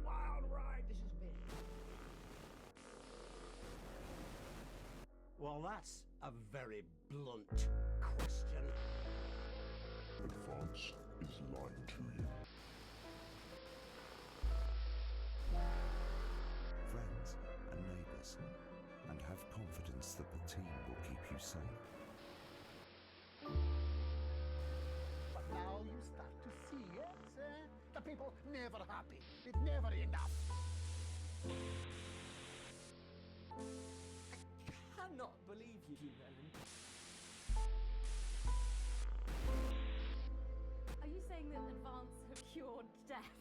wild ride this has been. Well, that's a very blunt question. Advance is lying to you. Friends and neighbours, and have confidence that the team will keep you safe. But now you start to see it, the people never happy. It's never enough. I cannot believe you, Ellen. Are you saying that Advance have cured death?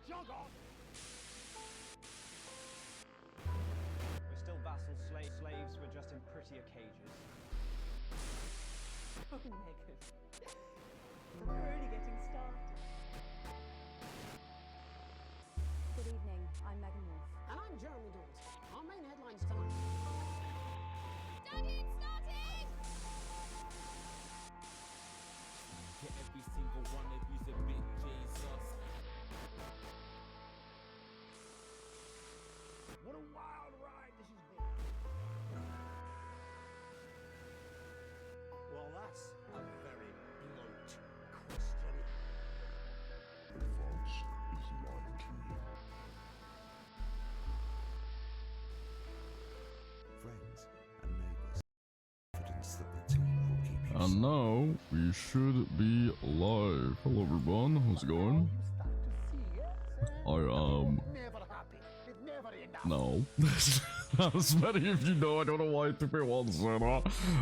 Jog on! We're still vassals, slaves, we're just in prettier cages. Oh, Megan. We're only getting started. Good evening, I'm Megan Wolf. And I'm Jeremy Dawes. Our main headlines tonight. Started! Started! Get every single one of you's a bit Jesus. What a wild ride this has been. Well, that's a very blunt question. Advance is lying to you. Friends and neighbours, confidence that the team will keep you And safe. now we should be live. Hello everyone, how's it going? Now you start to see it, I never happy. It's never enough. no. As many of you know, I don't know why it took me one second.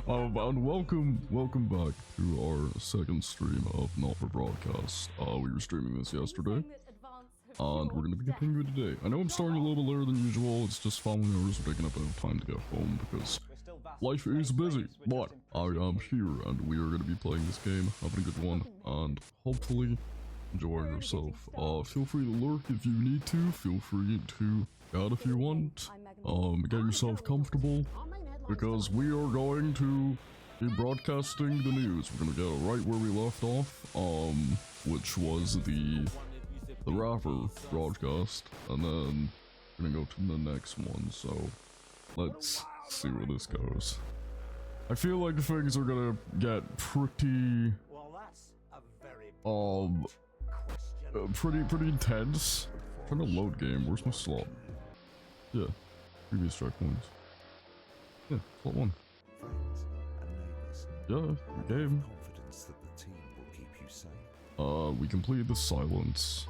And welcome back to our second stream of Not For Broadcast. We were streaming this yesterday, and we're gonna be continuing today. I know I'm starting a little bit later than usual. It's just family members are taking up enough time to get home because We're still vassals, life is busy. slaves, we're But just I in prettier am cages. here, and we are gonna be playing this game, having a good one, and hopefully enjoying yourself. Feel free to lurk if you need to. Feel free to add if you want. Get yourself comfortable Our main headlines because tonight. we are going to be broadcasting the news. We're gonna go right where we left off, which was the rapper broadcast, and then we're gonna go to the next one. So let's see where this goes. I feel like things are gonna get pretty Well, that's a very question. pretty intense. I'm trying to load game. Where's my slot? Yeah, previous checkpoints. Yeah, slot one. Friends and neighbours, Yeah, and game. have confidence that the team will keep you safe. We completed the silence,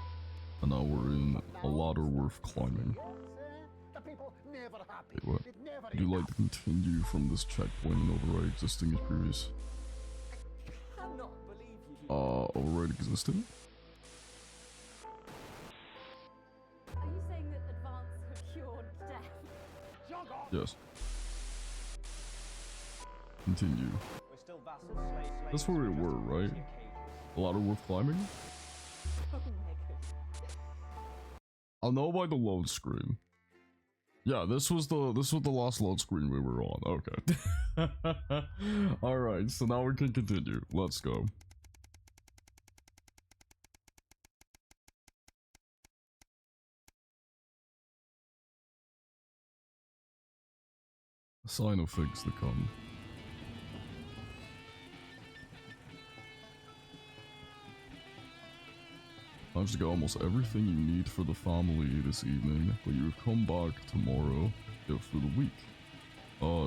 and now we're in a ladder worth climbing. The people never happy. Wait, what? It's never Would you like to continue from this checkpoint and override existing as previous? I cannot believe you, Override existing? Are you saying that Advance have cured death? Jog on! Yes. Continue. We're still vassals, slaves, That's where we we're just were, in right? prettier cages. A ladder worth climbing? Oh, Megan. I'll know by the load screen. Yeah, this was the last load screen we were on. Okay. Alright, so now we can continue. Let's go. A sign of things to come. Managed to get almost everything you need for the family this evening, but you have come back tomorrow for the week.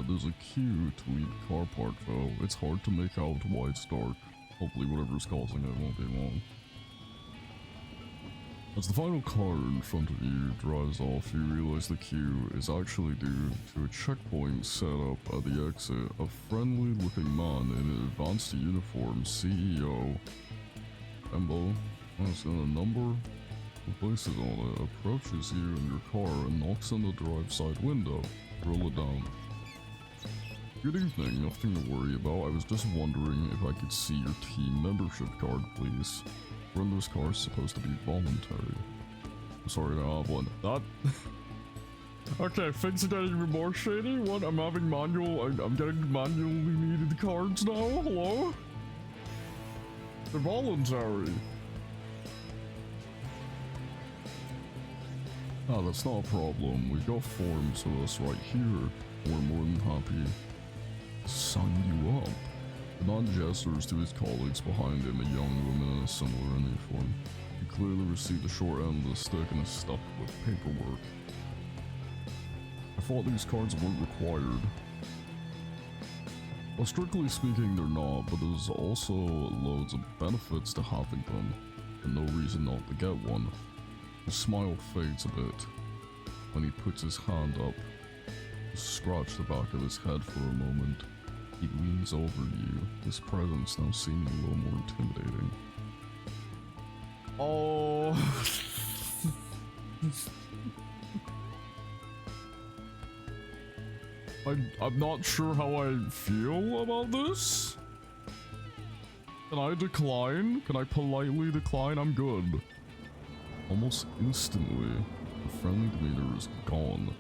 There's a queue to leave the car park though. It's hard to make out why it's dark. Hopefully whatever's causing it won't be long. As the final car in front of you drives off, you realize the queue is actually due to a checkpoint set up at the exit. A friendly looking man in an advanced uniform, CEO Embo, has in a number of places on it, approaches you in your car and knocks on the drive side window. Roll it down. Good evening, nothing to worry about. I was just wondering if I could see your team membership card, please. Render's car is supposed to be voluntary. I'm sorry to have one. That... Okay, things are getting even more shady. What? I'm having I'm getting manually needed cards now? Hello? They're voluntary. Ah, that's not a problem. We've got forms with us right here. We're more than happy to sign you up. The man gestures to his colleagues behind him, a young woman in a similar uniform. He clearly received a short end of the stick and is stuck with paperwork. I thought these cards weren't required. Well, strictly speaking, they're not, but there's also loads of benefits to having them, and no reason not to get one. His smile fades a bit when he puts his hand up to scratch the back of his head for a moment. He leans over you, his presence now seeming a little more intimidating. Oh. I'm not sure how I feel about this. Can I decline? Can I politely decline? I'm good. Almost instantly, the friendly demeanor is gone.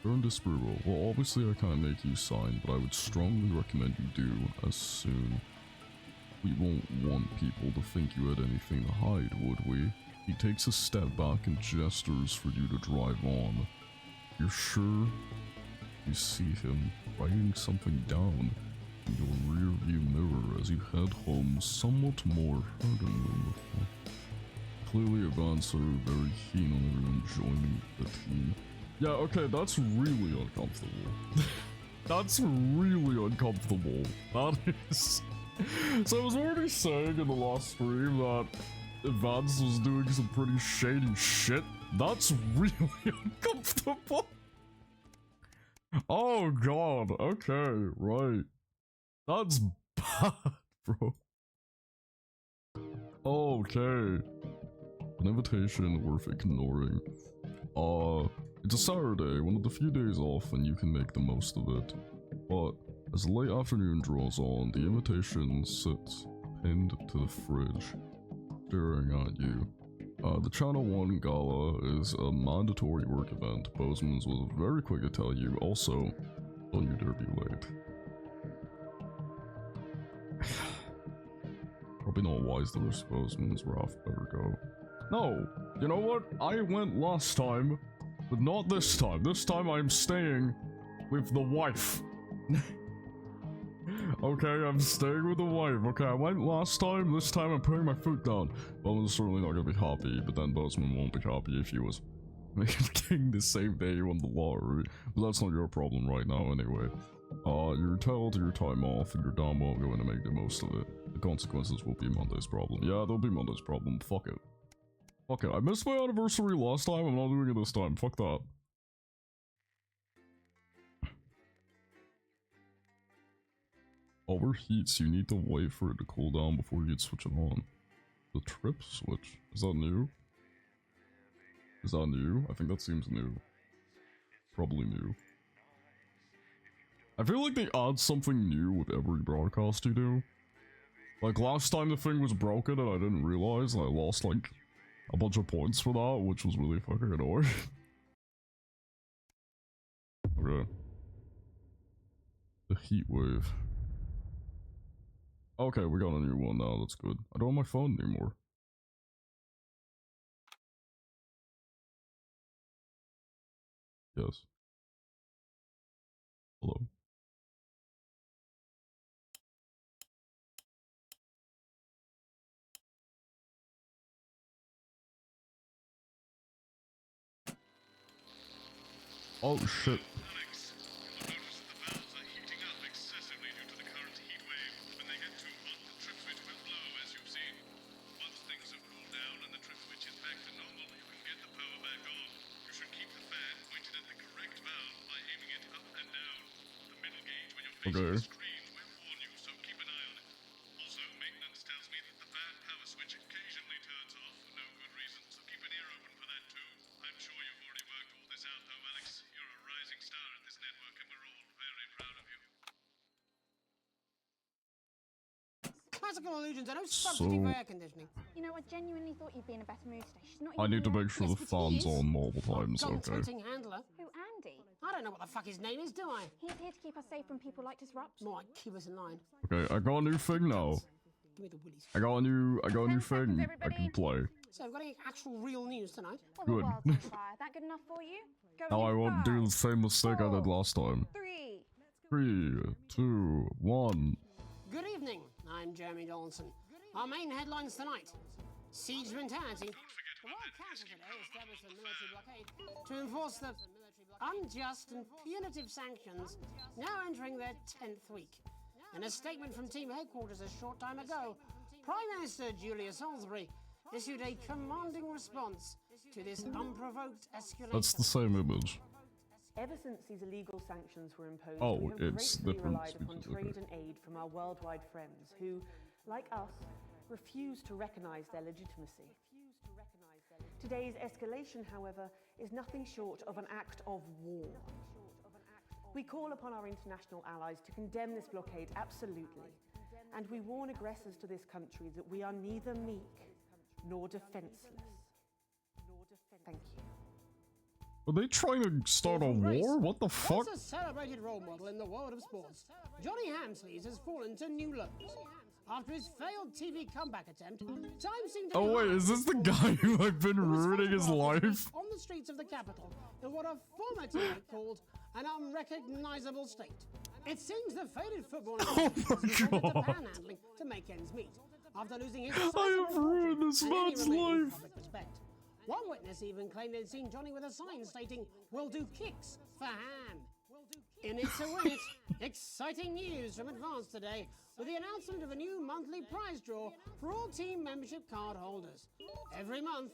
Turn disapproval. Well, obviously I can't make you sign, but I would strongly recommend you do as soon. We won't want people to think you had anything to hide, would we? He takes a step back and gestures for you to drive on. You're sure? You see him writing something down in your rear view mirror as you head home somewhat more hurting than before. Clearly Advance are very keen on everyone joining the team. Yeah, okay, that's really uncomfortable. That's really uncomfortable. That is... So I was already saying in the last stream that Advance was doing some pretty shady shit. That's really uncomfortable. Oh god, okay, right. That's bad, bro. Okay. An invitation worth ignoring. It's a Saturday, one of the few days off and you can make the most of it. But as the late afternoon draws on, the invitation sits pinned to the fridge, staring at you. The Channel 1 Gala is a mandatory work event. Bozeman's was very quick to tell you. Also, don't you dare be late. Probably not wise to risk Bozeman's. Ralph better go. No! You know what? I went last time, but not this time. This time I'm staying with the wife. Okay, I'm staying with the wife. Okay, I went last time. This time I'm putting my foot down. Bozeman's certainly not gonna be happy, but then Bozeman won't be happy if he was making the same day he won the lottery. But that's not your problem right now anyway. You're entitled to your time off and you're damn well going to make the most of it. The consequences will be Monday's problem. Yeah, they'll be Monday's problem. Fuck it. Fuck it. I missed my anniversary last time. I'm not doing it this time. Fuck that. Overheats, you need to wait for it to cool down before you can switch it on. The trip switch? Is that new? Is that new? I think that seems new. Probably new. I feel like they add something new with every broadcast you do. Like last time the thing was broken and I didn't realize and I lost like a bunch of points for that, which was really fucking annoying. Okay. The heat wave. Okay, we got a new one now, that's good. I don't have my phone anymore. Yes. Hello. Oh shit. Okay. Classical illusions are no substitute for air conditioning. You know, I genuinely thought you'd be in a better mood today. She's not I even need to here. make sure Yes, the but he fan's is. on multiple times, John okay. Toting handler. Who, Andy? I don't know what the fuck his name is, do I? He's here to keep us safe from people like Disrupt. Might keep us in line. Okay, I got a new thing now. Give me the willies. I got a new 10 thing seconds, I can everybody. play. So we've got any actual real news tonight. Well, Good. the world's on fire. That good enough for you? Going Now I in won't do the 5, same mistake I did 4, last time. 3. 3, 2, 1. Good evening, I'm Jeremy Donaldson. Our main headlines tonight. Siege mentality. The World Council today established a military blockade to enforce the unjust and punitive sanctions now entering their 10th week. In a statement from team headquarters a short time ago, Prime Minister Julia Salisbury issued a commanding response to this unprovoked escalation. That's the same image. Ever since these illegal sanctions were imposed, Oh, we have it's gratefully different. relied upon trade and aid from our worldwide friends who, like us, refuse to recognize their legitimacy. Today's escalation, however, is nothing short of an act of war. We call upon our international allies to condemn this blockade absolutely, and we warn aggressors to this country that we are neither meek nor defenseless. Thank you. Are they trying to start a war? What the fuck? Once a celebrated role model in the world of sports, Johnny Hamsleys has fallen to new lows. After his failed TV comeback attempt, time seemed to Oh wait, is this the guy who I've been ruining his life? on the streets of the capital in what a former teammate called an unrecognizable state. It seems the faded footballer Oh my has resorted to God. panhandling to make ends meet after losing his I have ruined this and any man's remaining life. public respect. One witness even claimed they'd seen Johnny with a sign stating, "We'll do kicks for ham." In it to win it, exciting news from Advance today with the announcement of a new monthly prize draw for all team membership card holders. Every month,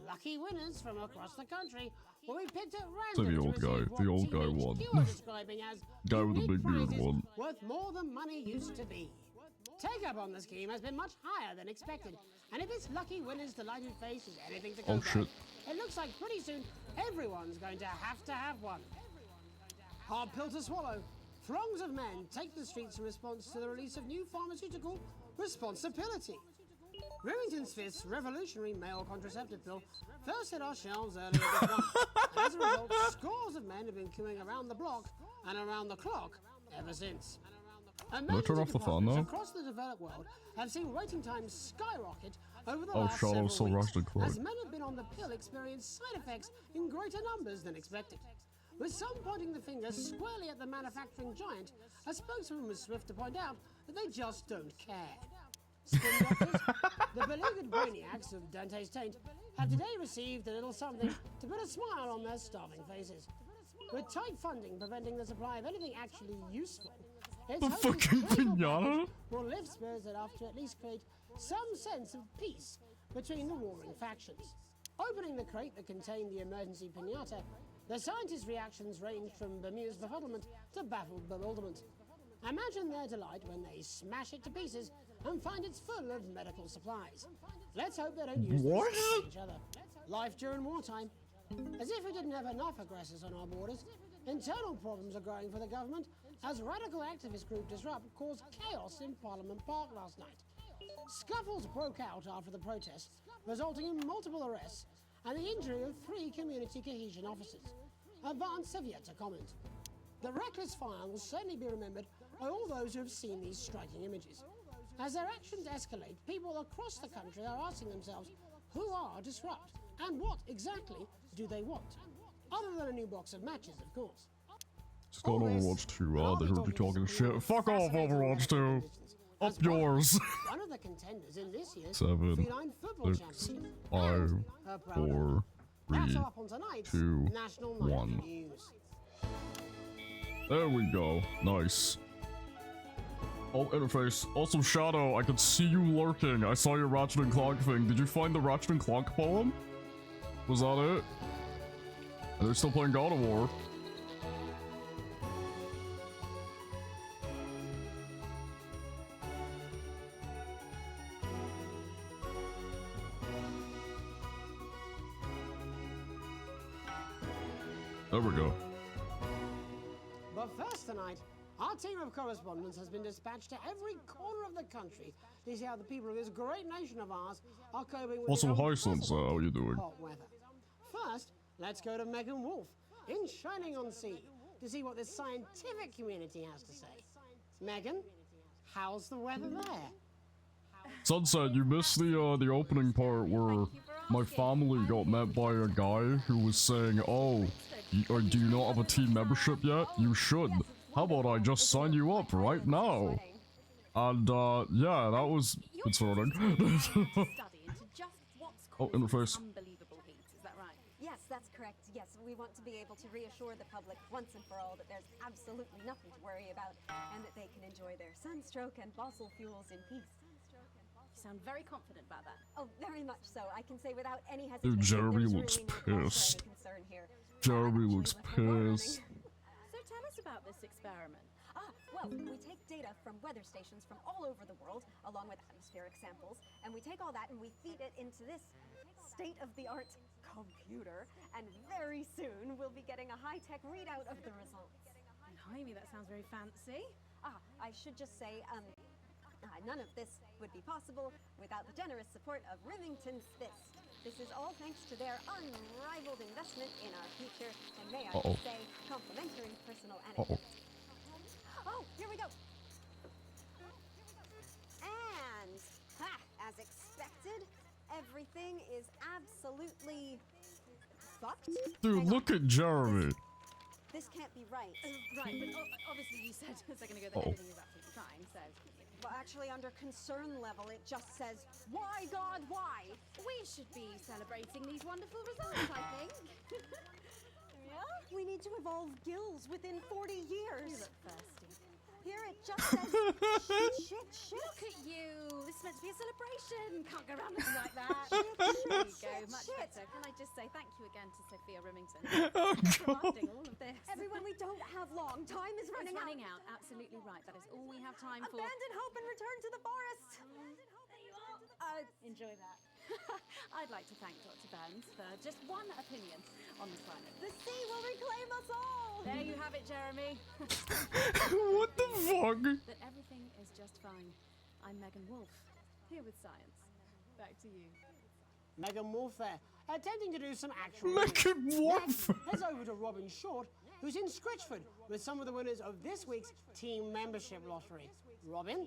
lucky winners from across the country will be picked at So random the to old guy, receive the what old Team guy HQ won. are describing as Guy with the unique big beard prizes won. worth more than money used to be. Take up on the scheme has been much higher than expected, and if this lucky winner's delighted face is anything to go Oh, by, shit. it looks like pretty soon everyone's going to have one. Hard pill to swallow. Throngs of men take the streets in response to the release of new pharmaceutical responsibility. Remington Smith's revolutionary male contraceptive pill first hit our shelves earlier this month. And as a result, scores of men have been queuing around the block and around the clock ever since. Emergency turn off the phone departments now? across the developed world have seen waiting times skyrocket over the Oh, last Shadow several still weeks, rushed the clock. as men have been on the pill experience side effects in greater numbers than expected. With some pointing the finger squarely at the manufacturing giant, a spokesman was swift to point out that they just don't care. Spin doctors, the beleaguered brainiacs of Dante's Taint, have today received a little something to put a smile on their starving faces. With tight funding preventing the supply of anything actually useful, it's The hoping fucking critical pinata? package will lift spurs enough to at least create some sense of peace between the warring factions. Opening the crate that contained the emergency pinata, the scientists' reactions ranged from bemused befuddlement to baffled bewilderment. Imagine their delight when they smash it to pieces and find it's full of medical supplies. Let's hope they don't use them What? to kill each other. Life during wartime. As if we didn't have enough aggressors on our borders, internal problems are growing for the government as radical activist group Disrupt caused chaos in Parliament Park last night. Scuffles broke out after the protest, resulting in multiple arrests and the injury of 3 community cohesion officers. Advance have yet to comment. The reckless fire will certainly be remembered by all those who have seen these striking images. As their actions escalate, people across the country are asking themselves, who are Disrupt? And what exactly do they want? Other than a new box of matches, of course. It's called Overwatch 2. They heard you talking shit. Fuck off, Overwatch 2. Up yours. One of the contenders in this year's 7, Feline Football 6, Championship. 5, And her proud owner. 4, 3, That's up on tonight's 2, National Night 1. News. There we go. Nice. Oh, interface. Also, Shadow, I could see you lurking. I saw your Ratchet and Clank thing. Did you find the Ratchet and Clank poem? Was that it? And they're still playing God of War. There we go. But first tonight, our team of correspondents has been dispatched to every corner of the country to see how the people of this great nation of ours are coping with Also, the hi, Sansa. How you doing? hot weather. First, let's go to Megan Wolf in Shining-on-Sea to see what the scientific community has to say. Megan, how's the weather there? Sunset, you missed the opening part where my family got met by a guy who was saying, "Oh, do you not have a team membership yet? You should. How about I just sign you up right now?" And yeah, that was concerning. Oh, interface. Unbelievable heat, is that right? Yes, that's correct. Yes, we want to be able to reassure the public once and for all that there's absolutely nothing to worry about and that they can enjoy their sunstroke and fossil fuels in peace. You sound very confident about that. Oh, very much so. I can say without any hesitation. Dude, Jeremy there's looks really no cause for pissed. any concern here. Jeremy looks pissed. So tell us about this experiment. Well, we take data from weather stations from all over the world, along with atmospheric samples, and we take all that and we feed it into this state-of-the-art computer, and very soon we'll be getting a high-tech readout of the results. Blimey, that sounds very fancy. I should just say, none of this would be possible without the generous support of Remington's Fist. This is all thanks to their unrivaled investment in our future, and may I just say, complimentary personal anecdote. Oh, here we go. And, as expected, everything is absolutely fucked. Dude, look at Jeremy. This can't be right. Right, but obviously you said a second ago that everything is absolutely fine, so... Well, actually, under concern level, it just says, "Why, God, why?" We should be celebrating these wonderful results, I think. Yeah? We need to evolve gills within 40 years. You look thirsty. Here it just says, shit. Look at you. This is meant to be a celebration. Can't go around looking like that. There you go, much better. Can I just say thank you again to Sophia Remington Oh, for providing all of this. Everyone, we don't have long. Time is running out. Absolutely right. That is all we have time for. Abandon hope and return to the forest. Enjoy that. I'd like to thank Dr. Burns for just one opinion on the climate. The sea will reclaim us all. There you have it, Jeremy. What the fuck? That everything is just fine. I'm Megan Wolf, here with science. Back to you. Megan Wolf there, attempting to do some actual Megan Wolf! Heads over to Robin Short, who's in Scritchford with some of the winners of this week's team membership lottery. Robin?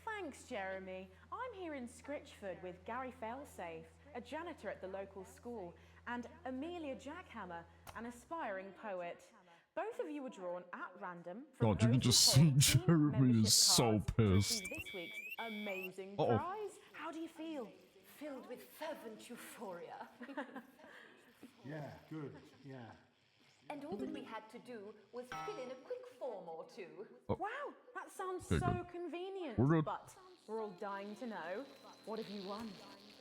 Thanks, Jeremy. I'm here in Scritchford with Gary Failsafe, a janitor at the local school, and Amelia Jackhammer, an aspiring poet. Both of you were drawn at random from God, you can just see Jeremy is so pissed. this week's amazing prize. How do you feel? Filled with fervent euphoria. Yeah, good, yeah. And all that we had to do was fill in a quick form or two. Wow, that sounds Okay, so good. convenient. We're good. But we're all dying to know, what have you won?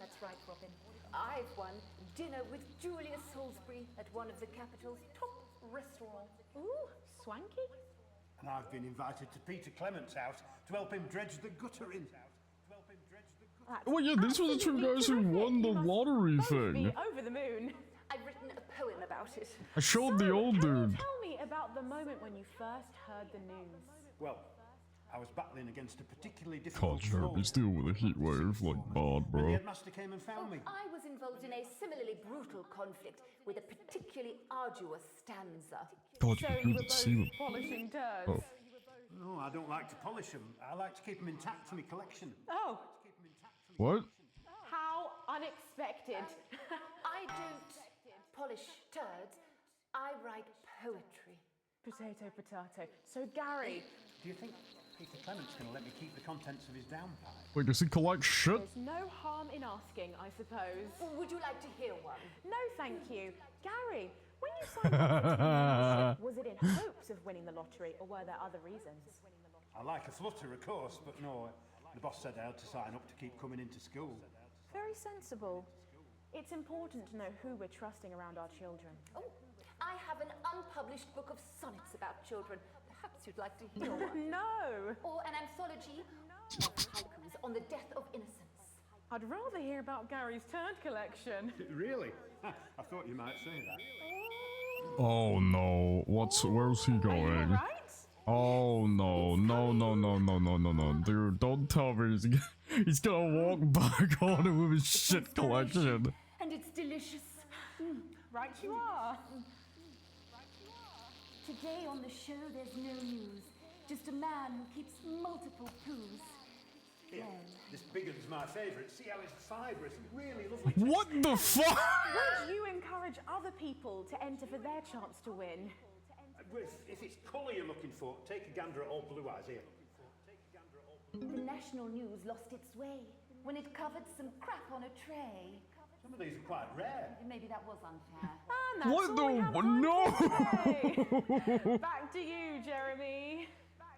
That's right, Robin. I've won dinner with Julius Salisbury at one of the capital's top restaurants. Ooh, swanky. And I've been invited to Peter Clement's house to help him dredge the gutter in. Oh yeah, these were the two guys who won the lottery thing. Over the moon. I've written a poem about it. I showed the old dude. Tell me about the moment when you first heard the news. Well, I was battling against a particularly difficult God, Jeremy's dealing with a heat wave like bad, The bro. headmaster came and found me. I was involved in a similarly brutal conflict with a particularly arduous stanza. God, So you you were couldn't see them. both polishing turds. Oh. No, I don't like to polish them. I like to keep them intact for my collection. Oh, What? how unexpected. I don't polish turds. I write poetry. Potato, potato. So Gary, Do you think Peter Clement's going to let me keep the contents of his downpipe? Wait, does he collect shit? there's no harm in asking, I suppose. Would you like to hear one? No, thank you. Gary, when you signed up for team membership, was it in hopes of winning the lottery, or were there other reasons? I like a flutter, of course, but no. The boss said I had to sign up to keep coming into school. Very sensible. It's important to know who we're trusting around our children. Oh, I have an unpublished book of sonnets about children. Perhaps you'd like to hear one. No! Or an anthology of haikus on the death of innocence. I'd rather hear about Gary's turd collection. Really? I thought you might say that. Oh no, where's he going? Right? Oh no, no, dude, don't tell me he's gonna walk back on it with his shit collection. And it's delicious. Right you are. Today on the show there's no news. Just a man who keeps multiple poos. Here, this big one's my favourite. See how it's fibrous and really lovely. What the fuck? Would you encourage other people to enter for their chance to win? If it's colour you're looking for, take a gander at old Blue Eyes here. The national news lost its way when it covered some crap on a tray. Some of these are quite rare. Maybe that was unfair. And What that's all we have the time no? for today. Back to you, Jeremy.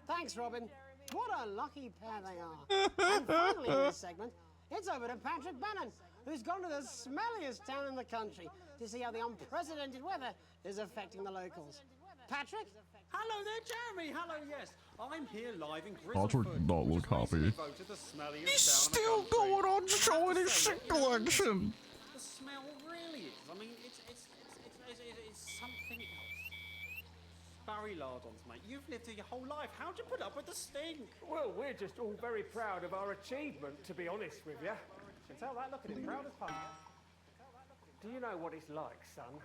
Thanks, Robin. What a lucky pair they are. And finally in this segment, it's over to Patrick Bannon, who's gone to the smelliest town in the country to see how the unprecedented weather is affecting the locals. Patrick? Hello there, Jeremy. Hello, yes. I'm here live in Patrick Grizzleford. did not look happy. He's still going on showing his shit collection. The smell really is. I mean, it's something else. Barry Lardons, mate. You've lived here your whole life. How'd you put up with the stink? Well, we're just all very proud of our achievement, to be honest with you. Can tell that. Look at him, proud as punch. Do you know what it's like, son?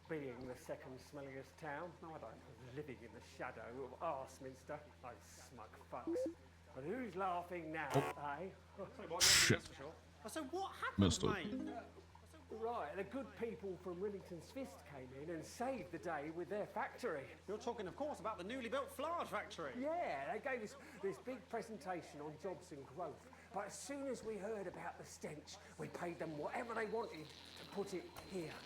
Being the second smelliest town? No, I don't. Living in the shadow of Arseminster. Those smug fucks. But who's laughing now, eh? Shit. So what happened, Missed it. mate? Right, the good people from Remington's Fist came in and saved the day with their factory. You're talking, of course, about the newly built flour factory. Yeah, they gave us this big presentation on jobs and growth. But as soon as we heard about the stench, we paid them whatever they wanted to put it here.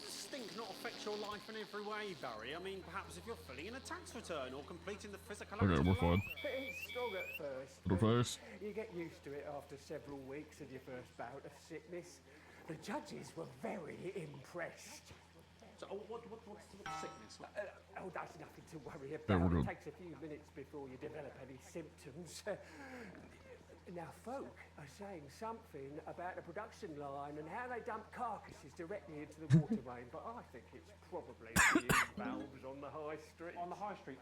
Does stink not affect your life in every way, Barry? I mean, perhaps if you're filling in a tax return or completing the physical... Okay, we're fine. It's strong at first. To the face. You get used to it after several weeks of your first bout of sickness. The judges were very impressed. So, what's sickness? That's nothing to worry Yeah, about. we're It good. takes a few minutes before you develop any symptoms. Now, folk are saying something about the production line and how they dump carcasses directly into the water main, but I think it's probably the valves on the high street. On the high street?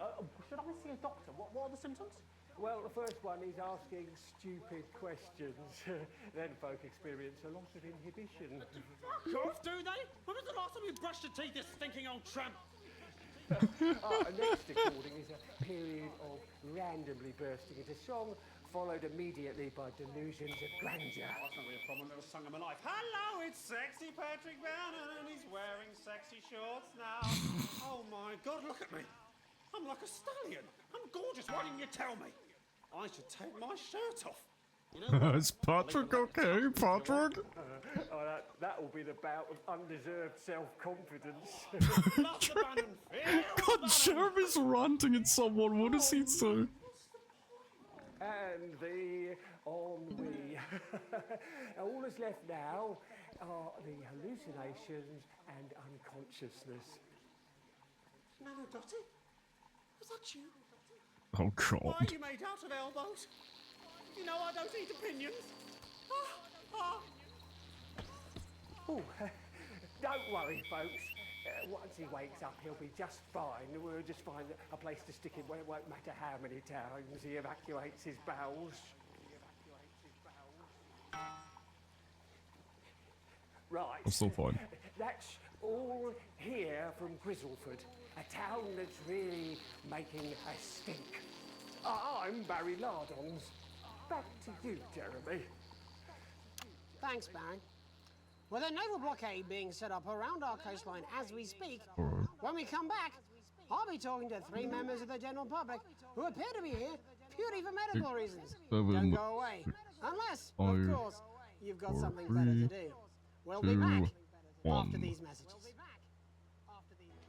Should I see a doctor? What are the symptoms? Well, the first one is asking stupid questions. Then folk experience a loss of inhibition. Fuck off, do they? When was the last time you brushed your teeth, you stinking old tramp? Next recording is a period of randomly bursting into song, followed immediately by delusions of grandeur. Oh, that's not really a problem. It was sung of my life. Hello, it's sexy Patrick Bannon, and he's wearing sexy shorts now. Oh my God, look at me. I'm like a stallion. I'm gorgeous. Why didn't you tell me? I should take my shirt off. You know what? Is Patrick okay, Patrick? That will be the bout of undeserved self-confidence. God, Jeremy's ranting at someone. What does he say? And the ennui. All that's left now are the hallucinations and unconsciousness. Nano Dotty? Was that you? Oh Why God. are you made out of elbows? You know I don't eat opinions. Oh, don't worry, folks. Once he wakes up, he'll be just fine. We'll just find a place to stick him where it won't matter how many times he evacuates his bowels. Right. I'm still fine. That's all here from Grizzleford, a town that's really making a stink. I'm Barry Lardons. Back to you, Jeremy. Thanks, Barry. With a naval blockade being set up around our coastline as we speak, when we come back, I'll be talking to 3 members of the general public who appear to be here purely for medical reasons. Don't go away. Unless, of course, you've got something better to do. We'll be back after these messages.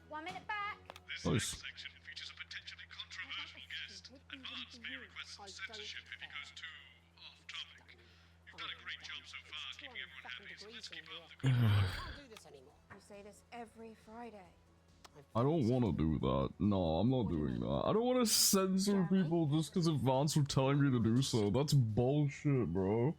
1 minute back. Nice. section features a potentially controversial guest, and Barnes may request some censorship if he goes too off-topic. You've done a great job so far keeping everyone happy, so let's keep up the good work. You say this every Friday. I don't want to do that. No, I'm not doing that. I don't want to censor people just because Vance are telling me to do so. That's bullshit, bro.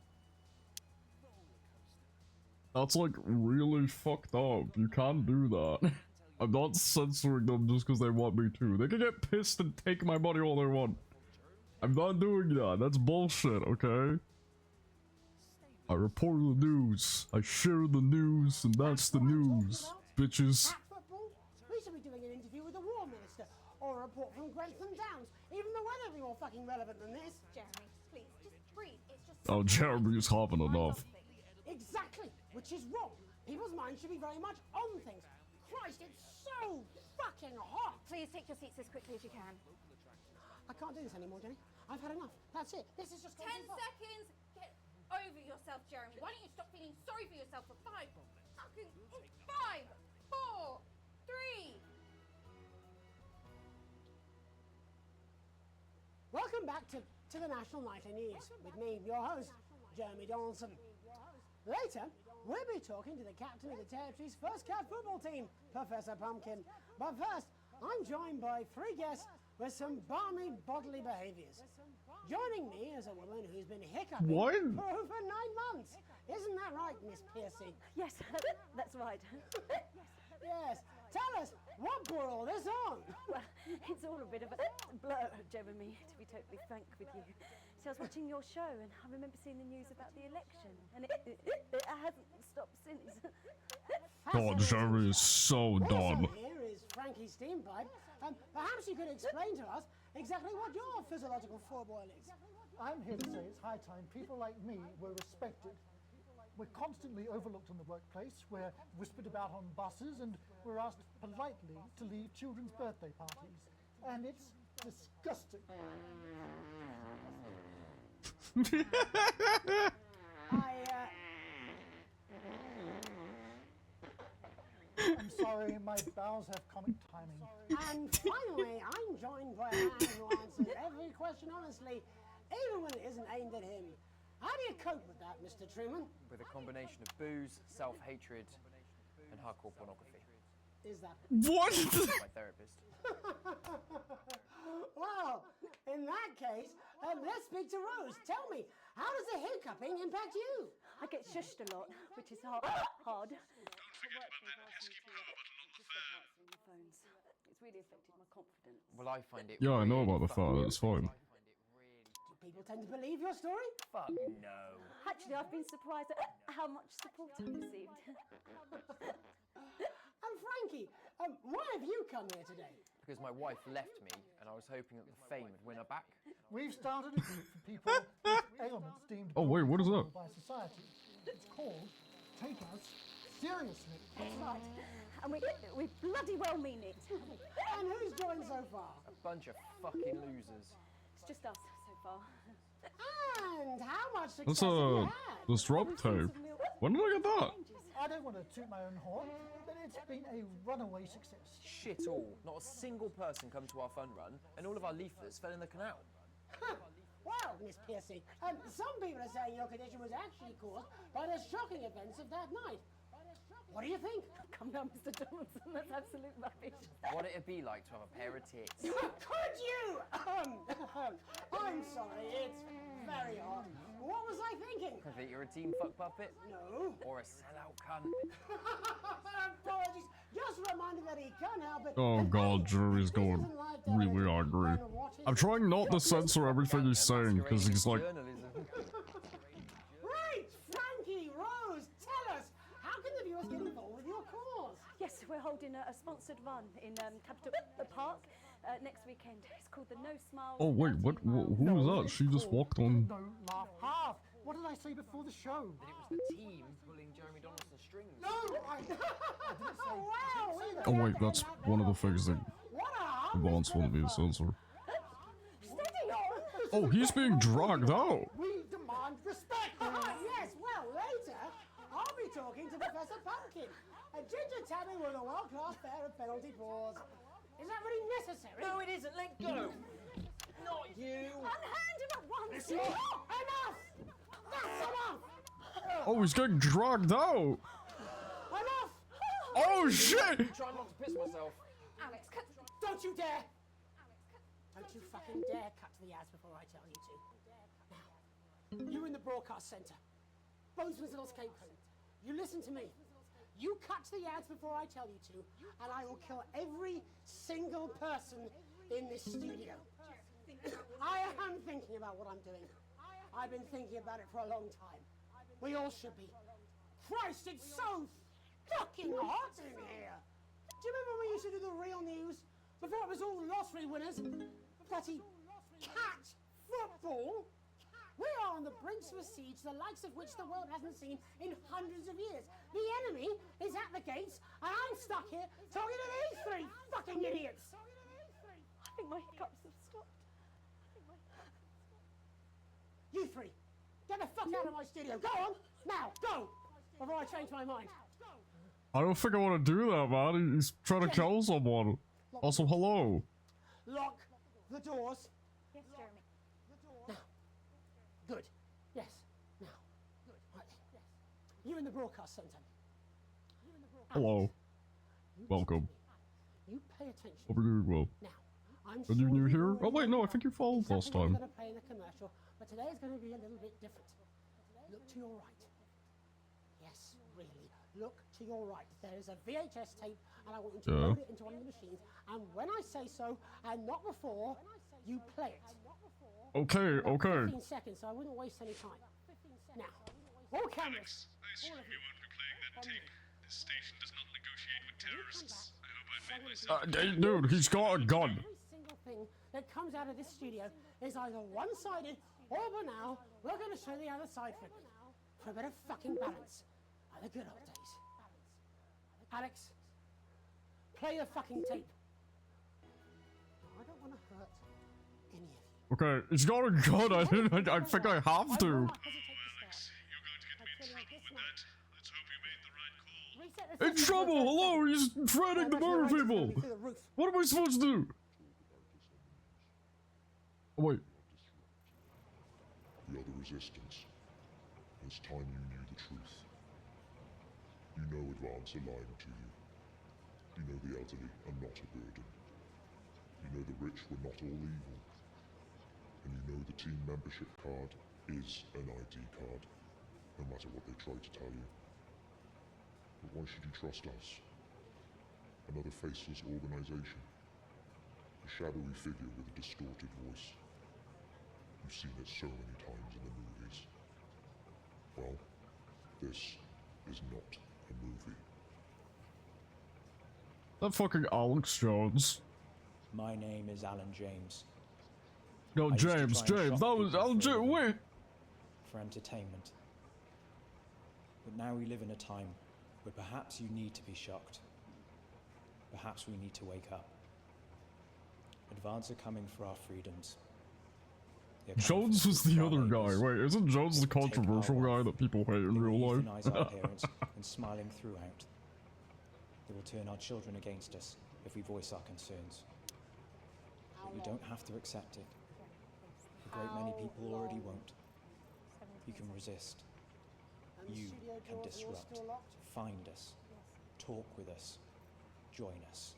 That's like really fucked up. You can't do that. I'm not censoring them just because they want me to. They can get pissed and take my money all they want. I'm not doing that. That's bullshit, okay? I report the news. I share the news, and that's the news, bitches. Football? We should be doing an interview with the War Minister, or a report from Grantham Downs. Even the weather will be more fucking relevant than this. Jeremy, please, breathe. It's just Oh, Jeremy's having enough. Exactly, which is wrong. People's minds should be very much on things. Christ, it's so fucking hot. Please take your seats as quickly as you can. I can't do this anymore, Jenny. I've had enough. That's it. This is just 10 seconds. Get over yourself, Jeremy. Why don't you stop feeling sorry for yourself for 5 fucking 5, 4, 3. Welcome back to the National Nightly News with me, your host, Jeremy Donaldson. Later, we'll be talking to the captain of the Territory's first cat football team, Professor Pumpkin. But first, I'm joined by 3 guests with some balmy bodily behaviours. Joining me is a woman who's been hiccuping for over 9 months. Isn't that right, Miss Piercy? Yes, that's right. Yes. Tell us, what brought all this on? Well, it's all a bit of a blur, Jeremy, to be totally frank with you. So I was watching your show and I remember seeing the news about the election, and it hasn't stopped since. God, Jeremy is so dumb. Also here is Frankie Steampipe. Perhaps you could explain to us exactly what your physiological foreboil is. I'm here to say it's high time people like me were respected. We're constantly overlooked in the workplace, we're whispered about on buses, and we're asked politely to leave children's birthday parties. And it's disgusting. I'm sorry, my bowels have comic timing. And finally, I'm joined by a man who answers every question honestly, even when it isn't aimed at him. How do you cope with that, Mr. Truman? With a combination of booze, self-hatred, and hardcore pornography. Is that... What? My therapist. Well, in that case, let's speak to Rose. Tell me, how does the hiccuping impact you? I get shushed a lot, which is hard. Don't forget about that pesky power button on the fan. It's really affected my confidence. Well, I find it. Yeah, I know about the fan. It's fine. People tend to believe your story? Fuck no. Actually, I've been surprised at how much support I've received. And Frankie, why have you come here today? Because my wife left me, and I was hoping that the fame would win her back. We've started a group for people with ailments deemed Oh, wait, what is that? by society. It's called Take Us Seriously. That's right. And we bloody well mean it. And who's joined so far? A bunch of fucking losers. It's just us so far. And how much success That's have you had? this drop tape. When did I get that? I don't want to toot my own horn, but it's been a runaway success. Shit all. Not a single person come to our fun run, and all of our leaflets fell in the canal. Well, Miss Piercy, some people are saying your condition was actually caused by the shocking events of that night. What do you think? Come down, Mr. Donaldson, that's absolute rubbish. What it'd be like to have a pair of tits. Could you? I'm sorry, it's very hot. What was I thinking? That you're a team fuck puppet? No. Or a sellout cunt? Apologies. Just reminded that he can't help it. Oh god, Jeremy's going really angry. I'm trying not to censor everything he's saying, because he's like... Right, Frankie, Rose, tell us, how can the viewers get involved with your cause? Yes, we're holding a sponsored run in Capital Park next weekend. It's called the No Smile. Oh wait, what? Who was that? She just walked on... No laugh half. What did I say before the show? That it was the team pulling Jeremy Donaldson's strings. No, I didn't say Oh wait, that's one of the things that Vance wanted me to censor. Steady on! Oh, he's being dragged out! We demand respect! Yes, well, later, I'll be talking to Professor Pumpkin, a ginger tabby with a world-class pair of penalty paws. Is that really necessary? No, it isn't. Let go! Not you! Unhand him at once! Enough! That's enough! Oh, he's getting dragged out! Enough! Oh shit! I'm trying not to piss myself. Alex, don't you dare! Don't you fucking dare cut to the ads before I tell you to. Now, you in the broadcast centre, Bozeman's little scapegoat, you listen to me. You cut to the ads before I tell you to, and I will kill every single person in this studio. I am thinking about what I'm doing. I've been thinking about it for a long time. We all should be. Christ, it's so fucking hot in here. Do you remember when we used to do the real news? Before it was all lottery winners? Bloody cat football? We are on the brinks of a siege, the likes of which the world hasn't seen in hundreds of years. The enemy is at the gates, and I'm stuck here talking to these three fucking idiots. I think my hiccups have stopped. You three, get the fuck out of my studio. Go on, now, go, before I change my mind. I don't think I want to do that, man. He's trying to kill someone. Also, hello. Lock the doors. Yes, Jeremy. Now. Good. Yes. Now. Good. Right. Yes. You in the broadcast centre. Hello. Welcome. You pay attention. Hope you're doing well. Now, I'm Are you new here? Oh wait, no, I think you followed last exactly time. what we're going to play in the commercial, but today is going to be a little bit different. Look to your right. Yes, really. Look to your right. There is a VHS tape, and I want you to load it into one of the machines. And when I say so, and not before, you play it. Okay, okay. 15 seconds, so I wouldn't waste any time. Now, all cameras. I assume you won't be playing that tape. This station does not negotiate with terrorists. I hope I made myself Dude, he's got a gun. Every single thing that comes out of this studio is either one-sided or banal. We're going to show the other side for a bit of fucking balance. Like the good old days. Alex, play the fucking tape. I don't want to hurt any of you. Okay, he's got a gun. I think I have to. In trouble! Hello, he's threatening to murder people! What am I supposed to do? Oh, wait. We are the resistance. It's time you knew the truth. You know Advance are lying to you. You know the elderly are not a burden. You know the rich were not all evil. And you know the team membership card is an ID card, no matter what they try to tell you. But why should you trust us? Another faceless organization. A shadowy figure with a distorted voice. You've seen it so many times in the movies. Well, this is not a movie. That fucking Alex Jones. My name is Alan James. No, James, that was Alan James, wait! For entertainment. But now we live in a time where perhaps you need to be shocked. Perhaps we need to wake up. Advance are coming for our freedoms. Jones was the other guy. Wait, isn't Jones the controversial guy that people hate in real life? Euthanize our parents and smiling throughout. They will turn our children against us if we voice our concerns. But you don't have to accept it. A great many people already won't. You can resist. You can disrupt. Find us. Talk with us. Join us.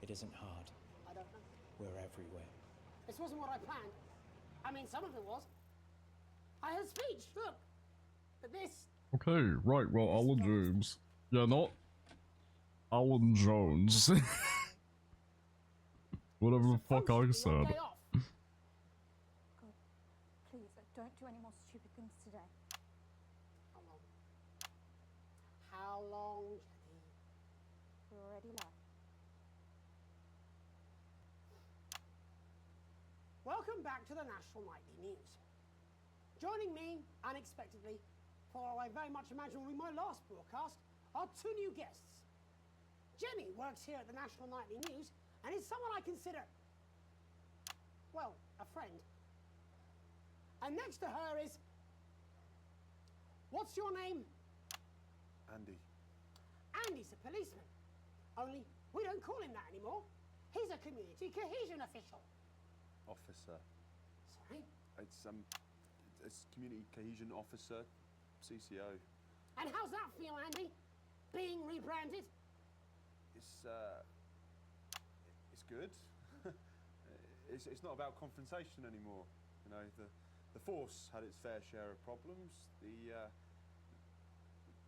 It isn't hard. I don't know. We're everywhere. This wasn't what I planned. I mean, some of it was. I had speech, look. But this... Okay, right, well, Alan James. Yeah, not Alan Jones. Whatever the fuck I said. God, please, don't do any more stupid things today. How long? How long, Jenny? We're already live. Welcome back to the National Nightly News. Joining me, unexpectedly, for I very much imagine will be my last broadcast, are two new guests. Jenny works here at the National Nightly News and is someone I consider, well, a friend. And next to her is... What's your name? Andy. Andy's a policeman. Only we don't call him that anymore. He's a community cohesion official. Officer. Sorry? It's community cohesion officer, CCO. And how's that feel, Andy? Being rebranded? It's good. it's not about confrontation anymore. You know, the force had its fair share of problems.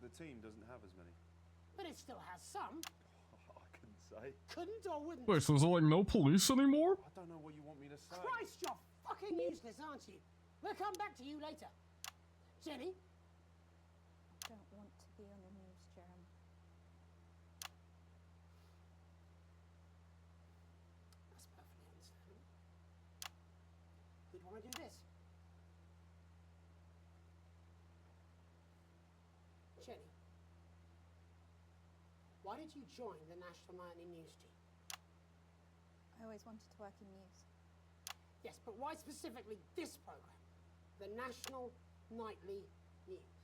The team doesn't have as many. But it still has some. I couldn't say. Couldn't or wouldn't? Wait, so is there like no police anymore? I don't know what you want me to say. Christ, you're fucking useless, aren't you? We'll come back to you later. Jenny? I don't want to be on the news, Jeremy. That's perfectly understandable. Who'd want to do this? Jenny, why did you join the National Nightly News team? I always wanted to work in news. Yes, but why specifically this program? The National Nightly News.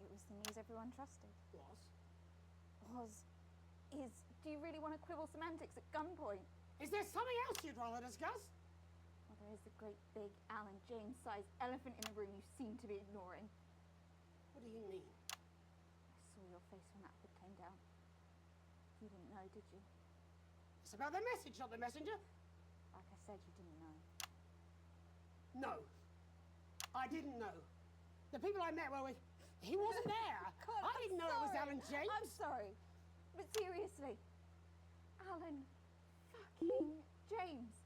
It was the news everyone trusted. Is. Do you really want to quibble semantics at gunpoint? Is there something else you'd rather discuss? Well, there is the great big Alan James-sized elephant in the room you seem to be ignoring. What do you mean? I saw your face when that hood came down. You didn't know, did you? It's about the message, not the messenger. Like I said, you didn't know. No. I didn't know. The people I met were with... He wasn't there. God, I didn't know it was Alan James. I'm sorry. But seriously, Alan fucking James.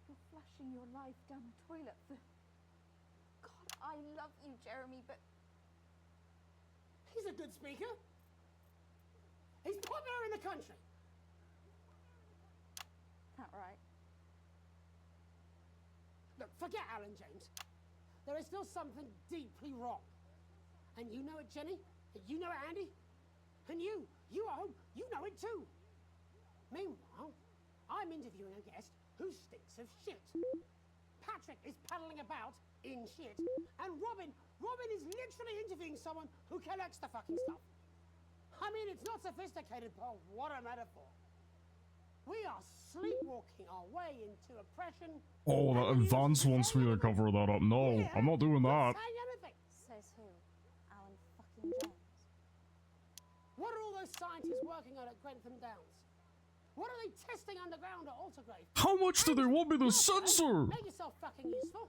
You're flushing your life down the toilet for... God, I love you, Jeremy, but... He's a good speaker. He's popular in the country. That right? Look, forget Alan James. There is still something deeply wrong. And you know it, Jenny. And you know it, Andy. And you at home, you know it too. Meanwhile, I'm interviewing a guest who stinks of shit. Patrick is paddling about in shit. And Robin is literally interviewing someone who collects the fucking stuff. I mean, it's not sophisticated, but what a metaphor. We are sleepwalking our way into oppression. Oh, that Advance wants me to cover that up. No, I'm not doing that. Saying anything. Says who? Alan fucking James. What are all those scientists working on at Grentham Downs? What are they testing underground at Altergrave? How much do they want me to censor? Make yourself fucking useful.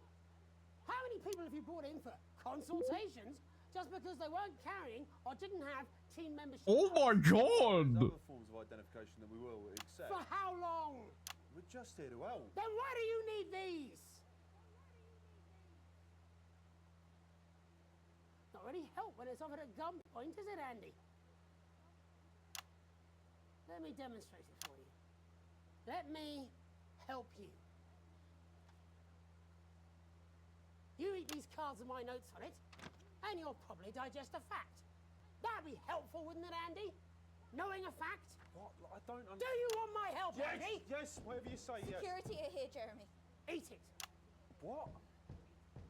How many people have you brought in for consultations just because they weren't carrying or didn't have team membership? Oh my god! There's other forms of identification that we will accept. For how long? We're just here to help. Then why do you need these? Not really help when it's offered at gunpoint, is it, Andy? Let me demonstrate it for you. Let me help you. You read these cards with my notes on it, and you'll probably digest a fact. That'd be helpful, wouldn't it, Andy? Knowing a fact? What? I don't Do you want my help, Yes, Andy? yes, whatever you say, yes. Security are here, Jeremy. Eat it. What?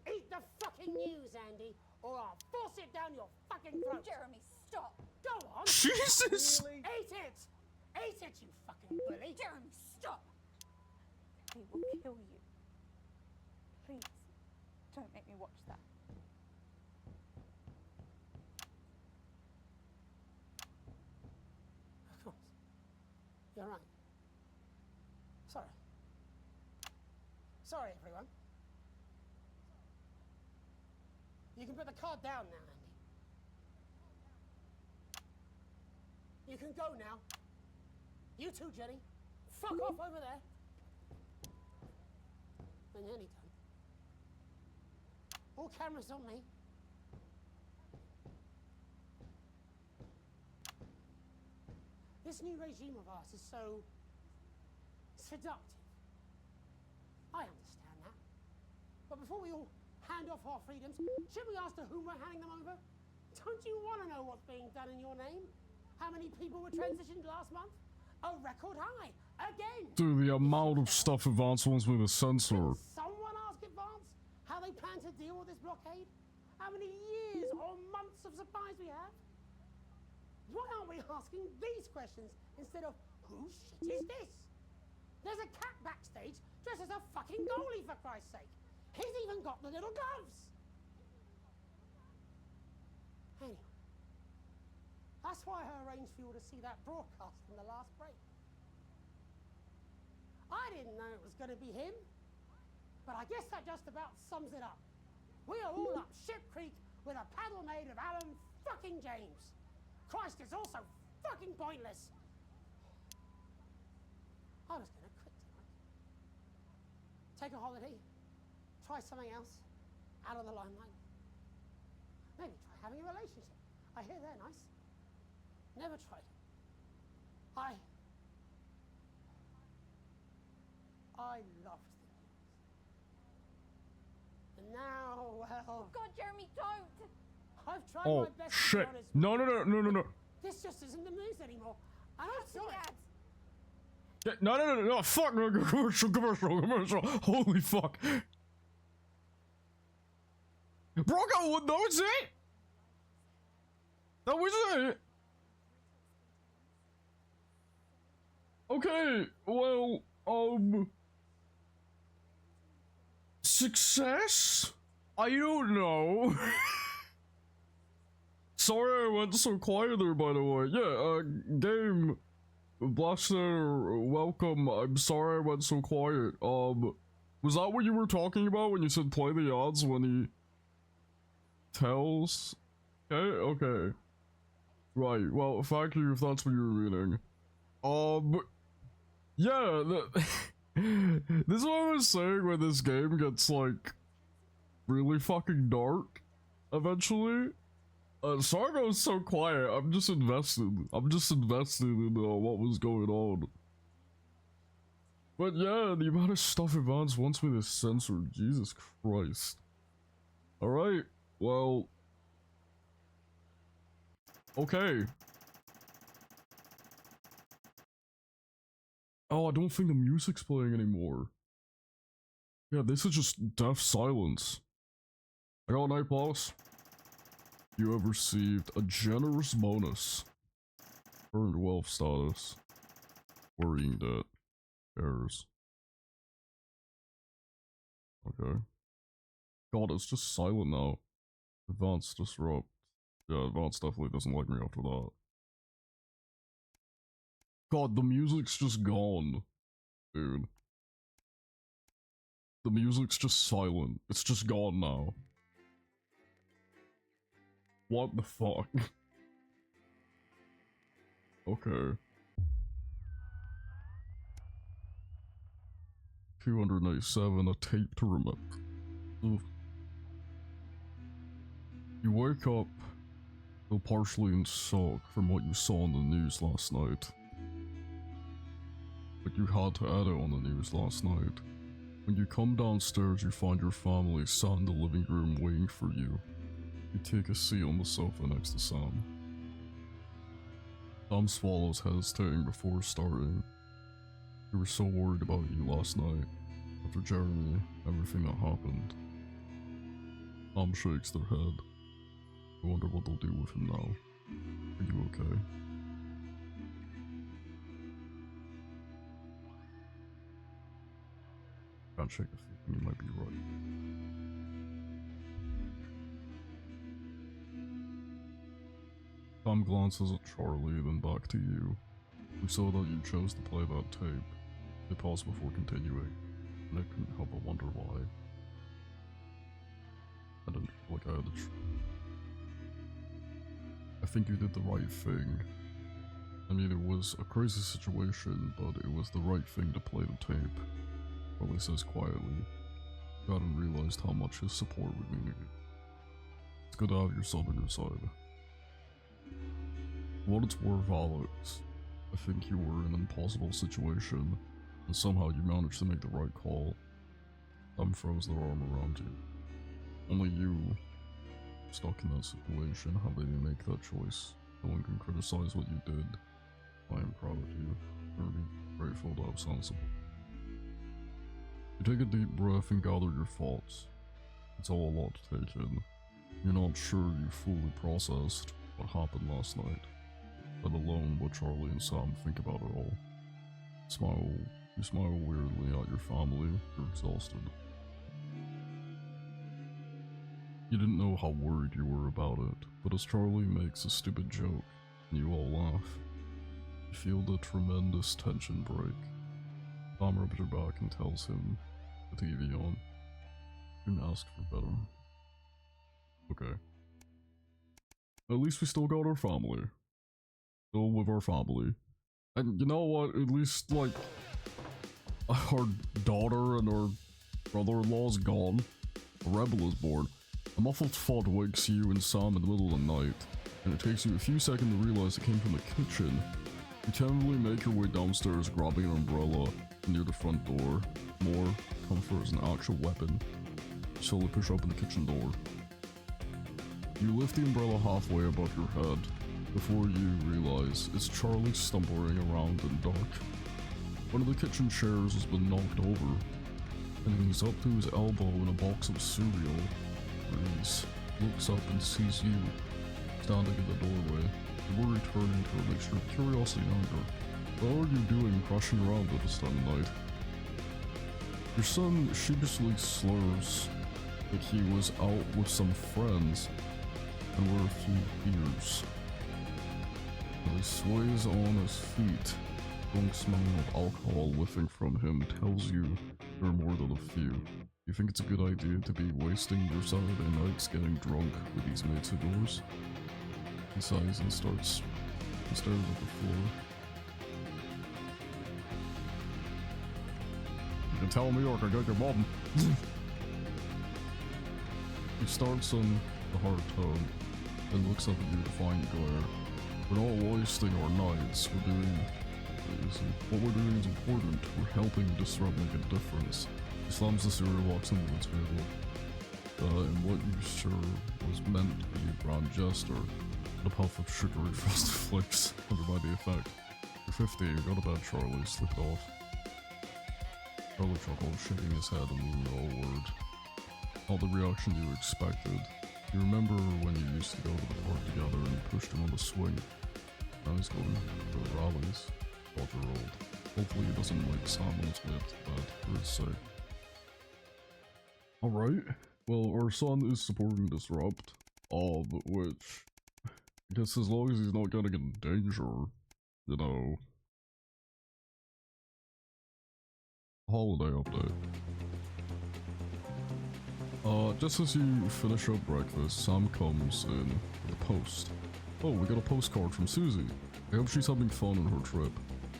Eat the fucking news, Andy, or I'll force it down your fucking throat. Jeremy, stop. Go on. Jesus! Really? Eat it. Eat it, you fucking bully. Jeremy, stop. He will kill you. Please, don't make me watch that. Of course. You're right. Sorry. Sorry, everyone. You can put the card down now, Andy. You can go now. You too, Jenny. Fuck off over there. When you're nearly done. All cameras on me. This new regime of ours is so seductive. I understand that. But before we all hand off our freedoms, should we ask to whom we're handing them over? Don't you want to know what's being done in your name? How many people were transitioned last month? A record high. Again. Dude, the amount of stuff Advance wants me to censor. Someone ask Advance how they plan to deal with this blockade? How many years or months of supplies we have? Why aren't we asking these questions instead of whose shit is this? There's a cat backstage dressed as a fucking goalie, for Christ's sake. He's even got the little gloves. Anyway, that's why I arranged for you to see that broadcast from the last break. I didn't know it was going to be him, but I guess that just about sums it up. We are all up Ship Creek with a paddle made of Alan fucking James. Christ, it's also fucking pointless. I was going to quit tonight. Take a holiday. Try something else. Out of the limelight. Maybe try having a relationship. I hear they're nice. Never tried it. I loved the news. And now, well... God, Jeremy, don't! I've tried Oh, my best to shit. be honest. No. This just isn't the mood anymore. And I'm sorry. Yeah, no, fuck, no, commercial. Holy fuck. Bronco, that was it? That was it? Okay, well, success? I don't know. Sorry I went so quiet there, by the way. Yeah, game Blaster, welcome. I'm sorry I went so quiet. Was that what you were talking about when you said play the odds when he tells? Okay. Right, well, thank you if that's what you're reading. Yeah, this is what I was saying when this game gets, like, really fucking dark, eventually. Sorry I was so quiet, I'm just invested in what was going on. But yeah, the amount of stuff Advance wants me to censor, Jesus Christ. Alright, well... Okay. Oh, I don't think the music's playing anymore. Yeah, this is just deaf silence. I got a night, boss. You have received a generous bonus. Earned wealth status. Worrying debt. Errors. Okay. God, it's just silent now. Advance disrupt. Yeah, Advance definitely doesn't like me after that. God, the music's just gone. Dude. The music's just silent. It's just gone now. What the fuck? Okay. 287, a tape to remember. Ugh. You wake up, still partially in shock from what you saw on the news last night. But you had to edit on the news last night. When you come downstairs, you find your family sat in the living room waiting for you. You take a seat on the sofa next to Sam. Sam swallows, hesitating before starting. We were so worried about you last night. After Jeremy, everything that happened. Sam shakes their head. I wonder what they'll do with him now. Are you okay? Can't shake a feeling, you might be right. Sam glances at Charlie, then back to you. We saw that you chose to play that tape. They paused before continuing, and I couldn't help but wonder why. I didn't feel like I had a I think you did the right thing. I mean, it was a crazy situation, but it was the right thing to play the tape. Charlie says quietly. I hadn't realized how much his support would mean to you. It's good to have your son on your side. For what it's worth, Alex, I think you were in an impossible situation, and somehow you managed to make the right call. Sam froze their arm around you. Only you, stuck in that situation, how did you make that choice? No one can criticize what you did. I am proud of you. I'm grateful to have sensible. You take a deep breath and gather your thoughts. It's all a lot to take in. You're not sure you fully processed what happened last night, let alone what Charlie and Sam think about it all. You smile weirdly at your family. You're exhausted. You didn't know how worried you were about it, but as Charlie makes a stupid joke, and you all laugh, you feel the tremendous tension break. Tom rubs your back and tells him the TV on. You can ask for better. Okay. At least we still got our family. Still with our family. And you know what? At least, like, our daughter and our brother-in-law's gone. A rebel is born. A muffled thud wakes you and Sam in the middle of the night, and it takes you a few seconds to realize it came from the kitchen. You tentatively make your way downstairs, grabbing an umbrella near the front door. More comfort as an actual weapon. You slowly push open the kitchen door. You lift the umbrella halfway above your head before you realize it's Charlie stumbling around in the dark. One of the kitchen chairs has been knocked over, and he's up to his elbow in a box of cereal. Reese looks up and sees you standing in the doorway. You were returning to a mixture of curiosity and anger. What are you doing crashing around at this time of night? Your son sheepishly slurs that he was out with some friends and were a few beers. As he sways on his feet, strong smell of alcohol whiffing from him tells you there are more than a few. You think it's a good idea to be wasting your Saturday nights getting drunk with these mates indoors? He sighs and stares at the floor. You can tell me or I can get your mom. He starts on the hard tone and looks up at you with a defiant glare. We're not wasting our nights, what we're doing is important. We're helping Disrupt make a difference. He slams the cereal box into the table. And what you sure was meant to be a grand gesture, a puff of sugary frosted flakes under by the effect. You're 50, you got a bad Charlie, slipped off. Charlie chuckled, shaking his head and moving all word. Not the reaction you expected. You remember when you used to go to the park together and you pushed him on the swing. Now he's going to the rallies. 12-year-old. Hopefully he doesn't like Simon's way up to bed for his sake. Alright. Well, our son is supporting Disrupt. Which... I guess as long as he's not getting in danger, you know. Holiday update. Just as you finish up breakfast, Sam comes in with a post. Oh, we got a postcard from Susie. I hope she's having fun on her trip.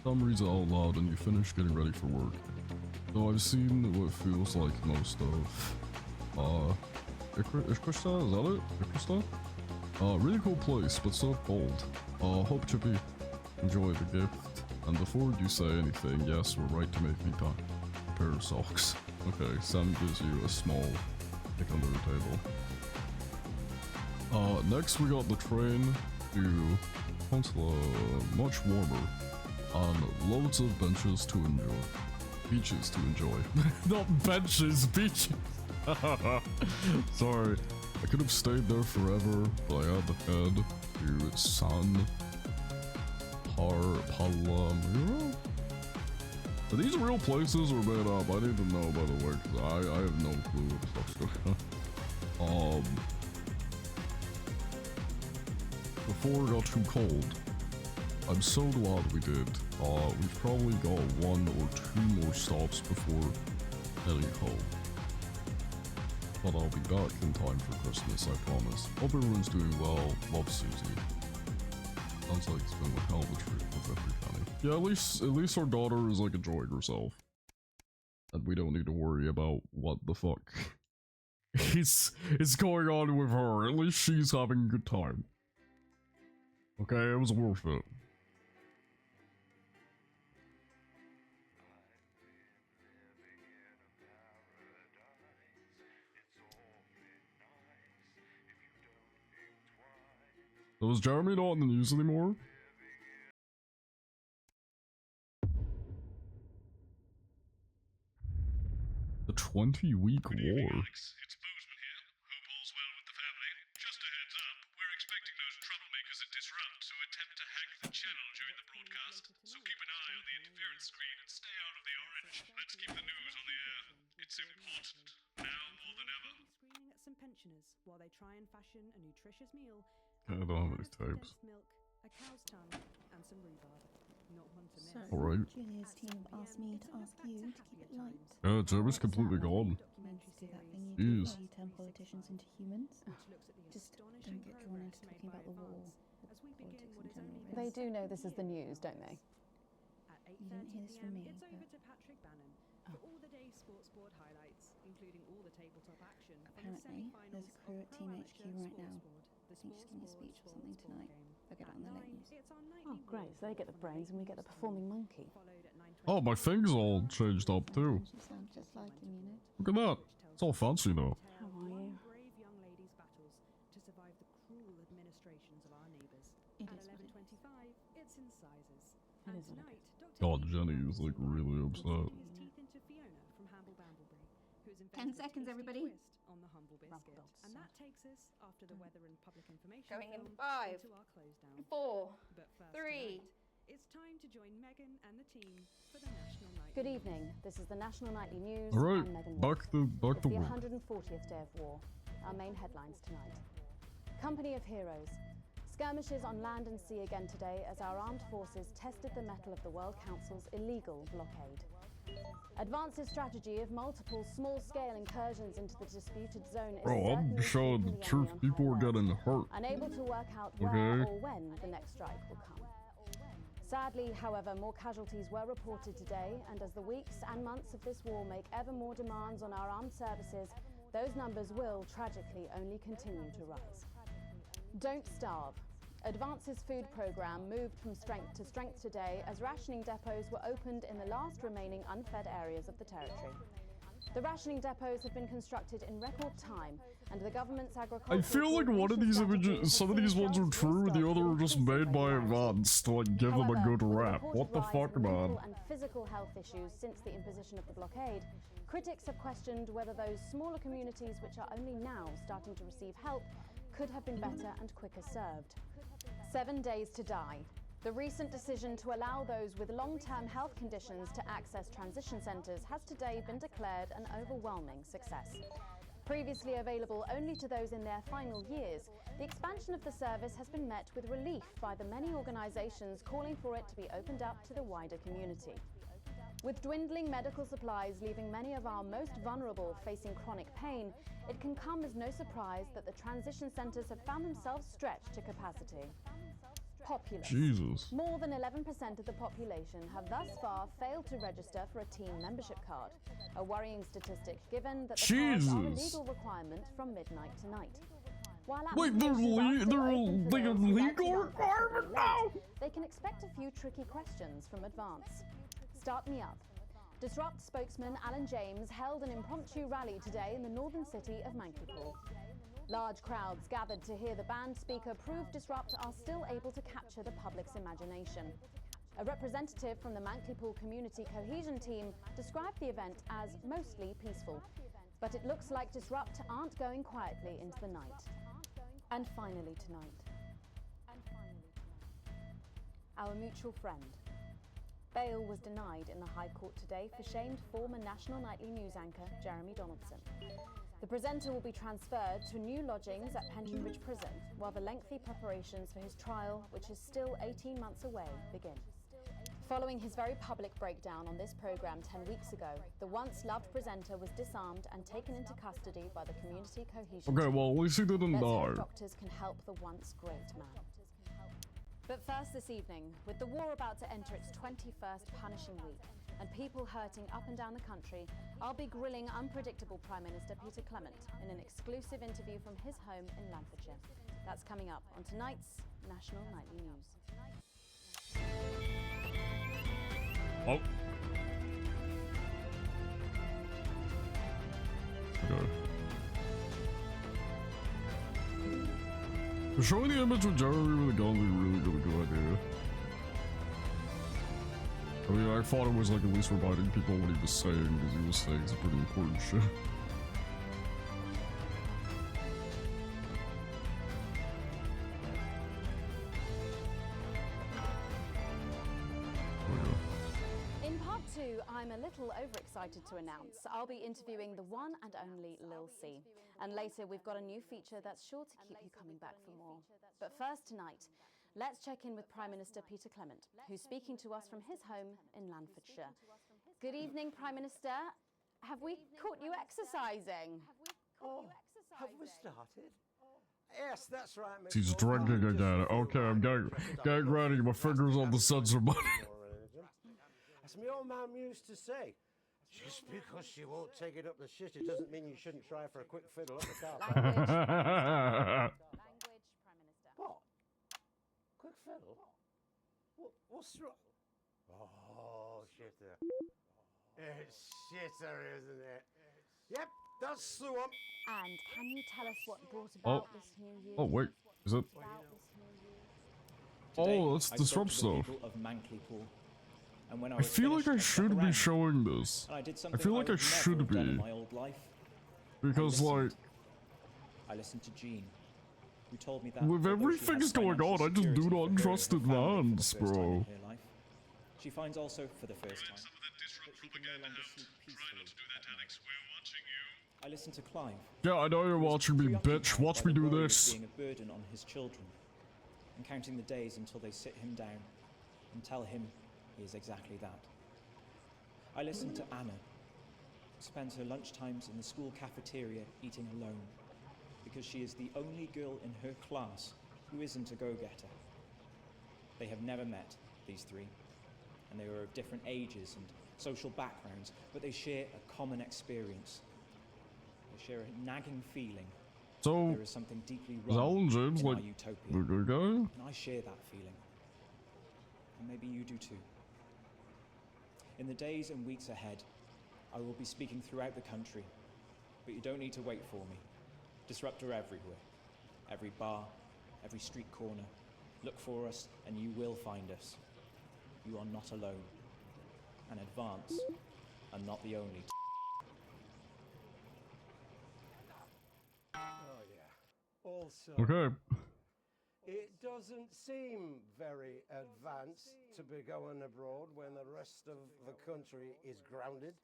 Sam reads it out loud and you finish getting ready for work. So I've seen what feels like most of, Ikrista, is that it? Ikrista? Really cool place, but so cold. Hope Chippy enjoyed the gift. And before you say anything, yes, we're right to make me a pair of socks. Okay, Sam gives you a small pick under the table. Next we got the train to Ponsla, much warmer, and loads of benches to enjoy. Beaches to enjoy. Not benches, beaches! Sorry, I could have stayed there forever, but I had to head to San Palomiro? Are these real places or made up? I need to know, by the way, because I have no clue what the fuck's going on. Before it got too cold, I'm so glad we did. We've probably got 1 or 2 more stops before heading home. But I'll be back in time for Christmas, I promise. Hope everyone's doing well. Love Susie. Sounds like it's been a hell of a trip with every penny. Yeah, at least our daughter is like enjoying herself. And we don't need to worry about what the fuck is going on with her. At least she's having a good time. Okay, it was worth it. So is Jeremy not in the news anymore? The 20-week war. It's Bozeman here. Hope all's well with the family. Just a heads up, we're expecting those troublemakers at Disrupt to attempt to hack the channel during the broadcast, so keep an eye on the interference screen and stay out of the orange. Let's keep the news on the air. It's important, now more than ever. Screening at some pensioners while they try and fashion a nutritious meal. I don't have any tapes. Milk, a cow's tongue, and some rhubarb. Not one to miss. Alright. Julia's team asked me to ask you to keep it light. Yeah, Jeremy's completely gone. Do that thing you do Jeez. where you turn politicians into humans. Just don't get drawn into talking about the war or politics in general. They do know this is the news, don't they? You didn't hear this from me, It's over but to Patrick Bannon for all the day's sports board highlights, including all the tabletop action. apparently there's a crew at Team HQ right now. I think she's giving a speech or something tonight. They'll get it on the late news. Oh, great. So they get the brains and we get the performing monkey. Oh, my thing's all changed up too. She sounds just like him, you know. Look at that. It's all fancy now. How are you? shapes and sizes. It And is what it tonight, is. Dr. God, Jenny is like really upset. his teeth into Fiona from Hamble Bambleby, who's 10 invented a seconds, tasty everybody. twist on the humble biscuit. And that takes us, after the weather and public information Going in film, 5, into our close down. 4, But first 3. tonight, it's time to join Megan and the team for the National Nightly Good News. evening. This is the National Nightly News. All right, I'm Megan back Wolf. to It's the work. 140th day of war. Our main headlines tonight. Company of Heroes. Skirmishes on land and sea again today as our armed forces tested the mettle of the World Council's illegal blockade. Advance's strategy of multiple small-scale incursions into the disputed zone is Bro, I'm certainly sure keeping the the truth enemy on people are high alert, getting hurt. unable to work out where Okay. or when the next strike will come. Sadly, however, more casualties were reported today, and as the weeks and months of this war make ever more demands on our armed services, those numbers will, tragically, only continue to rise. Don't starve. Advance's food program moved from strength to strength today as rationing depots were opened in the last remaining unfed areas of the territory. The rationing depots have been constructed in record time, and the government's agricultural... I feel like one of these images, some of these ones are true, the other are just made by Advance to like give them a good rap. What the fuck, man? And physical health issues since the imposition of the blockade, critics have questioned whether those smaller communities which are only now starting to receive help could have been better and quicker served. 7 days to die. The recent decision to allow those with long-term health conditions to access transition centres has today been declared an overwhelming success. Previously available only to those in their final years, the expansion of the service has been met with relief by the many organisations calling for it to be opened up to the wider community. With dwindling medical supplies leaving many of our most vulnerable facing chronic pain, it can come as no surprise that the transition centres have found themselves stretched to capacity. Populace. Jesus. More than 11% of the population have thus far failed to register for a team membership card, a worrying statistic given that the cards are a legal requirement from midnight tonight. While Wait, they're a legal requirement now? They can expect a few tricky questions from Advance. Start me up. Disrupt spokesman Alan James held an impromptu rally today in the northern city of Mankipool. Large crowds gathered to hear the band speaker prove Disrupt are still able to capture the public's imagination. A representative from the Mankipool Community Cohesion Team described the event as mostly peaceful, but it looks like Disrupt aren't going quietly into the night. And finally tonight, our mutual friend. Bail was denied in the High Court today for shamed former National Nightly News anchor Jeremy Donaldson. The presenter will be transferred to new lodgings at Pentonbridge Prison, while the lengthy preparations for his trial, which is still 18 months away, begin. Following his very public breakdown on this programme 10 weeks ago, the once-loved presenter was disarmed and taken into custody by the Community Cohesion Okay, Team. well, at least he didn't Let's hope die. doctors can help the once great man. But first this evening, with the war about to enter its 21st punishing week, and people hurting up and down the country, I'll be grilling unpredictable Prime Minister Peter Clement in an exclusive interview from his home in Lancashire. That's coming up on tonight's National Nightly News. Oh. Okay. Showing the image with Jeremy with a gun is a really good idea. I mean, I thought it was like at least reminding people what he was saying, because he was saying some pretty important shit. In part 2, I'm a little overexcited to announce I'll be interviewing the one and only Lil C. And later we've got a new feature that's sure to keep you coming back for more. But first tonight, let's check in with Prime Minister Peter Clement, who's speaking to us from his home in Lancashire. Good evening, Prime Minister. Have we caught you exercising? Have we started? Yes, that's right, Miss He's Wolf. drinking again. Okay, I'm getting ready. My fingers on the sensor button. As my old mum used to say, just because she won't take it up the shit, it doesn't mean you shouldn't try for a quick fiddle up the car. Language, Prime Minister. What? Quick fiddle? What's wrong? Oh, shitter. It's shitter, isn't it? Yep, that's the one. And can you tell us what brought about this New Year? Oh, wait. Is it? Oh, that's I disrupt spoke to the stuff. people of Mankley Pool, and when I I was feel like finished, I stuck should be around, showing this. and I did I something feel like I would never should have done in be. my old life. Because, like, I listened to Jean, who told me that with although she everything's has going on, I just financial do security not for her trust and her family for the advance, first time in bro. her life, she finds also for the first time that she can no longer sleep peacefully at night. I listened to Clive. Yeah, I know you're watching me, bitch. Watch me do this. Being a burden on his children, and counting the days until they sit him down and tell him he is exactly that. I listened to Anna, who spends her lunchtimes in the school cafeteria eating alone, because she is the only girl in her class who isn't a go-getter. They have never met, these three, and they are of different ages and social backgrounds, but they share a common experience. They share a nagging feeling So, there is something deeply is wrong Alan James in like our utopia. the good guy? And I share that feeling. And maybe you do too. In the days and weeks ahead, I will be speaking throughout the country, but you don't need to wait for me. Disruptor everywhere. Every bar, every street corner. Look for us and you will find us. You are not alone. And Advance are not the only Oh, yeah. Also, Okay. it doesn't seem very advanced to be going abroad when the rest of the country is grounded.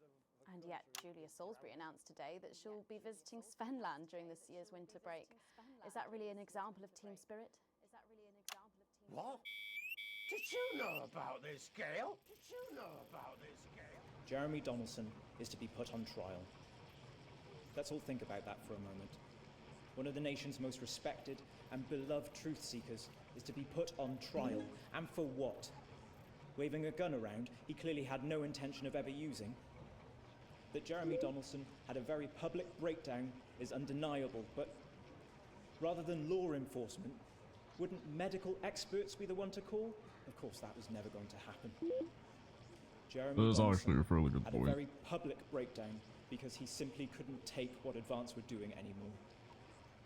And yet, Julia Salisbury announced today that she'll be visiting Svenland during this year's winter break. Is that really an example of team spirit? What? Did you know about this, Gail? Did you know about this, Gail? Jeremy Donaldson is to be put on trial. Let's all think about that for a moment. One of the nation's most respected and beloved truth seekers is to be put on trial. And for what? Waving a gun around he clearly had no intention of ever using. That Jeremy Donaldson had a very public breakdown is undeniable, but rather than law enforcement, wouldn't medical experts be the one to call? Of course, that was never going to happen. Jeremy That is Donaldson actually a fairly good had a point. very public breakdown because he simply couldn't take what Advance were doing anymore.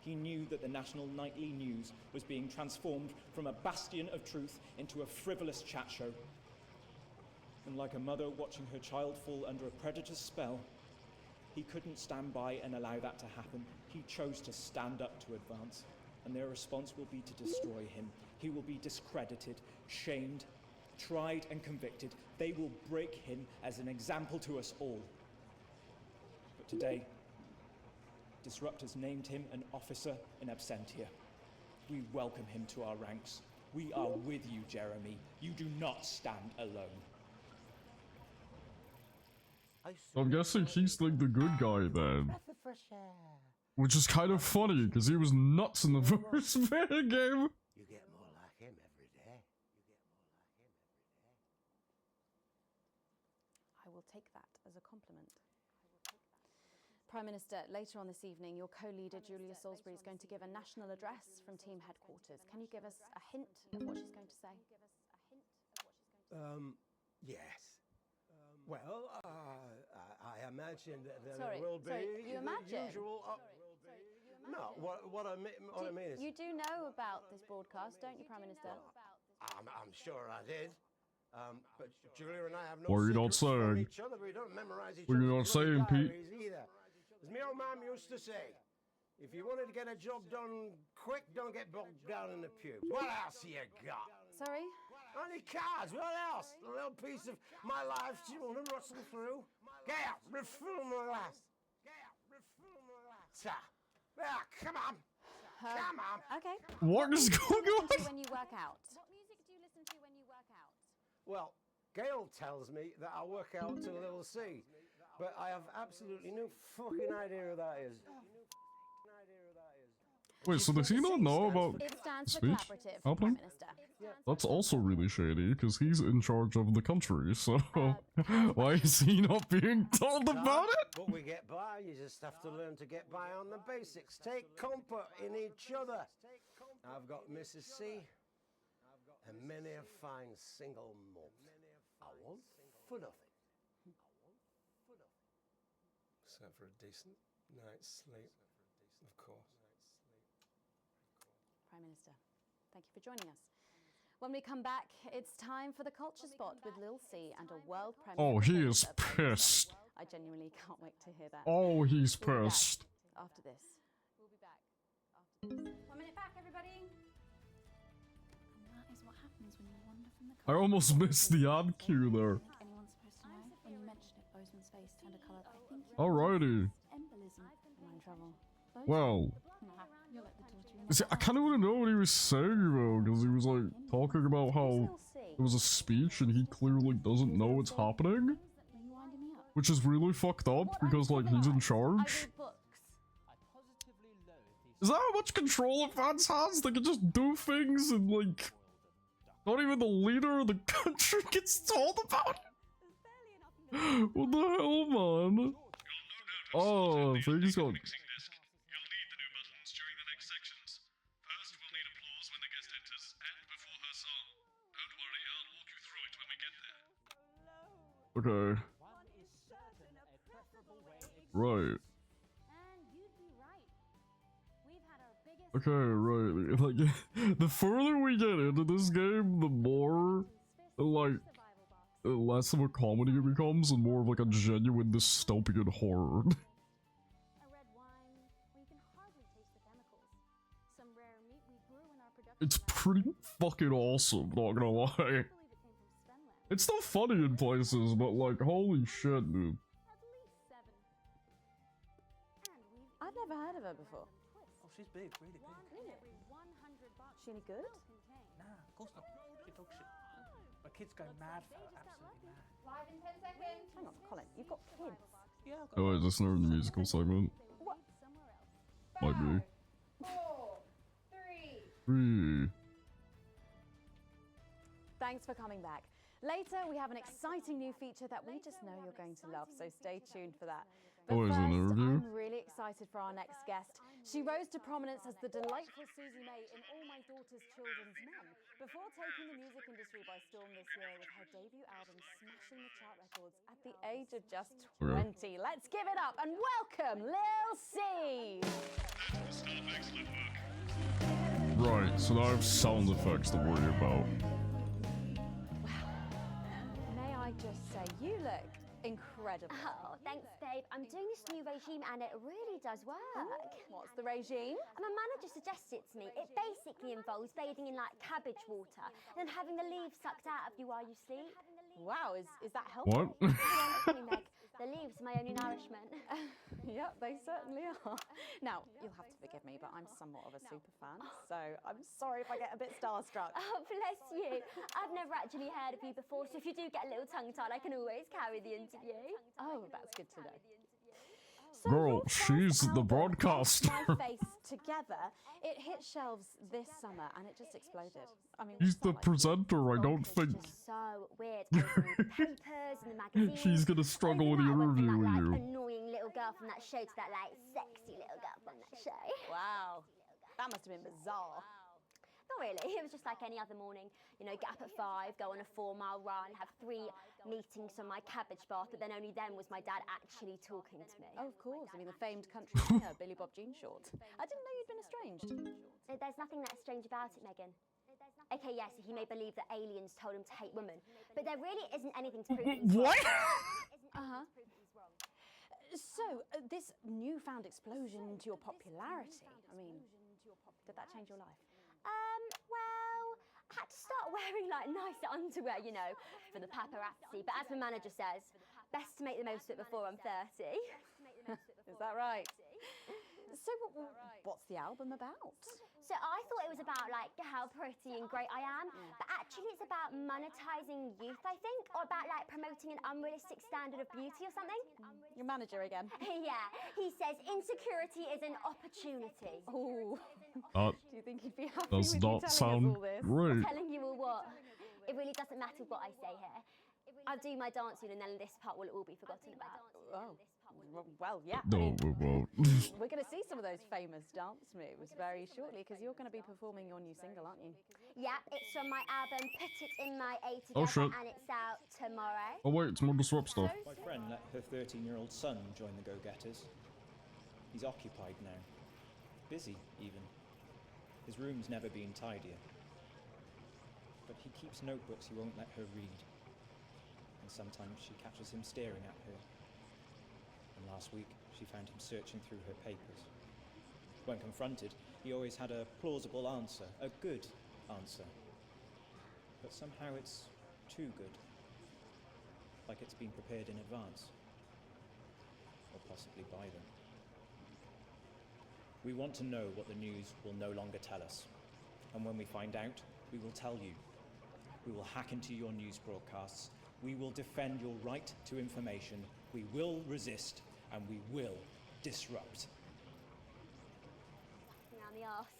He knew that the national nightly news was being transformed from a bastion of truth into a frivolous chat show. And like a mother watching her child fall under a predator's spell, he couldn't stand by and allow that to happen. He chose to stand up to Advance, and their response will be to destroy him. He will be discredited, shamed, tried and convicted. They will break him as an example to us all. But today, Disruptors named him an officer in absentia. We welcome him to our ranks. We are with you, Jeremy. You do not stand alone. I'm guessing he's like the good guy then. Breath of fresh air. Which is kind of funny, because he was nuts in the first video game. You get more like him every day. I will take that as a compliment. Prime Minister, later on this evening, your co-leader Julia Salisbury is going to give a national address from team headquarters. Can you give us a hint of what she's going to say? Yes. Well, I imagine that there Sorry, will be you the imagine? usual. No, what I mean is. You do know about this broadcast, don't you, Prime Minister? I'm sure I did. But Julia and I have no What are you not secrets from saying? each other. We don't memorize each What are you other's not saying, bloody Pete? diaries either. As my old mum used to say, if you wanted to get a job done quick, don't get bogged down in the pubes. What else you got? Sorry? Only cars. What else? A little piece of my life do you want to rustle through? Gail, refill my glass. Gail, refill my glass. Ah, come on. Come on. Okay. What is going on? When you work out. What music do you listen to when you work out? Well, Gail tells me that I work out to Little C, but I have absolutely no fucking idea who that is. Wait, so does he not know about It stands for speech collaborative, happening? Prime Minister. That's also really shady, because he's in charge of the country, so why is he not being told about it? But we get by, you just have to learn to get by on the basics. Take comfort in each other. I've got Mrs. C and many a fine single malt. I want for nothing. Except for a decent night's sleep, of course. Prime Minister, thank you for joining us. When we come back, it's time for the Culture Spot with Lil C and a world premiere. Oh, he is pissed. I genuinely can't wait to hear that. Oh, he's pissed. After this. We'll be back after this. 1 minute back, everybody. And that is what happens when you wander from the I almost missed the ad cue there. anyone's supposed to know. When you mentioned it, Bozeman's face turned a colour that I think Alrighty. embolism. Am I in trouble? Well, Nah, you're like the daughter in see, I kind of want to know what he was saying though, because he was like talking about how it was a speech and he clearly doesn't know what's happening, which is really fucked up because like he's in charge. Is that how much control a fans has? They can just do things and like not even the leader of the country gets told about it. What the hell, man? Oh, things got. Okay. Right. Okay, right. Like, the further we get into this game, the more, like, less of a comedy it becomes and more of like a genuine dystopian horror. It's pretty fucking awesome, not gonna lie. It's still funny in places, but like, holy shit, dude. I've never heard of her before. Oh, she's big, really big. She any good? Nah, of course not. She dog shit. My kids go mad for her, absolutely mad. Live in 10 seconds. Hang on, Colin, you've got kids. Yeah, Oh, wait, is this another musical segment? What? Might be. 4, 3. Thanks for coming back. Later, we have an exciting new feature that we just know you're going to love, so stay tuned for that. But Oh, is it an first, interview? I'm really excited for our next guest. She rose to prominence as the delightful Susie May in All My Daughter's Children's Men, before taking the music industry by storm this year with her debut album smashing the chart records at the age of just 20. Let's give it up and welcome Lil C! Right, so now I have sound effects to worry about. May I just say, you look incredible. Oh, thanks, babe. I'm doing this new regime and it really does work. What's the regime? My manager suggested it to me. It basically involves bathing in like cabbage water and then having the leaves sucked out of you while you sleep. Wow, is that helpful? What? Meg, the leaves are my only nourishment. Yep, they certainly are. Now, you'll have to forgive me, but I'm somewhat of a super fan, so I'm sorry if I get a bit starstruck. Oh, bless you. I've never actually heard of you before, so if you do get a little tongue-tied, I can always carry the interview. Oh, that's good to know. Girl, she's the broadcaster. My Face Together, it hit shelves this summer and it just exploded. I mean, He's the presenter, I don't think. So weird. Over all the papers and the magazines. She's gonna struggle with the interview with That you. annoying little girl from that show to that like sexy little girl from that show. Wow, that must have been bizarre. Not really. It was just like any other morning. You know, get up at 5, go on a 4-mile run, have 3 meetings on my cabbage bath, but then only then was my dad actually talking to me. Oh, of course. I mean, the famed country singer, Billy Bob Jean Short. I didn't know you'd been estranged. There's nothing that strange about it, Megan. Okay, yes, he may believe that aliens told him to hate women, but there really isn't anything to prove that he's What? wrong. So, this newfound explosion into your popularity, I mean, did that change your life? Well, I had to start wearing like nicer underwear, you know, for the paparazzi. But as my manager says, best to make the most of it before I'm 30. Is that right? So, what's the album about? So I thought it was about like how pretty and great I am, but actually it's about monetizing youth, I think, or about like promoting an unrealistic standard of beauty or something. Your manager again. Yeah, he says insecurity is an opportunity. Oh. That Do you think he'd be happy does with not you telling sound us all this? great. Telling you all what? It really doesn't matter what I say here. I'll do my dancing and then this part will all be forgotten about. Oh. Well, yeah. No, we won't. We're going to see some of those famous dance moves very shortly because you're going to be performing your new single, aren't you? Yeah, it's from my album Put It In My A Together, Oh, shit. and it's out tomorrow. Oh wait, it's more disrupt stuff. My friend let her 13-year-old son join the Go-Getters. He's occupied now. Busy, even. His room's never been tidier. but he keeps notebooks he won't let her read. And sometimes she catches him staring at her. And last week, she found him searching through her papers. When confronted, he always had a plausible answer, a good answer. But somehow it's too good. Like it's been prepared in advance. Or possibly by them. We want to know what the news will no longer tell us. And when we find out, we will tell you. We will hack into your news broadcasts. We will defend your right to information. We will resist, and we will disrupt. Around the arse.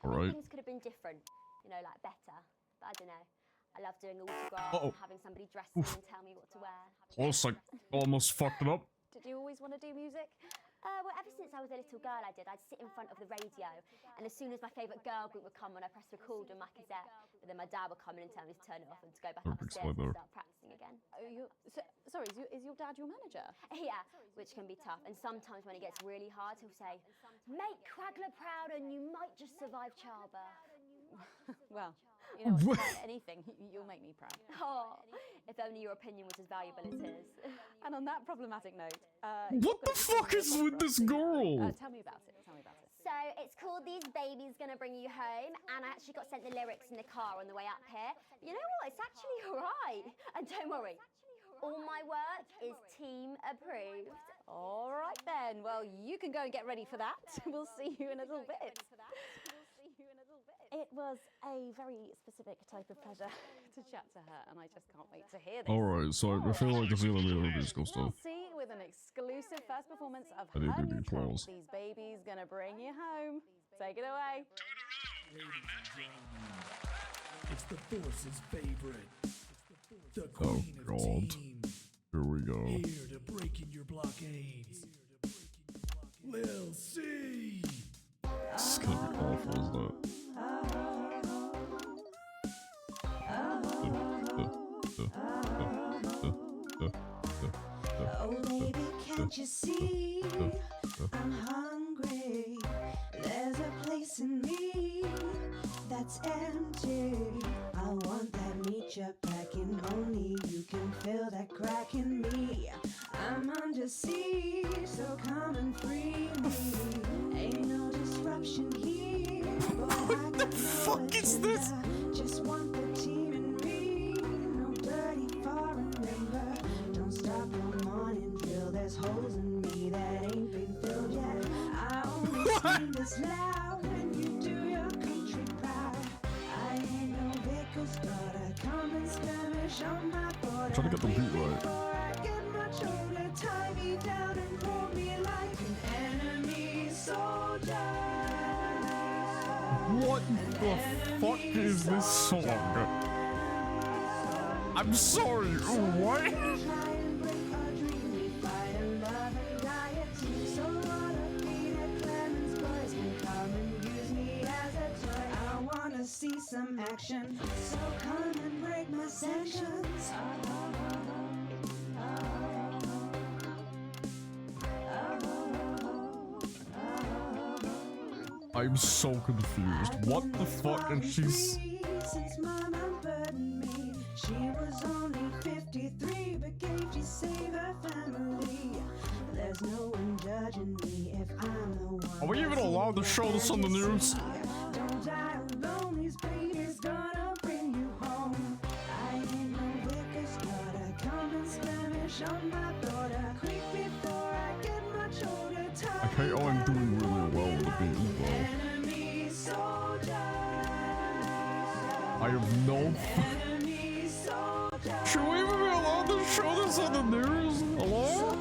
All right. Things could have been different, you know, like better. But I don't know. I love doing autographs and having somebody dress me and tell me what to wear. Almost like, almost fucked it up. Did you always want to do music? Well, ever since I was a little girl, I'd sit in front of the radio, and as soon as my favourite girl group would come on, I'd press record on my cassette, but then my dad would come in and tell me to turn it off and to go back upstairs and start practicing again. Sorry, is your dad your manager? Yeah, which can be tough, and sometimes when it gets really hard, he'll say, "Make Quagler proud and you might just survive childbirth." Well, you know what, anything, you'll make me proud. Oh, if only your opinion was as valuable as his. And on that problematic note, what the fuck is with this girl? Tell me about it. So it's called These Babies Gonna Bring You Home, and I actually got sent the lyrics in the car on the way up here. You know what? It's actually alright. And don't worry, all my work is team approved. All right then. Well, you can go and get ready for that. We'll see you in a little bit. It was a very specific type of pleasure to chat to her, and I just can't wait to hear this. Alright, so I feel like it's gonna be a musical stuff. See, with an exclusive first performance of I need her to new do track, applause. These Babies Gonna Bring You Home. Take it away. It's the Force's favorite. The Oh Queen of god. Teams. Here we go. Here to break in your blockades. Lil C. This is gonna be awful, isn't it? Oh baby, can't you see I'm hungry? There's a place in me that's empty. I want that meat you're packing. Only you can fill that crack in me. I'm under siege, so come and free me. Ain't no disruption here. What the fuck is this? Just want the team and me. No dirty foreign labor. Don't stop no morning drill. There's holes in me that ain't been filled yet. I only scream this loud when you do your country proud. I ain't no vicar's daughter. Come and skirmish on my border. Trying to get the beat right. Before I get much older, tie me down and hold me like an enemy soldier. What the fuck is this song? I'm sorry, what? See some action, so come and break my sanctions. I'm so confused. What the fuck? And she's... Since mom unburdened me, she was only 53, but gave to save her family. There's no one judging me if I'm the one. Are we even allowed to show this on the news? Don't die alone, these babies gonna bring you home. I ain't no vicar's daughter, come and skirmish on my daughter. Quick before I get much older, time. Okay, oh, I'm doing really well with the beat as well. Enemy soldier. I have no... Enemy soldier. Should we even be allowed to show this on the news? Hello?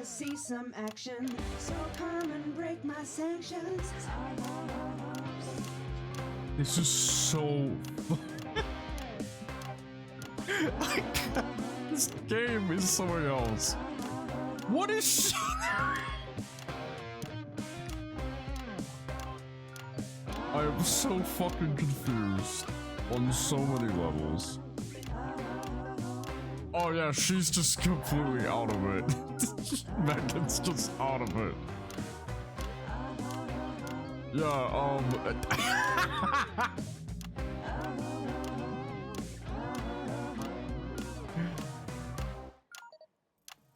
See some action, so come and break my sanctions. This is so... This game is something else. What is she? I am so fucking confused on so many levels. Oh yeah, she's just completely out of it. Megan's just out of it. Yeah,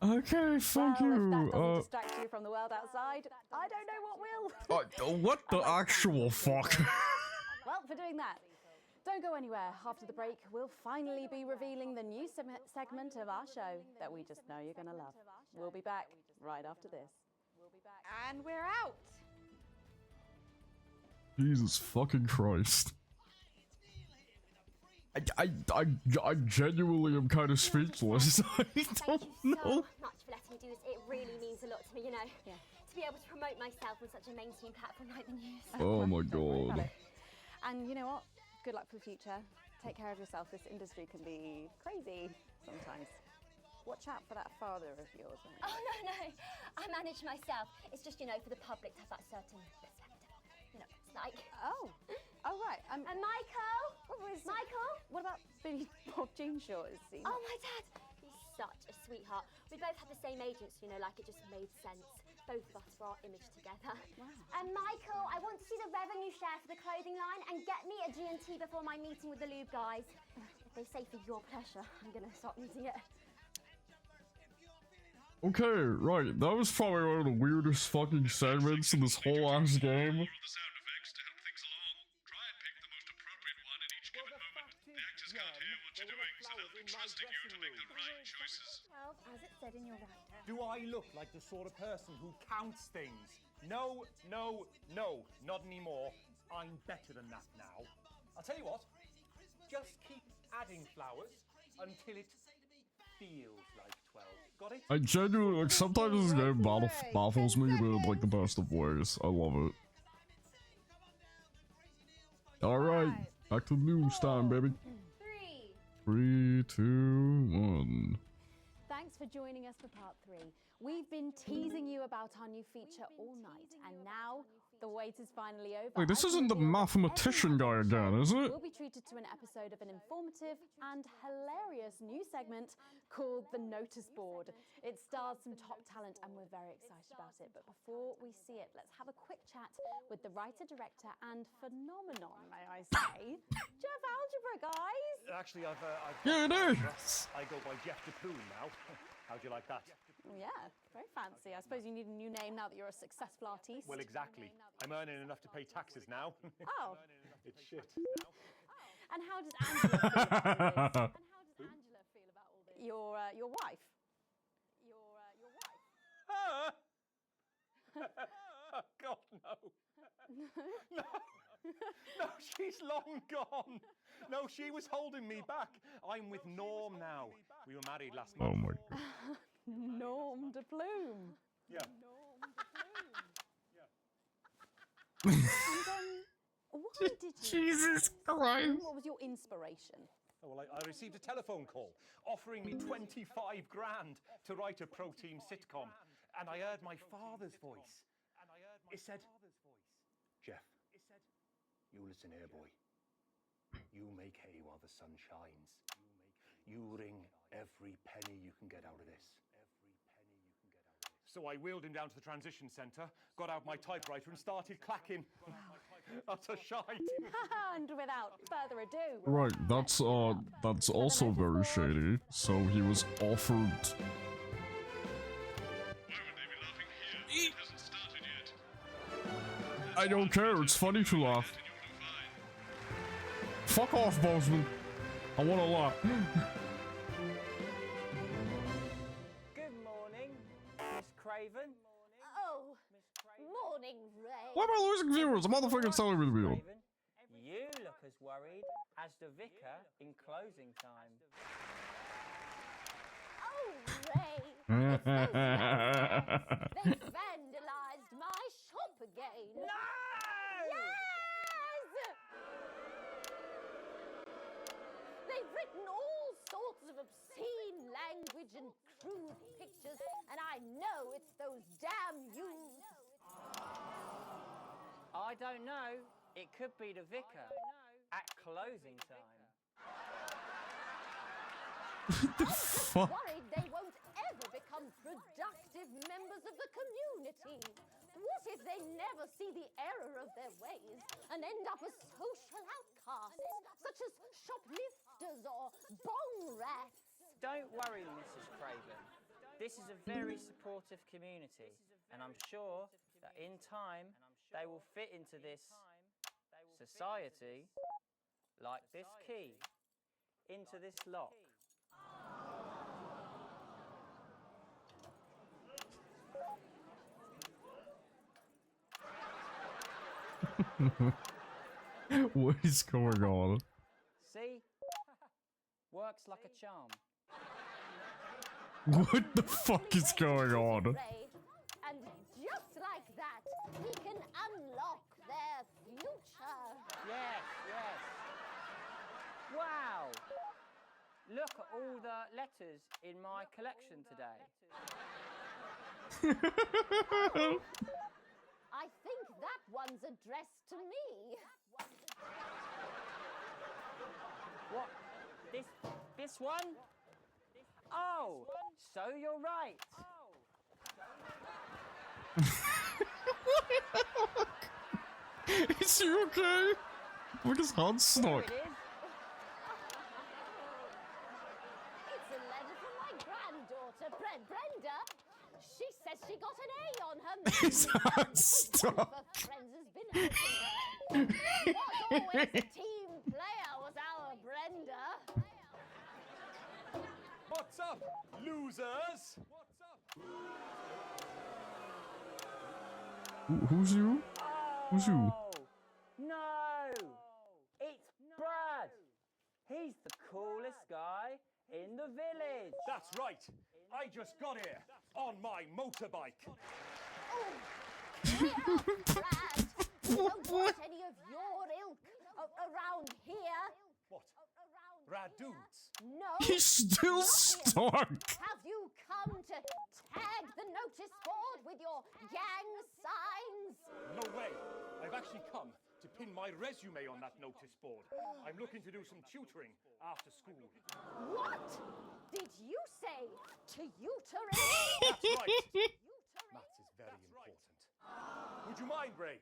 okay, thank Well, if you. that doesn't distract you from the world outside, I don't know what will. What the actual fuck? Well, for doing that, don't go anywhere. After the break, we'll finally be revealing the new segment of our show that we just know you're gonna love. We'll be back right after this. And we're out. Jesus fucking Christ. I genuinely am kind of speechless. I don't know. Much for letting me do this. It really means a lot to me, you know. Yeah. To be able to promote myself on such a mainstream platform like the news. Oh my god. And you know what? Good luck for the future. Take care of yourself. This industry can be crazy sometimes. Watch out for that father of yours. Oh, no. I manage myself. It's just, you know, for the public to have that certain perspective. You know, it's like... Oh, right. And Michael? Michael? What about Billy Bob Jeanshaw? Oh, my dad. He's such a sweetheart. We both had the same agents, you know, like it just made sense. Both of us for our image together. Wow. And Michael, I want to see the revenue share for the clothing line and get me a G&T before my meeting with the lube guys. If they say for your pleasure, I'm going to start using it. Okay, right. That was probably one of the weirdest fucking segments in this whole ass game. Well, as it said in your rider. Do I look like the sort of person who counts things? No, no, no, not anymore. I'm better than that now. I'll tell you what, just keep adding flowers until it feels like 12. Got it? I genuinely, like, sometimes this game baffles me, but in, like, the best of ways. I love it. Alright, back to news time, baby. 3, 2, 1. Thanks for joining us for part 3. We've been teasing you about our new feature all night, and now the wait is finally over. Wait, this isn't the mathematician guy again, is it? We'll be treated to an episode of an informative and hilarious new segment called The Notice Board. It stars some top talent and we're very excited about it. But before we see it, let's have a quick chat with the writer, director and phenomenon, may I say, Jeff Algebra, guys! Actually, I've yeah, it is! I go by Jeff DePoon now. How'd you like that? Yeah, very fancy. I suppose you need a new name now that you're a successful artiste. Well, exactly. I'm earning enough to pay taxes now. Oh. It's shit. And how does Angela feel about all this? Your wife? Your wife? Oh, God, no. No, she's long gone. No, she was holding me back. I'm with Norm now. We were married last month. Oh my god. Norm de Plume. Yeah. Norm de Plume. And why did you? Jesus Christ. What was your inspiration? Oh, well, I received a telephone call offering me 25 grand to write a pro-team sitcom, and I heard my father's voice. It said, Jeff, you listen here, boy. You make hay while the sun shines. You wring every penny you can get out of this. So I wheeled him down to the transition centre, got out my typewriter and started clacking. Utter shite. And without further ado... Right, that's also very shady. So he was offered... I don't care, it's funny to laugh. Fuck off, Bozeman. I wanna laugh. Good morning, Miss Craven. Oh, morning, Ray. Why am I losing viewers? The motherfucking salary reveal. You look as worried as the vicar in closing time. Oh, Ray. It's those lads. They vandalised my shop again. No! Yes! They've written all sorts of obscene language and crude pictures, and I know it's those damn youths. I don't know. It could be the vicar at closing time. What the fuck? Worried they won't ever become become productive members of the community? What if they never see the error of their ways and end up as social outcasts, such as shoplifters or bong rats? Don't worry, Mrs. Craven. This is a very supportive community, and I'm sure that in time they will fit into this society like this key into this lock. What is going on? See? Works like a charm. What the fuck is going on? And just like that, we can unlock their future. Yes, yes. Wow! Look at all the letters in my collection today. I think that one's addressed to me. What? This one? Oh, so you're right. Is he okay? Look, his hand's stuck. It's a letter from my granddaughter, Brenda. She says she got an A on her His hand's stuck. Her friends has been helping her. Was always a team player, was our Brenda. What's up, losers? Who's you? Who's you? No! It's Brad! He's the coolest guy in the village. That's right. I just got here on my motorbike. We're off, Brad. We don't want any of your ilk around here. What? Rad dudes? No. He's still stuck. Have you come to tag the notice board with your gang signs? No way. I've actually come to pin my resume on that notice board. I'm looking to do some tutoring after school. What did you say? Tutoring? That's right. Maths is very important. Would you mind, Ray?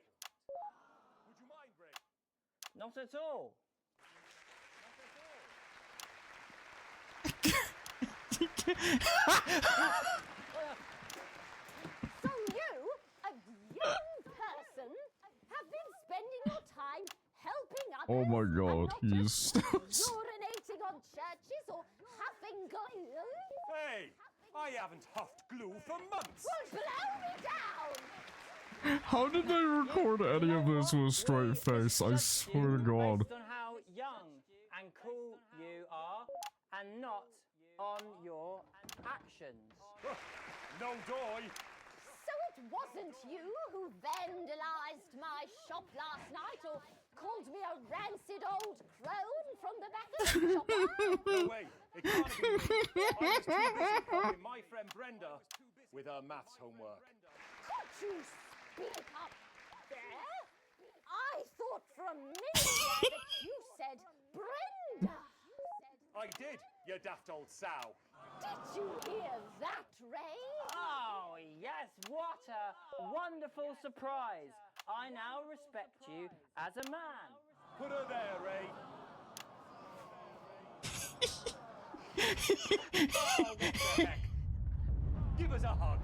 Would you mind, Ray? Not at all. So you, a young person, have been spending your time helping others. Oh my god, he's still. Urinating on churches or huffing glue? Hey, I haven't huffed glue for months. Well, blow me down! How did they record any of this with a straight face? I swear to god. Based on how young and cool you are, and not on your actions. No doy. So it wasn't you who vandalized my shop last night or called me a rancid old crone from the back of the shop? No way. It can't be me. I was too busy helping my friend Brenda with her maths homework. Could you speak up there? I thought for a minute there that you said Brenda. I did, you daft old sow. Did you hear that, Ray? Oh, yes, what a wonderful surprise. I now respect you as a man. Put her there, Ray. Oh, what the heck? Give us a hug.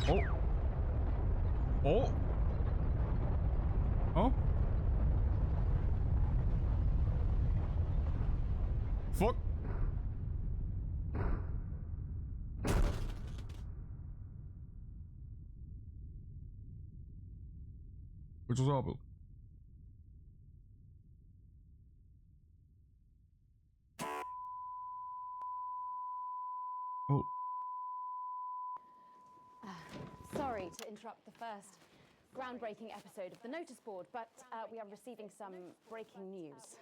Oh. Oh. Oh. Fuck. Which was happened? Oh. Sorry to interrupt the first groundbreaking episode of the notice board, but we are receiving some breaking news.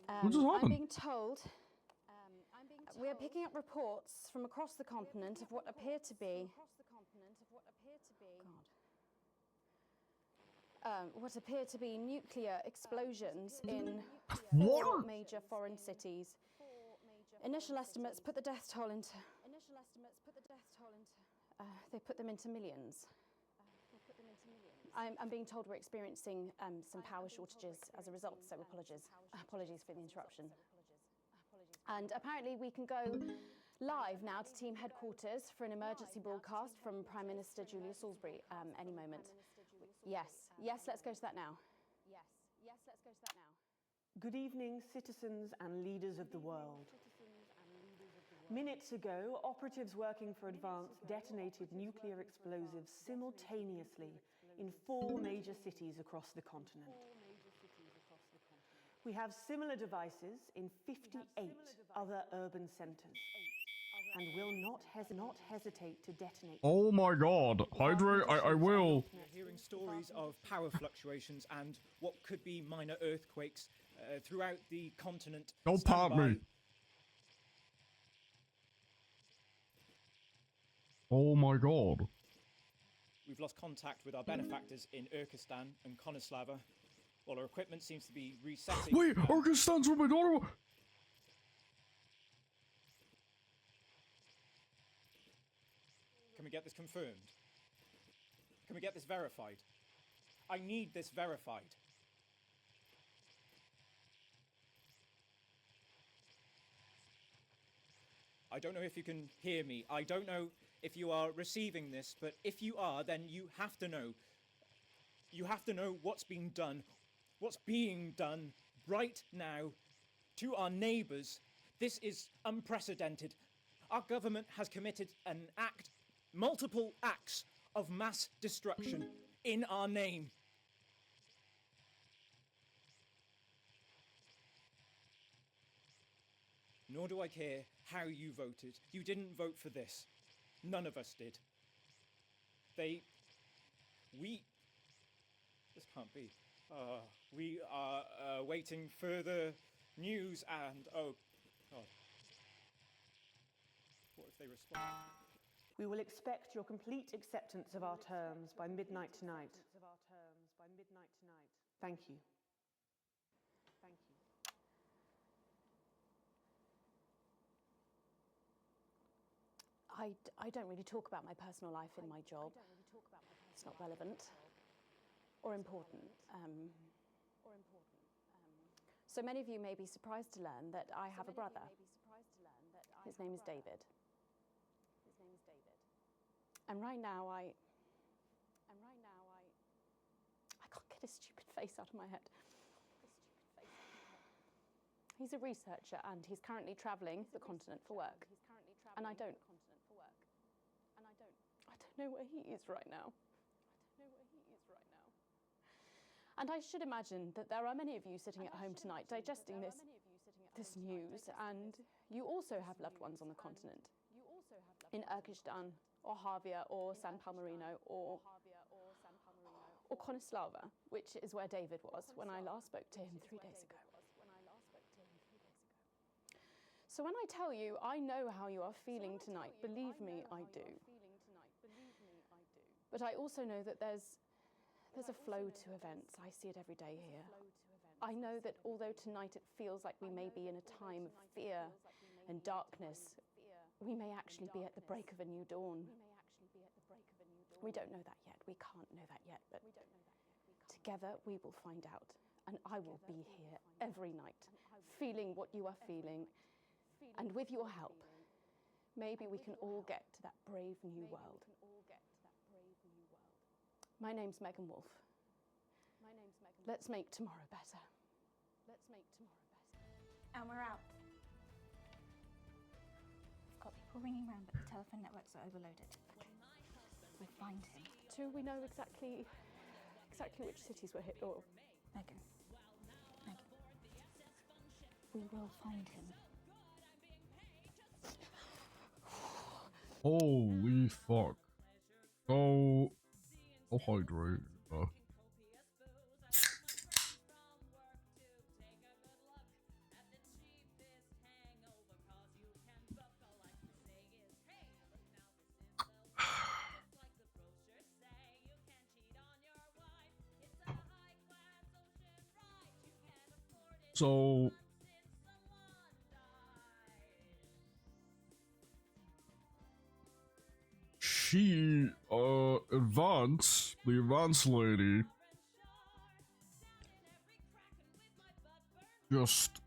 What just happened? I'm being told we are picking up reports from across the continent of what appear to be nuclear explosions in 4 major foreign cities. Initial estimates put the death toll into They put them into millions. I'm being told we're experiencing some power shortages as a result, so apologies for the interruption. And apparently we can go live now to team headquarters for an emergency broadcast from Prime Minister Julia Salisbury any moment. Yes, let's go to that now. Good evening, citizens and leaders of the world. Minutes ago, operatives working for Advance detonated nuclear explosives simultaneously in 4 major cities across the continent. We have similar devices in 58 other urban centres and will not hesitate to detonate. Oh my god, Hydra, I will. We're hearing stories of power fluctuations and what could be minor earthquakes throughout the continent. Don't pop me. Oh my god. We've lost contact with our benefactors in Urkistan and Konoslava, while our equipment seems to be resetting. Wait, Urkistan's where my daughter. Can we get this confirmed? Can we get this verified? I need this verified. I don't know if you can hear me. I don't know if you are receiving this, but if you are, then you have to know. You have to know what's being done right now to our neighbours. This is unprecedented. Our government has committed multiple acts of mass destruction in our name. Nor do I care how you voted. You didn't vote for this. None of us did. This can't be. We are awaiting further news and, oh, God. What if they respond? We will expect your complete acceptance of our terms by midnight tonight. Thank you. I don't really talk about my personal life in my job. It's not relevant or important. So many of you may be surprised to learn that I have a brother. His name is David. And right now I can't get his stupid face out of my head. He's a researcher and he's currently travelling the continent for work. And I don't know where he is right now. And I should imagine that there are many of you sitting at home tonight digesting this news, and you also have loved ones on the continent. In Urkistan, or Havia, or San Palmerino, or Konoslava, which is where David was when I last spoke to him 3 days ago. So when I tell you I know how you are feeling tonight, believe me, I do. But I also know that there's a flow to events. I see it every day here. I know that although tonight it feels like we may be in a time of fear and darkness, we may actually be at the break of a new dawn. We don't know that yet. We can't know that yet. But together we will find out. And I will be here every night, feeling what you are feeling. And with your help, maybe we can all get to that brave new world. My name's Megan Wolf. Let's make tomorrow better. And we're out. I've got people ringing round, but the telephone networks are overloaded. Okay. We'll find him. Do we know exactly which cities were hit, or? Megan. We will find him. Holy fuck. Oh, hydrate. So she Advance, the Advance lady, just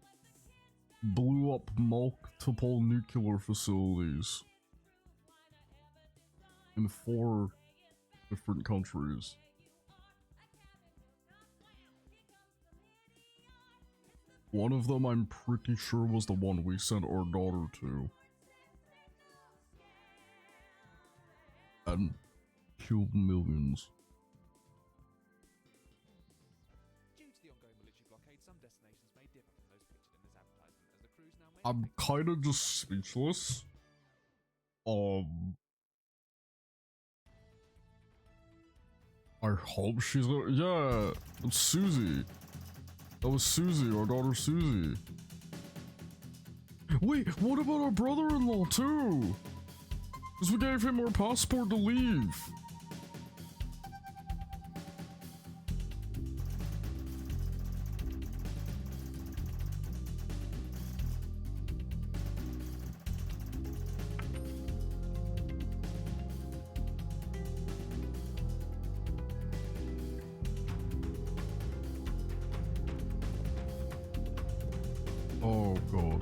blew up multiple nuclear facilities in 4 different countries. One of them I'm pretty sure was the one we sent our daughter to. And killed millions. Due to the ongoing military blockade, some destinations may differ from those pictured in this advertisement, as the cruise now may... I'm kinda just speechless. I hope she's gonna— yeah, it's Susie. That was Susie, our daughter Susie. Wait, what about our brother-in-law too? Because we gave him our passport to leave. Oh god.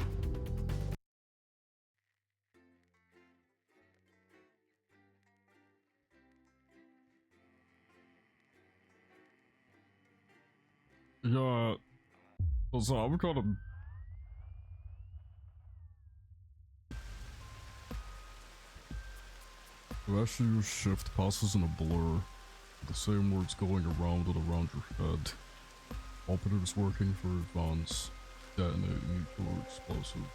Yeah, so I'm kind of... The actually shift passes in a blur. The same words going around and around your head. Operatives working for Advance. Detonate nuclear explosive.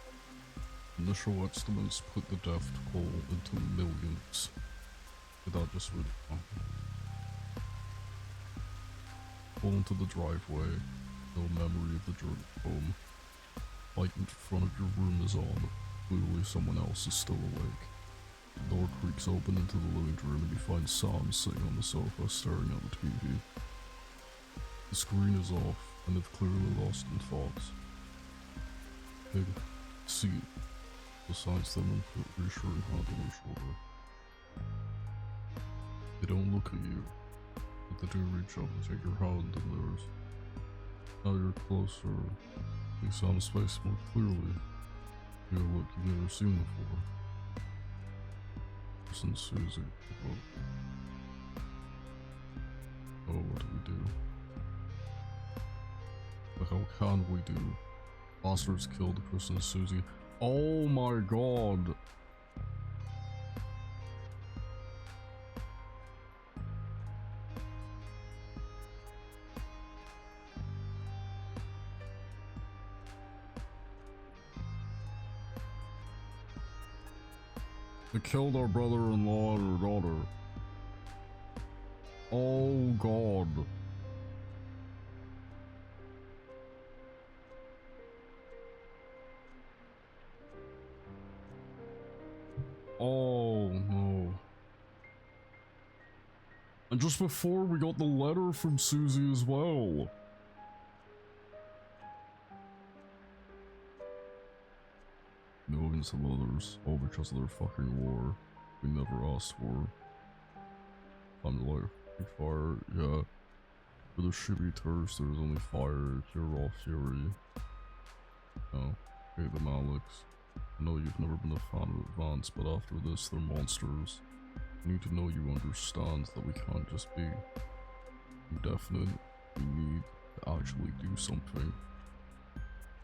Initial estimates put the death toll into millions. Did that just really pull into the driveway. No memory of the journey home. Light in front of your room is on. Clearly someone else is still awake. The door creaks open into the living room and you find Sam sitting on the sofa staring at the TV. The screen is off and it's clearly lost in thoughts. Big seat besides them and put reassuring hand on her shoulder. They don't look at you, but they do reach up and take your hand in theirs. Now you're closer, you see Sam's face more clearly. You have a look you've never seen before. Chris and Susie. Oh, what do we do? The hell can we do? Bastards killed Chris and Susie. Oh my god. They killed our brother-in-law and our daughter. Oh god. Oh no. And just before we got the letter from Susie as well. Millions of others, all because of their fucking war we never asked for. Time to light a fire, yeah. For the shitty turds there's only fire, you're all fury. No, hate them Alex. I know you've never been a fan of Advance, but after this, they're monsters. I need to know you understand that we can't just be indefinite. We need to actually do something.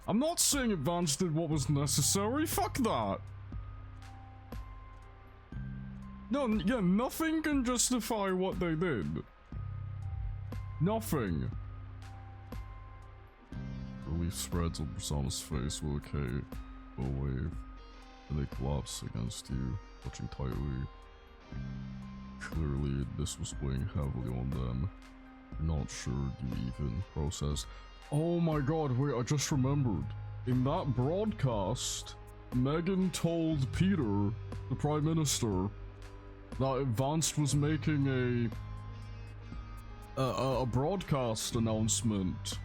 I'm not saying Advance did what was necessary, fuck that! No, yeah, nothing can justify what they did. Nothing. Relief spreads over Sama's face with a K, a wave, and they collapse against you, touching tightly. Clearly, this was weighing heavily on them. You're not sure you even processed. Oh my god, wait, I just remembered. In that broadcast, Megan told Peter, the Prime Minister, that Advanced was making a broadcast announcement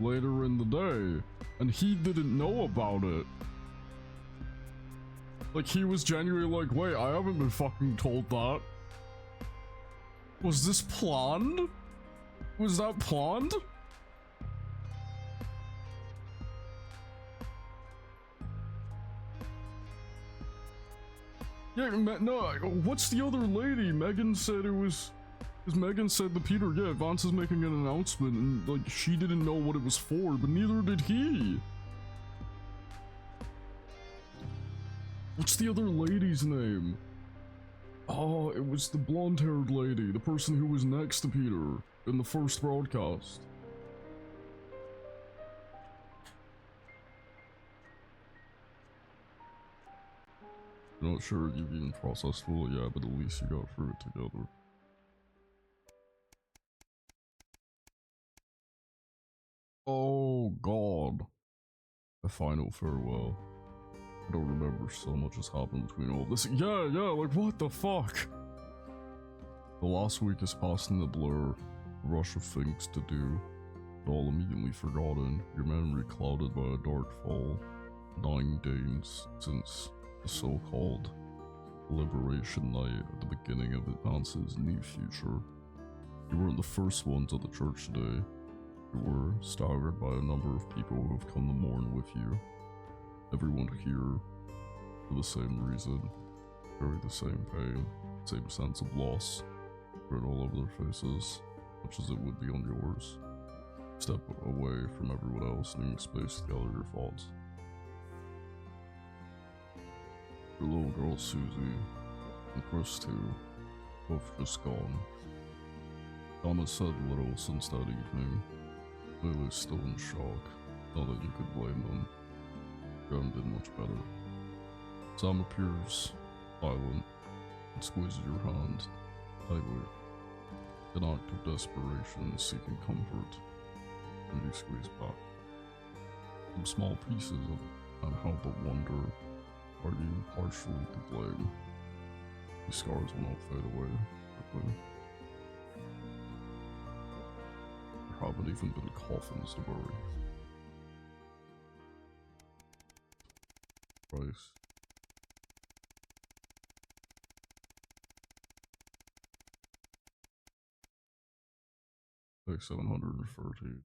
later in the day, and he didn't know about it. Like, he was genuinely like, wait, I haven't been fucking told that. Was this planned? Was that planned? Yeah, no, what's the other lady? Megan said it was... Because Megan said to Peter, yeah, Vance is making an announcement, and, like, she didn't know what it was for, but neither did he. What's the other lady's name? Oh, it was the blonde-haired lady, the person who was next to Peter in the first broadcast. Not sure you've even processed fully yet, but at least you got through it together. Oh god. A final farewell. I don't remember so much has happened between all this. Yeah, like what the fuck? The last week has passed in a blur, a rush of things to do, but all immediately forgotten, your memory clouded by a dark fall, 9 days since the so-called Liberation Night at the beginning of Advance's new future. You weren't the first ones at the church today. You were staggered by a number of people who have come to mourn with you. Everyone here, for the same reason, carry the same pain, same sense of loss, written all over their faces, much as it would be on yours. Step away from everyone else, needing space to gather your thoughts. Your little girl Susie, and Chris too, both just gone. Donna said little since that evening. Lily's still in shock, not that you could blame them. Graham did much better. Sam appears silent and squeezes your hand tightly. An act of desperation, seeking comfort, and you squeeze back. Some small pieces of it can't help but wonder, are you partially to blame? These scars will not fade away quickly. There haven't even been coffins to bury. Price. Like 730.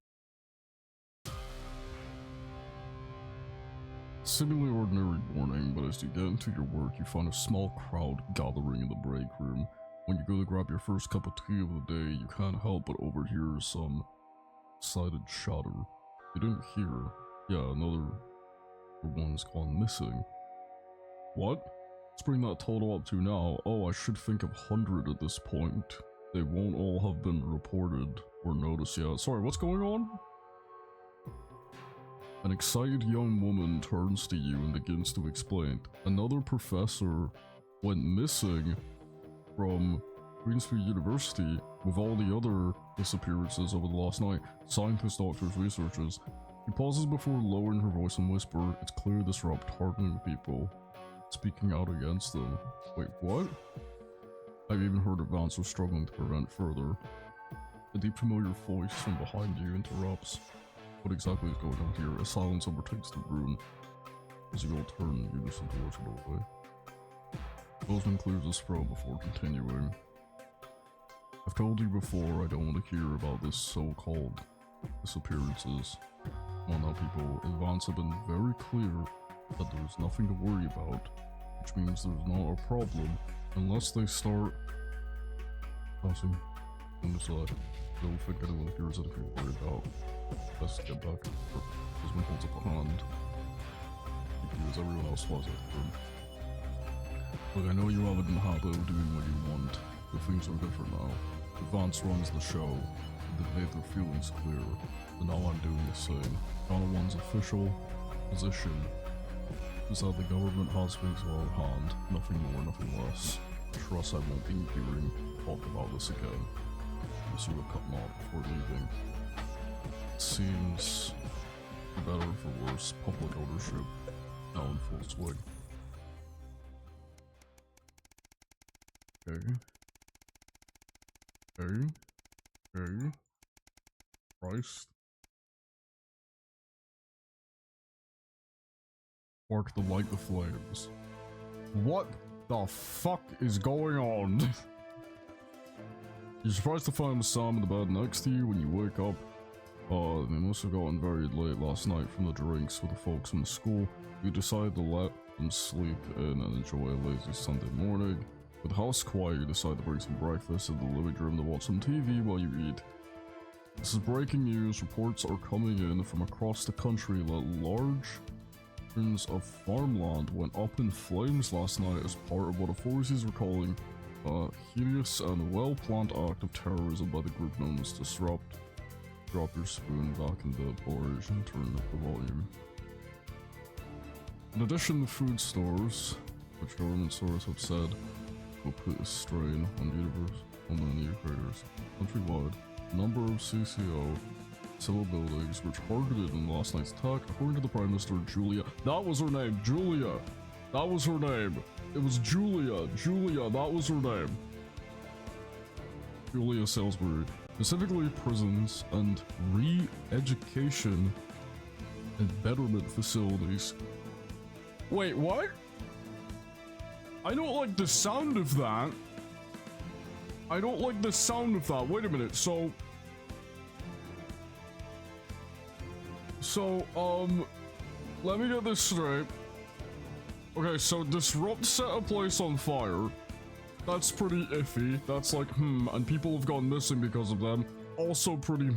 Seemingly ordinary morning, but as you get into your work, you find a small crowd gathering in the break room. When you go to grab your first cup of tea of the day, you can't help but overhear some excited chatter. You didn't hear, another one's gone missing. What? Let's bring that total up to now. Oh, I should think of 100 at this point. They won't all have been reported or noticed yet. Sorry, what's going on? An excited young woman turns to you and begins to explain. Another professor went missing from Queensfield University with all the other disappearances over the last night. Scientists, doctors, researchers. He pauses before lowering her voice and whisper, it's clear this robbed hardening people, speaking out against them. Wait, what? I've even heard of Vance was struggling to prevent further. A deep familiar voice from behind you interrupts. What exactly is going on here? A silence overtakes the room as you all turn in unison towards the doorway. Bozeman clears his throat before continuing. I've told you before I don't want to hear about this so-called disappearances. Well now people, Advance have been very clear that there's nothing to worry about, which means there's not a problem unless they start passing on the side. I don't think anyone here is anything to worry about. Let's get back. Bozeman holds up a hand. You as everyone else was at the room. Look, I know you haven't been happy doing what you want, but things are different now. Advance runs the show, and they've made their feelings clear, and now I'm doing the same. Channel 1's official position is that the government has things well at hand, nothing more, nothing less. Trust I won't be hearing talk about this again. Unless you will cut them off before leaving. It seems, for better or for worse, public ownership now in full swing. Okay. Christ. Spark the light the flames. What the fuck is going on? You're surprised to find Sam in the bed next to you when you wake up. They must have gotten very late last night from the drinks with the folks from the school. You decide to let them sleep in and enjoy a lazy Sunday morning. With the house quiet, you decide to bring some breakfast in the living room to watch some TV while you eat. This is breaking news. Reports are coming in from across the country that large portions of farmland went up in flames last night as part of what authorities were calling a hideous and well-planned act of terrorism by the group known as Disrupt. Drop your spoon back in the porridge and turn up the volume. In addition, the food stores, which government sources have said, will put a strain on many creators countrywide. A number of CCO civil buildings were targeted in last night's attack, according to the Prime Minister Julia. That was her name, Julia. That was her name. It was Julia. Julia, that was her name. Julia Salisbury. Specifically prisons and re-education and betterment facilities. Wait, what? I don't like the sound of that. I don't like the sound of that. Wait a minute, so, let me get this straight. Okay, so Disrupt set a place on fire. That's pretty iffy. That's like, and people have gone missing because of them. Also pretty,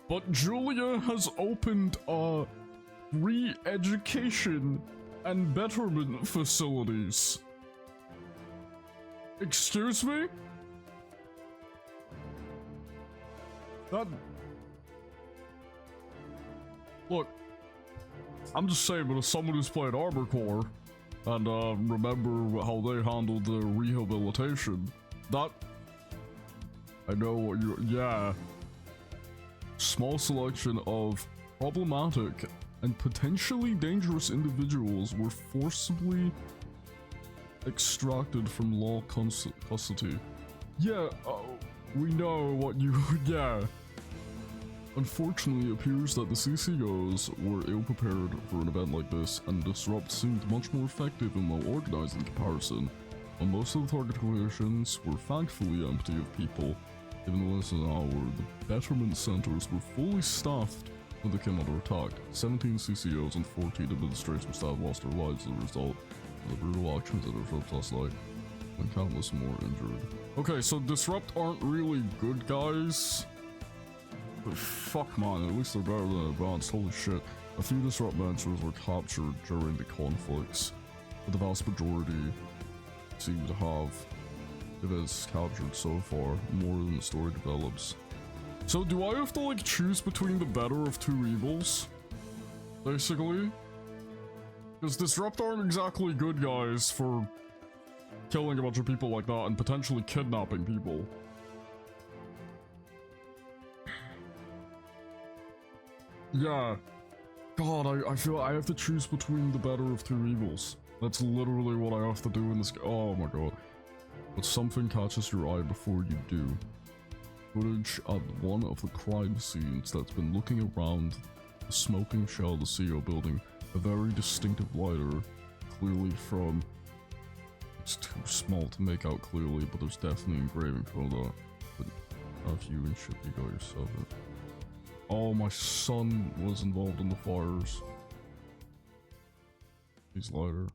But Julia has opened a re-education and betterment facilities. Excuse me? That... Look, I'm just saying, but as someone who's played Armor Core, and remember how they handled the rehabilitation, that... I know what you... Yeah. Small selection of problematic and potentially dangerous individuals were forcibly extracted from law custody. Yeah, we know what you... Yeah. Unfortunately, it appears that the CCOs were ill-prepared for an event like this, and Disrupt seemed much more effective and well-organized in comparison. While most of the target locations were thankfully empty of people, given the less than an hour, the betterment centers were fully staffed when they came under attack. 17 CCOs and 14 administration staff lost their lives as a result of the brutal actions that Disrupt last night, and countless more injured. Okay, so Disrupt aren't really good guys. But fuck man, at least they're better than Advanced, holy shit. A few Disrupt mentors were captured during the conflicts, but the vast majority seem to have events captured so far, more than the story develops. So do I have to like choose between the better of two evils? Basically? Because Disrupt aren't exactly good guys for killing a bunch of people like that and potentially kidnapping people. Yeah. God, I feel I have to choose between the better of two evils. That's literally what I have to do in this game. Oh my god. But something catches your eye before you do. Footage at one of the crime scenes that's been looking around the smoking shell of the CEO building. A very distinctive lighter, clearly from... It's too small to make out clearly, but there's definitely engraving for that. But if you and shit, you got yourself it. Oh, my son was involved in the fires. He's lighter.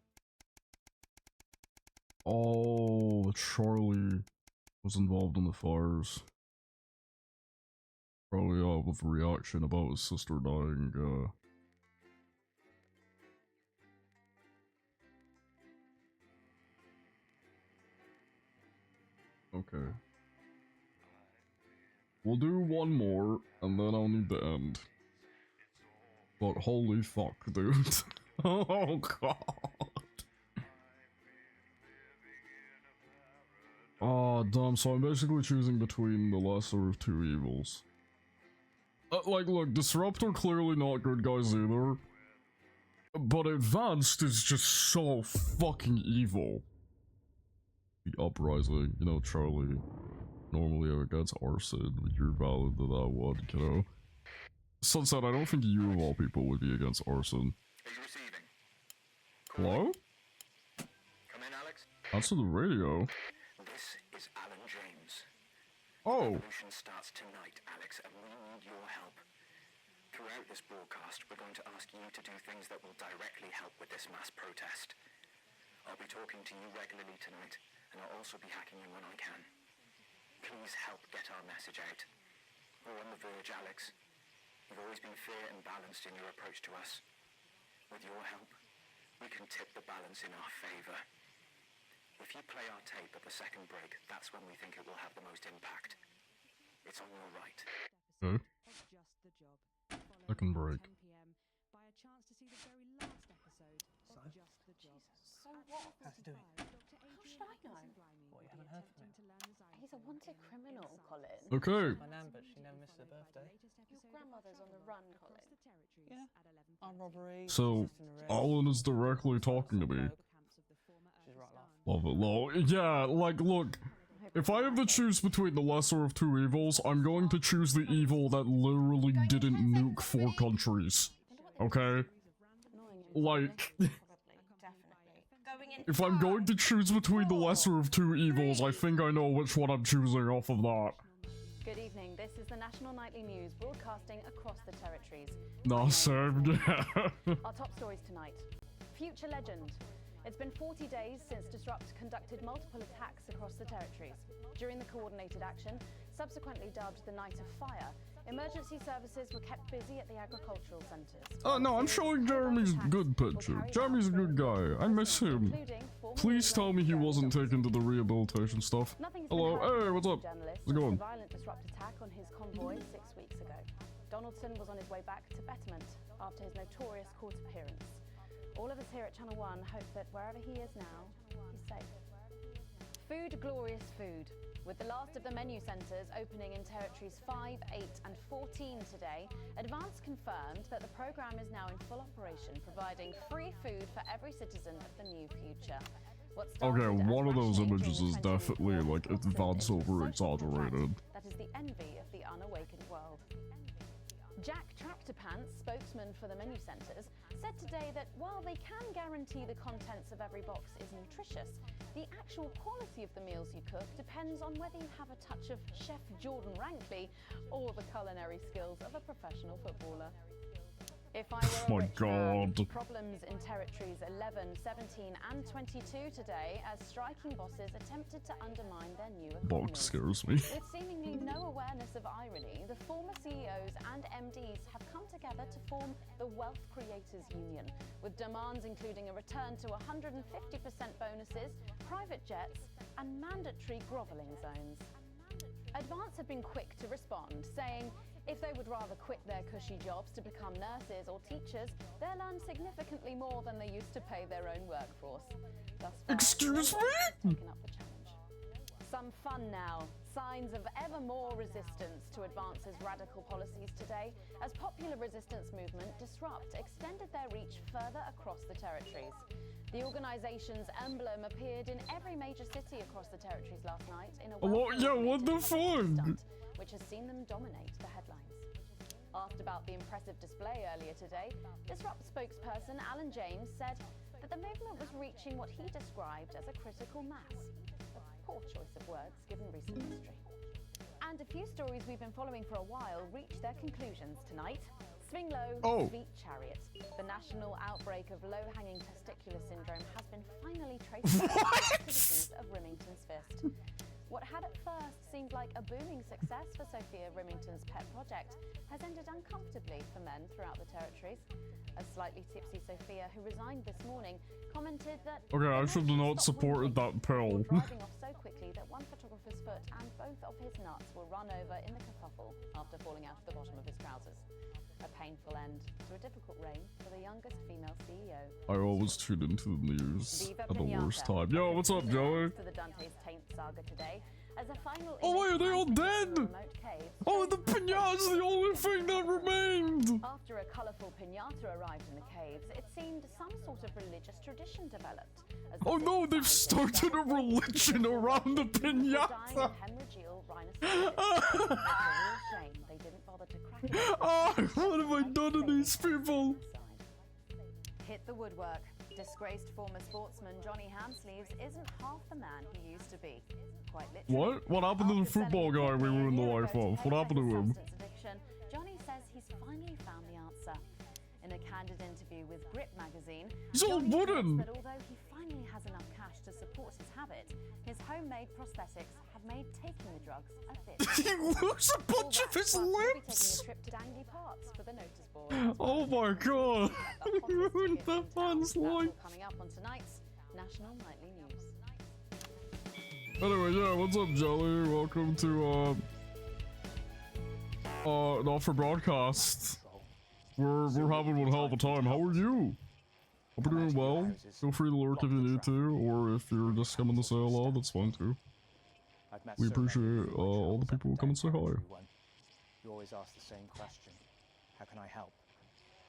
Oh, Charlie was involved in the fires. Probably out of reaction about his sister dying, Okay. We'll do one more, and then I'll need to end. But holy fuck, dude. Oh god. Oh, damn, so I'm basically choosing between the lesser of two evils. Like, look, Disrupt are clearly not good guys either. But Advanced is just so fucking evil. The Uprising, you know, Charlie. Normally against arson, but you're valid to that one, you know? Sunset, I don't think you of all people would be against arson. Hello? Come in, Alex. Answer the radio. This is Alan James. Oh. The revolution starts tonight, Alex, and we need your help. Throughout this broadcast, we're going to ask you to do things that will directly help with this mass protest. I'll be talking to you regularly tonight, and I'll also be hacking you when I can. Please help get our message out. We're on the verge, Alex. You've always been fair and balanced in your approach to us. With your help, we can tip the balance in our favour. If you play our tape at the second break, that's when we think it will have the most impact. It's on your right. Okay. Second break. By a chance to see the very last episode of Just the Job. So what? How's he doing? How should I know? What, you haven't heard from him? He's a wanted criminal, Colin. Okay. My nan, but she never missed her birthday. Your grandmother's on the run, Colin. Yeah. Armed robbery. So, Alan is directly talking to me. She's right laugh. Love it, lol. Yeah, like, look. If I have to choose between the lesser of two evils, I'm going to choose the evil that literally didn't nuke 4 countries. Okay? Like... If I'm going to choose between the lesser of two evils, I think I know which one I'm choosing off of that. Good evening. This is the National Nightly News broadcasting across the territories. Nah, Sam, yeah. Our top stories tonight. Future legend. It's been 40 days since Disrupt conducted multiple attacks across the territories. During the coordinated action, subsequently dubbed the Night of Fire, emergency services were kept busy at the agricultural centres. Oh, no, I'm showing Jeremy's good picture. Jeremy's a good guy. I miss him. Please tell me he wasn't taken to the rehabilitation stuff. Hello, hey, what's up? How's it going? A violent Disrupt attack on his convoy 6 weeks ago. Donaldson was on his way back to Betterment after his notorious court appearance. All of us here at Channel 1 hope that wherever he is now, he's safe. Food, glorious food. With the last of the menu centres opening in territories 5, 8 and 14 today, Advance confirmed that the programme is now in full operation, providing free food for every citizen of the new future. Okay, one of those images is definitely, like, Advance over-exaggerated. That is the envy of the unawakened world. Jack Tractorpants, spokesman for the menu centres, said today that while they can guarantee the contents of every box is nutritious, the actual quality of the meals you cook depends on whether you have a touch of Chef Jordan Rankley or the culinary skills of a professional footballer. If I were a rich man, problems in territories 11, 17 and 22 today as striking bosses attempted to undermine their new economy. Box scares me. With seemingly no awareness of irony, the former CEOs and MDs have come together to form the Wealth Creators Union, with demands including a return to 150% bonuses, private jets and mandatory grovelling zones. Advance have been quick to respond, saying if they would rather quit their cushy jobs to become nurses or teachers, they'll earn significantly more than they used to pay their own workforce. Thus far, excuse me? Taken up the challenge. Some fun now. Signs of ever more resistance to Advance's radical policies today, as popular resistance movement Disrupt extended their reach further across the territories. The organisation's emblem appeared in every major city across the territories last night in a what the fuck? Which has seen them dominate the headlines. Asked about the impressive display earlier today, Disrupt spokesperson Alan James said that the movement was reaching what he described as a critical mass. A poor choice of words given recent history. And a few stories we've been following for a while reached their conclusions tonight. Svinglo Sweet Chariot. The national outbreak of low-hanging testicular syndrome has been finally traced to the activities of Rimington's Fist. What had at first seemed like a booming success for Sophia Rimington's pet project has ended uncomfortably for men throughout the territories. A slightly tipsy Sophia, who resigned this morning, commented that okay, I should have not supported that pill. driving off so quickly that one photographer's foot and both of his nuts were run over in the kerfuffle after falling out of the bottom of his trousers. A painful end to a difficult reign for the youngest female CEO. I always tune into the news Viva at the Pinata. worst time. Yo, what's up, Joey? To the Dante's Taint saga today, as a final Oh wait, are they all dead? Oh, the pinata's the only thing that remained! After a colourful pinata arrived in the caves, it seemed some sort of religious tradition developed. Oh no, they've started a religion around the pinata! Hemorrhageal rhinoceros. It's a real shame they didn't bother to crack it. Oh, what have I done to these people? Hit the woodwork. Disgraced former sportsman Johnny Hamsleeves isn't half the man he used to be. Quite literally. What happened to the football guy we ruined the life of? What happened to him? Addiction, Johnny says he's finally found the answer. In a candid interview with Grip magazine, he's all wooden. That although he finally has enough cash to support his habit, his homemade prosthetics have made taking the drugs a bit. He loses a bunch of his lips. Taking a trip to Dangley Parks for the notice board. Oh my god! He ruined that man's life. Coming up on tonight's National Nightly News. Anyway, yeah, what's up, Jelly? Welcome to Not for Broadcast. We're having one hell of a time. How are you? Hope you're doing well. Feel free to lurk if you need to, or if you're just coming to say hello, that's fine too. We appreciate all the people who come and say hi. You always ask the same question. How can I help?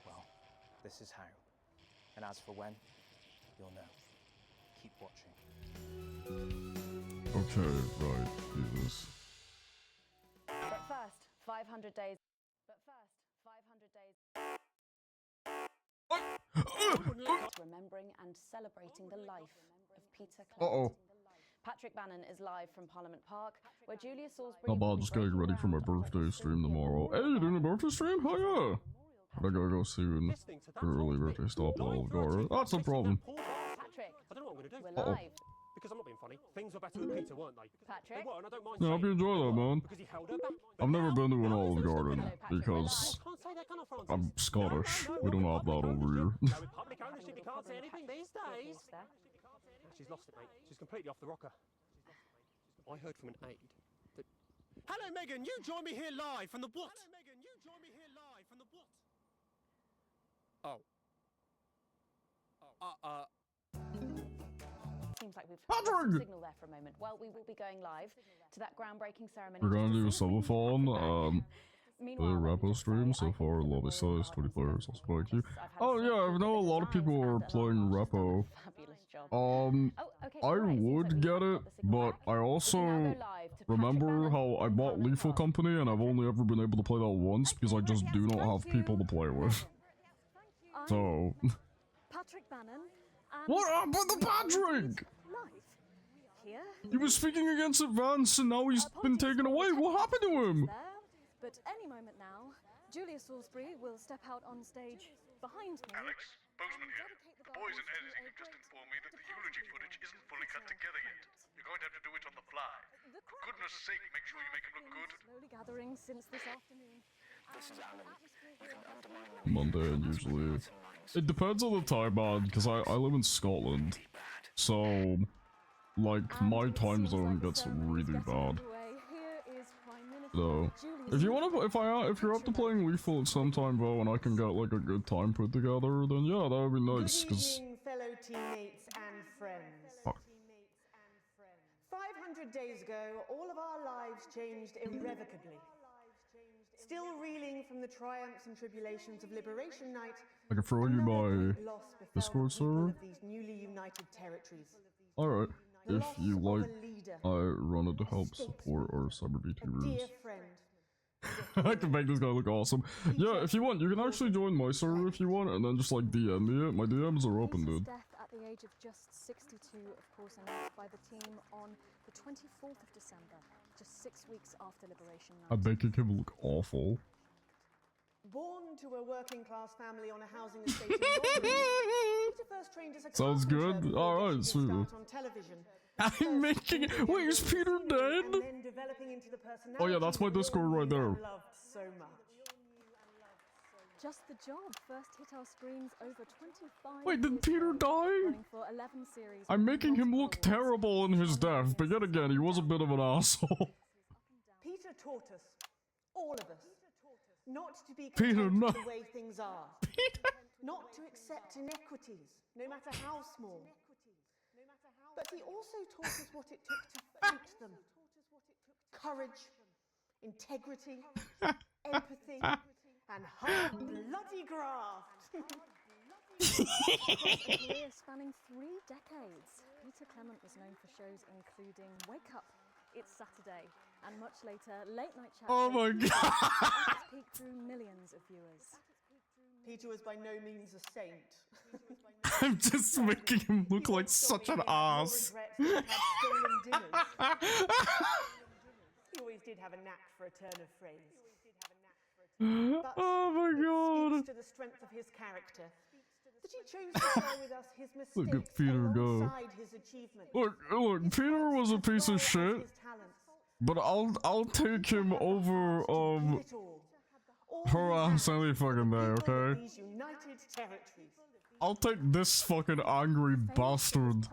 Well, this is how. And as for when, you'll know. Keep watching. Okay, right, Jesus. But first, 500 days. Remembering and celebrating the life of Peter Clement. Patrick Bannon is live from Parliament Park, where Julia Salisbury... How about just getting ready for my birthday stream tomorrow? Hey, you doing a birthday stream? Oh yeah! I gotta go see you in the early birthday stop at Olive Garden. That's no problem. Patrick, I don't know what I'm going to do. we're live. Because I'm not being funny. Things were better with Peter, weren't they? Patrick? They were, and I don't mind Yeah, I hope you enjoy that, man. because he held her back. I've never been to an Olive Garden because I'm Scottish. We don't have that over here. No, with public ownership, you can't say anything these days. She's lost it, mate. She's completely off the rocker. I heard from an aide that... Hello, Megan. You join me here live from the what? Hello, Megan. You join me here live from the what? Seems like we've some signal there for a moment. Well, we will be going live to that groundbreaking ceremony. We're gonna do a subathon. The repo stream so far, lobby size 20 players. Also thank you. Oh yeah, I know a lot of people are playing repo. I would get it, but I also remember how I bought Lethal Company and I've only ever been able to play that once because I just do not have people to play with. So. Patrick Bannon. What happened to Patrick? Here. He was speaking against Advance and now he's been taken away. What happened to him? But any moment now, Julia Salisbury will step out on stage behind me. Alex, Bozeman here. The boys in editing have just informed me that the eulogy footage isn't fully cut together yet. You're going to have to do it on the fly. For goodness sake, make sure you make him look good. Slowly gathering since this afternoon. This is Alan. You can undermine them. Monday and usually... It depends on the time, man, because I live in Scotland. So, like, my time zone gets really bad. So, if you wanna, if you're up to playing Lethal at some time, though, and I can get like a good time put together, then yeah, that would be nice. Cause fellow teammates and friends. Fuck. 500 days ago, all of our lives changed irrevocably. Still reeling from the triumphs and tribulations of Liberation Night, I can throw you my loss befell Discord server. these newly united territories. Alright, if you like, I run it to help support our CyberBT rooms. I can make this guy look awesome. Yeah, if you want, you can actually join my server if you want, and then just like DM me it. My DMs are open, dude. Death at the age of just 62, of course, announced by the team on the 24th of December, just 6 weeks after Liberation Night. I'm making him look awful. Born to a working-class family on a housing estate in London, Peter first trained as a Sounds good. Alright, sweet. on television. I'm making it. Wait, is Peter dead? And then developing into the personality Oh yeah, that's my Discord right there. loved so much. Just the Job first hit our screens over 25 Wait, did years Peter ago, die? running for 11 series. I'm making him look terrible in his death, but yet again, he was a bit of an asshole. Peter taught us, all of us, not to be Peter, content no. with the way things are. Not to accept inequities, no matter how small. But he also taught us what it took to fight them. Courage, integrity, empathy, and hard bloody graft. A career spanning 3 decades, Peter Clement was known for shows including Wake Up, It's Saturday, and much later, Late Night Chat. Oh my god! Peak drew millions of viewers. Peter was by no means a saint. I'm just making him look like such an ass. He always did have a knack for a turn of phrase. But Oh my it god. speaks to the strength of his character that he chose to share with us his mistakes Look at Peter go. alongside his achievements. Look, Peter was a piece of shit, but I'll take him over her ass any fucking day, okay? These united territories. I'll take this fucking angry bastard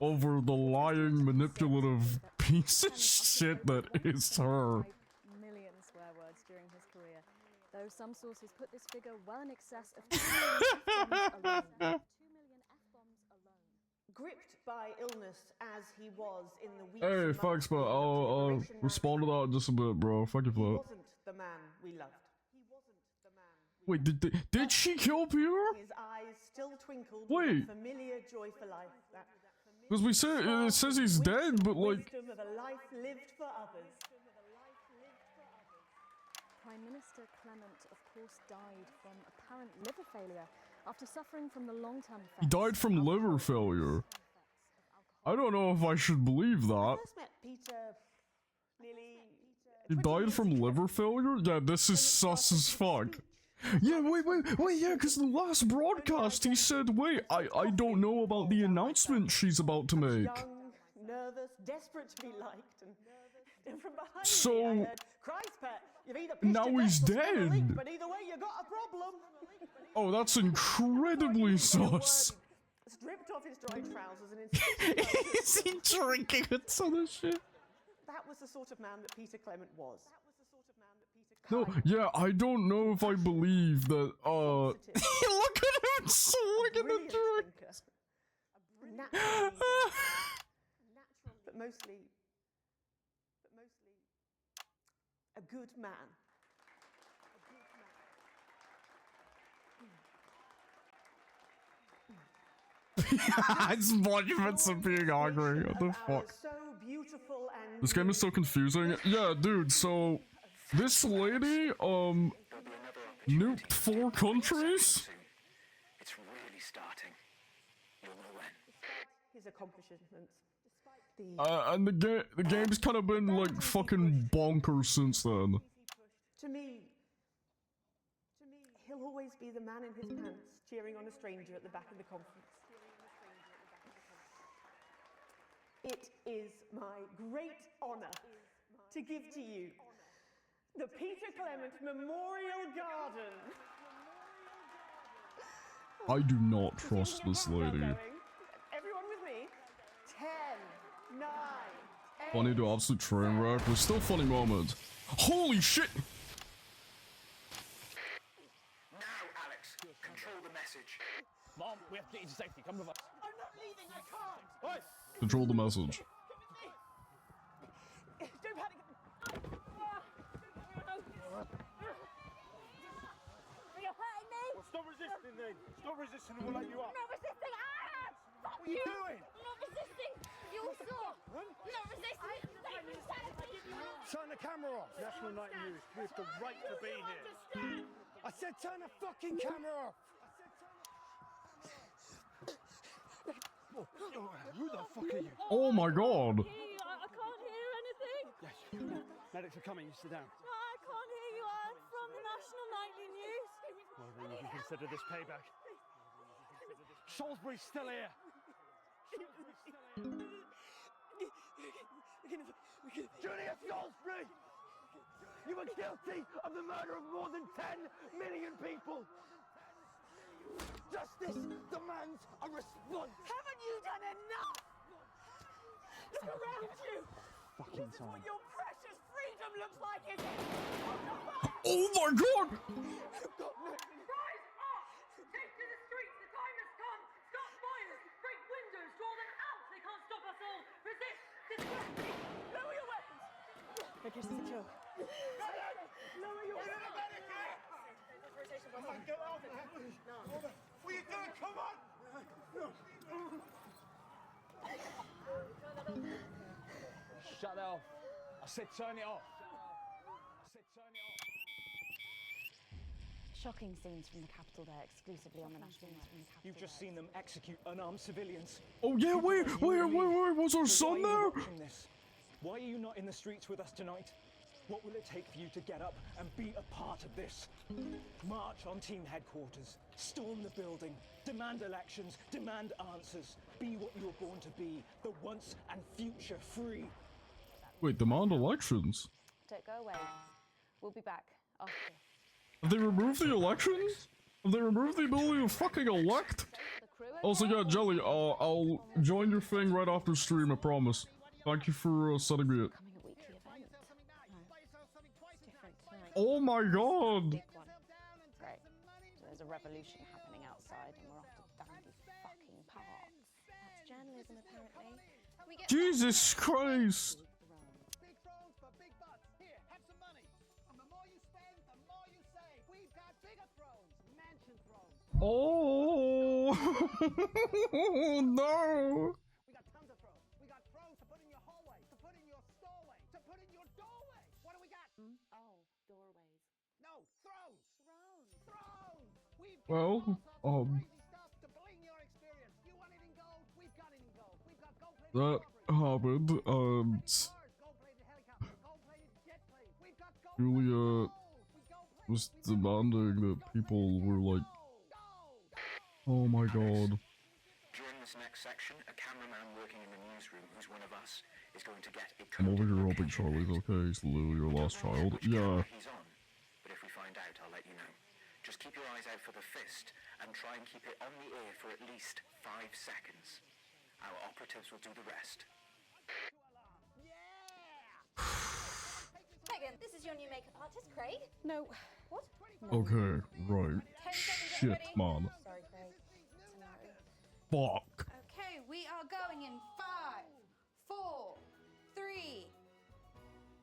over the lying, manipulative piece of shit that is her. Million swear words during his career, though some sources put this figure well in excess of 2 million F-bombs alone. 2 million F-bombs alone. Gripped by illness as he was in the weeks Hey, and thanks, months but I'll respond to that in just a bit, bro. Fuck you he for that. wasn't the man we loved. Wait, did she kill Peter? His eyes still twinkled Wait. with a familiar joy for life. That Because we say it says he's dead, but like, wisdom of a life lived for others. Prime Minister Clement, of course, died from apparent liver failure after suffering from the long-term effects. he died from liver failure. I don't know if I should believe that. First met Peter nearly He died from liver failure? Yeah, this is sus as fuck. Yeah, wait, yeah, because the last broadcast he said, wait, I don't know about the announcement she's about to make. young, nervous, desperate to be liked, and from behind So- me I heard, "Christ, Pet, you've either pissed Now your he's pants or sprung a leak, dead. but either way, you got a problem." Oh, that's incredibly sus. Stripped off his dry trousers and insisted Is he drinking a ton of shit? that was the sort of man that Peter Clement was. No, yeah, I don't know if I believe that, look at him swinging the drink. Naturally, but mostly a good man. It's monuments of being angry. What the fuck? So beautiful and This game is so confusing. Yeah, dude, so this lady, nuked 4 countries? It's really starting. You'll know when. his accomplishments. And the game's kind of been like fucking bonkers since then. To me, he'll always be the man in his pants cheering on a stranger at the back of the conference. It is my great honour to give to you the Peter Clement Memorial Garden. I do not trust this lady. Everyone with me? 10, 9, 8. Funny to absolute train wreck. There's still funny moments. Holy shit! Now, Alex, control the message. Mom, we have to get you to safety. Come with us. I'm not leaving, I can't. Oi! Control the message. Don't panic. You're hurting me! Well, stop resisting then. Stop resisting and we'll let you up. I'm not resisting! Ah! Fuck What are you doing? I'm not resisting! You all saw! I'm not resisting! Turn the camera off. National Night News. We have the right to be here. I said turn the fucking camera off. Who the fuck are you? Oh my god! I can't hear anything! Yes. Medics are coming. You sit down. No, I can't hear you. I'm from the National Nightly News. Well, then you can consider this payback. Salisbury's still here. Julius Salisbury! You were guilty of the murder of more than 10 million people. Justice demands a response. Haven't you done enough? Look around you. Fucking This is what your precious freedom looks like, is it? Oh my god! Rise up! Take to the streets, the time has come! Stop fires! Break windows! Draw them out! They can't stop us all! Resist! Disgusting! Lower your weapons! Make it secure. Lower your weapons! What are you doing? Come on! Shut that off. I said turn it off. I said turn it off. shocking scenes from the capital there, exclusively on the national news. You've just seen them execute unarmed civilians. Oh yeah, wait, was our son there? Why are you not in the streets with us tonight? What will it take for you to get up and be a part of this? March on team headquarters, storm the building, demand elections, demand answers. Be what you were born to be, the once and future free. Wait, demand elections? Don't go away. We'll be back after. Have they removed the elections? Have they removed the ability to fucking elect? Also, yeah, Jelly, I'll join your thing right after stream, I promise. Thank you for setting me it. Oh my god! Great. So there's a revolution happening outside and we're off to dandy fucking parks. That's journalism, apparently. Jesus Christ! Big thrones for big butts. Here, have some money. And the more you spend, the more you save. We've got bigger thrones, mansion thrones. Oh no! We got tons of thrones. We got thrones to put in your hallway, to put in your stallway, to put in your doorway. What do we got? Oh, doorways. No, thrones. Thrones. We've Well, crazy stuff to bling your experience. You want it in gold? We've got it in gold. We've got gold-plated that happened, Julia was demanding that people were like, oh my god. During this next section, a cameraman working in the newsroom who's one of us is going to get a I'm over here helping Charlie's okay, he's literally your last child. Yeah. he's on. But if we find out, I'll let you know. Just keep your eyes out for the fist and try and keep it on the air for at least 5 seconds. Our operatives will do the rest. Megan, this is your new makeup artist, Craig. No. What? Okay, right. Shit, man. Sorry, Craig. Fuck. Okay, we are going in 5, 4, 3.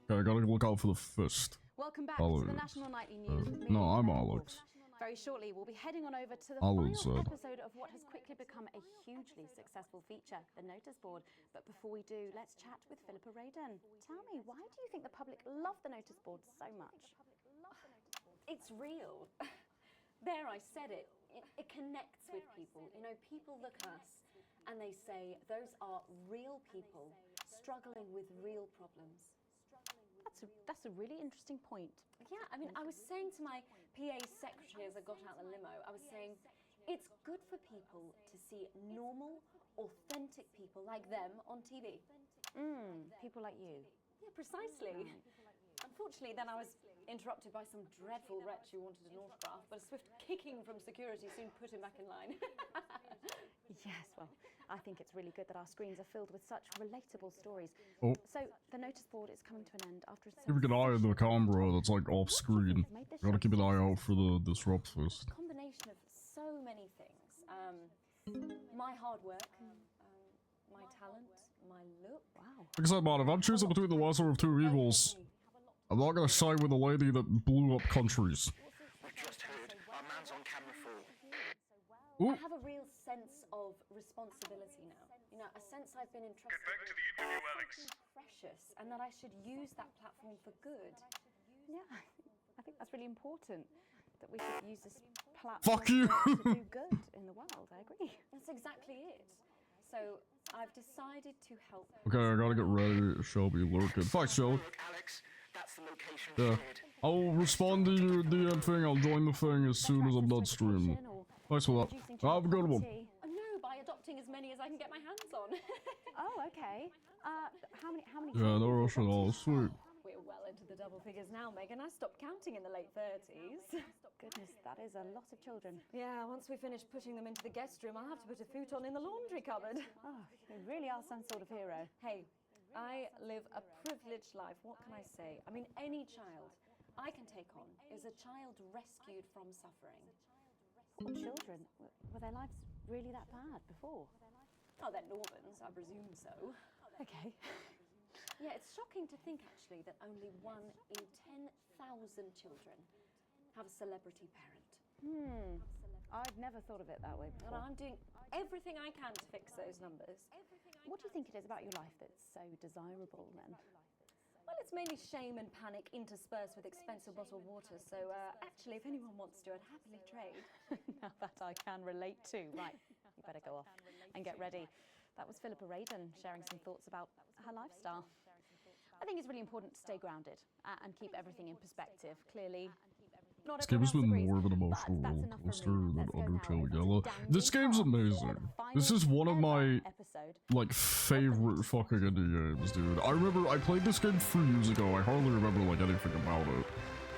Okay, I gotta look out for the fist. Welcome back Alex. to the National Nightly News. with me, No, I'm Megan Alex. Very shortly, we'll be heading on over to the Alex final said. episode of what has quickly become a hugely successful feature, the Notice Board. But before we do, let's chat with Philippa Radin. Tell me, why do you think the public love the Notice Board so much? It's real. There, I said it. It connects with people. You know, people look at us and they say, those are real people struggling with real problems. That's a really interesting point. Yeah, I mean, I was saying to my PA secretary as I got out the limo, I was saying, it's good for people to see normal, authentic people like them on TV. People like you. Yeah, precisely. Unfortunately, then I was interrupted by some dreadful wretch who wanted an autograph, but a swift kicking from security soon put him back in line. Yes, well, I think it's really good that our screens are filled with such relatable stories. Oh. So, the Notice Board is coming to an end after a Keep an eye on the camera that's like off screen. Gotta keep an eye out for the disrupt fist. Combination of so many things. My hard work, my talent, my look. Wow. Like I said, man, if I'm choosing between the lesser of two evils, I'm not gonna side with the lady that blew up countries. We've just heard our man's on camera 4. Ooh. I have a real sense of responsibility now. You know, a sense I've been entrusted with something precious, and that I should use that platform for good. Yeah, I think that's really important. That we should use this platform Fuck you. to do good in the world. I agree. That's exactly it. So I've decided to help. Okay, I gotta get ready. Shelby lurking. Fuck, Shelby. Alex, that's the location Yeah. shared. I'll respond to your DM thing. I'll join the thing as soon as I'm done streaming. Thanks for that. Have a good one. Oh, no, by adopting as many as I can get my hands on. Oh, okay. How many? Yeah, no rush at all. Sweet. We're well into the double figures now, Megan. I stopped counting in the late 30s. Goodness, that is a lot of children. Yeah, once we finish putting them into the guest room, I'll have to put a futon in the laundry cupboard. Oh, you really are some sort of hero. Hey, I live a privileged life. What can I say? I mean, any child I can take on is a child rescued from suffering. What children? Were their lives really that bad before? Oh, they're Normans, I presume so. Okay. Yeah, it's shocking to think, actually, that only 1 in 10,000 children have a celebrity parent. I'd never thought of it that way before. And I'm doing everything I can to fix those numbers. What do you think it is about your life that's so desirable, then? Well, it's mainly shame and panic interspersed with expensive bottled water, so actually, if anyone wants to, I'd happily trade. Now that I can relate to. Right, you better go off and get ready. That was Philippa Radin sharing some thoughts about her lifestyle. I think it's really important to stay grounded and keep everything in perspective. Clearly, not This game has been more of an emotional roller coaster than Undertale Yellow. This game's amazing. This is one of my, like, favorite fucking indie games, dude. I remember I played this game 3 years ago. I hardly remember, like, anything about it.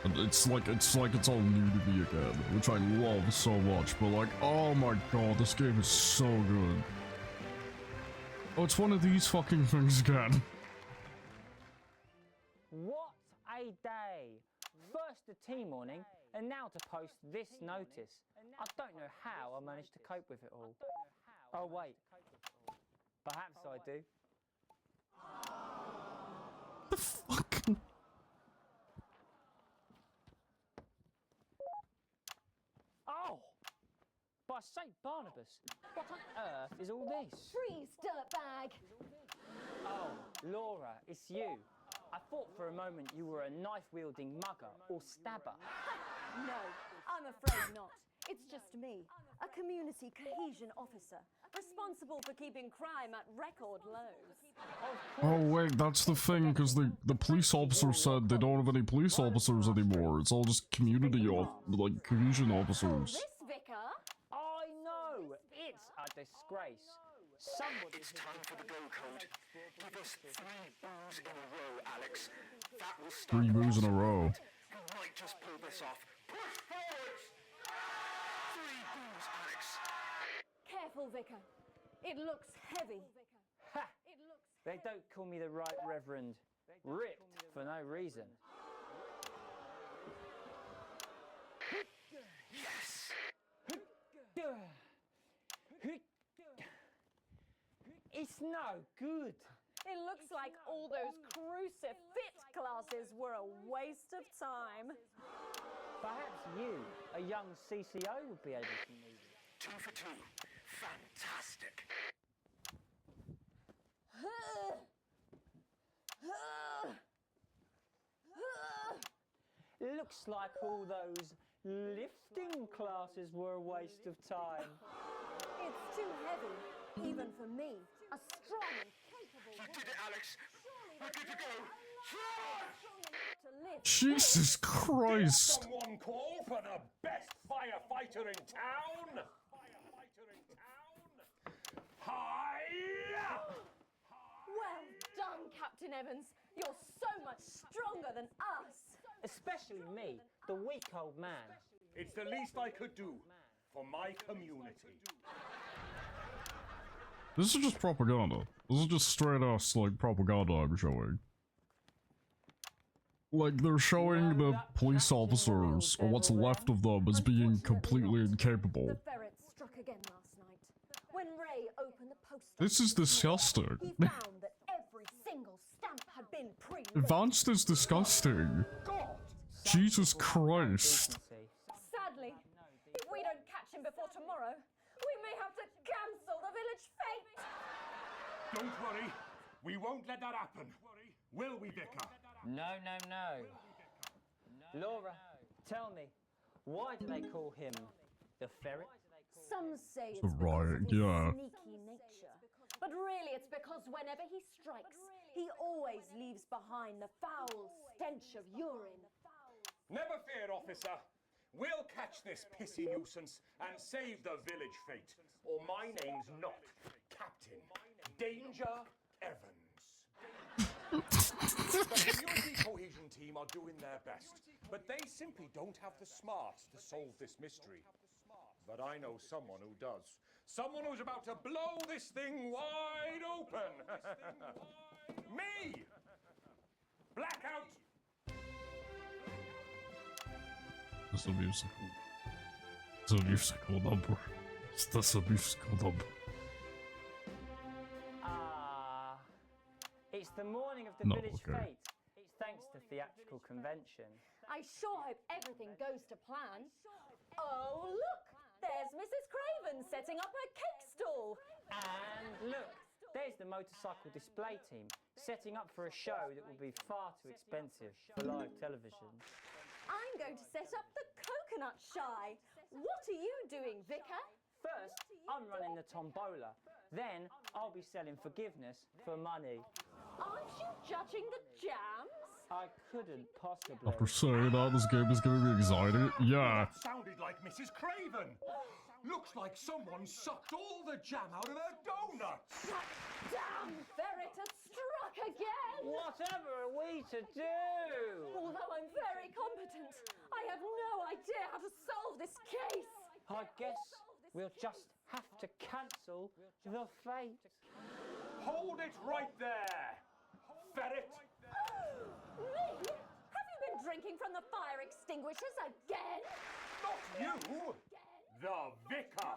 And it's like it's all new to me again, which I love so much. But, like, oh my god, this game is so good. Oh, it's one of these fucking things again. What a day! First the tea morning, and now to post this notice. I don't know how I managed to cope with it all. Oh wait, perhaps I do. The fuck? Oh! By St. Barnabas, what on earth is all this? Freeze, dirtbag! Oh, Laura, it's you. I thought for a moment you were a knife-wielding mugger or stabber. No, I'm afraid not. It's just me, a community cohesion officer, responsible for keeping crime at record lows. Oh wait, that's the thing, because the police officer said they don't have any police officers anymore. It's all just community like cohesion officers. This vicar? I know! It's a disgrace. Somebody It's time for the go code. Give us 3 boos in a row, Alex. That will start. 3 boos in a row. You might just pull this off. Push forwards! 3 boos, Alex. Careful, Vicar. It looks heavy. Ha! They don't call me the Right Reverend. Ripped for no reason. Yes! It's no good. It looks like all those crucifix classes were a waste of time. Perhaps you, a young CCO, would be able to move it. 2 for 2. Fantastic. Looks like all those lifting classes were a waste of time. It's too heavy, even for me, a strong and capable You did it, Alex. We're good to go. to live. Jesus Christ! Someone call for the best firefighter in town! Hi! Well done, Captain Evans. You're so much stronger than us. Especially me, the weak old man. It's the least I could do for my community. This is just propaganda. This is just straight ass, like, propaganda I'm showing. Like, they're showing the police officers, or what's left of them, as being completely incapable. The ferret struck again last night. When Ray opened the post This is disgusting. he found that every single stamp had been pre-lit. Advanced is disgusting. Jesus Christ. Sadly, if we don't catch him before tomorrow, we may have to cancel the village fete. Don't worry, we won't let that happen. Will we, Vicar? No, no, no. Laura, tell me, why do they call him the ferret? Some say it's The because riot, of his yeah. sneaky nature. But really it's because whenever he strikes, he always leaves behind the foul stench of urine. Never fear, officer. We'll catch this pissy nuisance and save the village fate. Or my name's not Captain Danger Evans. The community cohesion team are doing their best, but they simply don't have the smarts to solve this mystery. But I know someone who does. Someone who's about to blow this thing wide open. Me! Blackout! It's a musical. It's a musical number. That's a musical number. It's the morning of the No, village okay. fete. It's thanks to theatrical convention. I sure hope everything goes to plan. Oh, look! There's Mrs. Craven setting up her cake stall. And look, There's the motorcycle display team, setting up for a show that will be far too expensive for live television. I'm going to set up the coconut shy. What are you doing, Vicar? First, I'm running the tombola. Then, I'll be selling forgiveness for money. Aren't you judging the jams? I couldn't possibly. After saying that, this game is giving me anxiety. Yeah. That sounded like Mrs. Craven. Looks like someone sucked all the jam out of her donuts. Damn ferret has struck again! Whatever are we to do? Although I'm very competent, I have no idea how to solve this case. I guess we'll just have to cancel the fate. Hold it right there, ferret. Me? Have you been drinking from the fire extinguishers again? Not you, the vicar.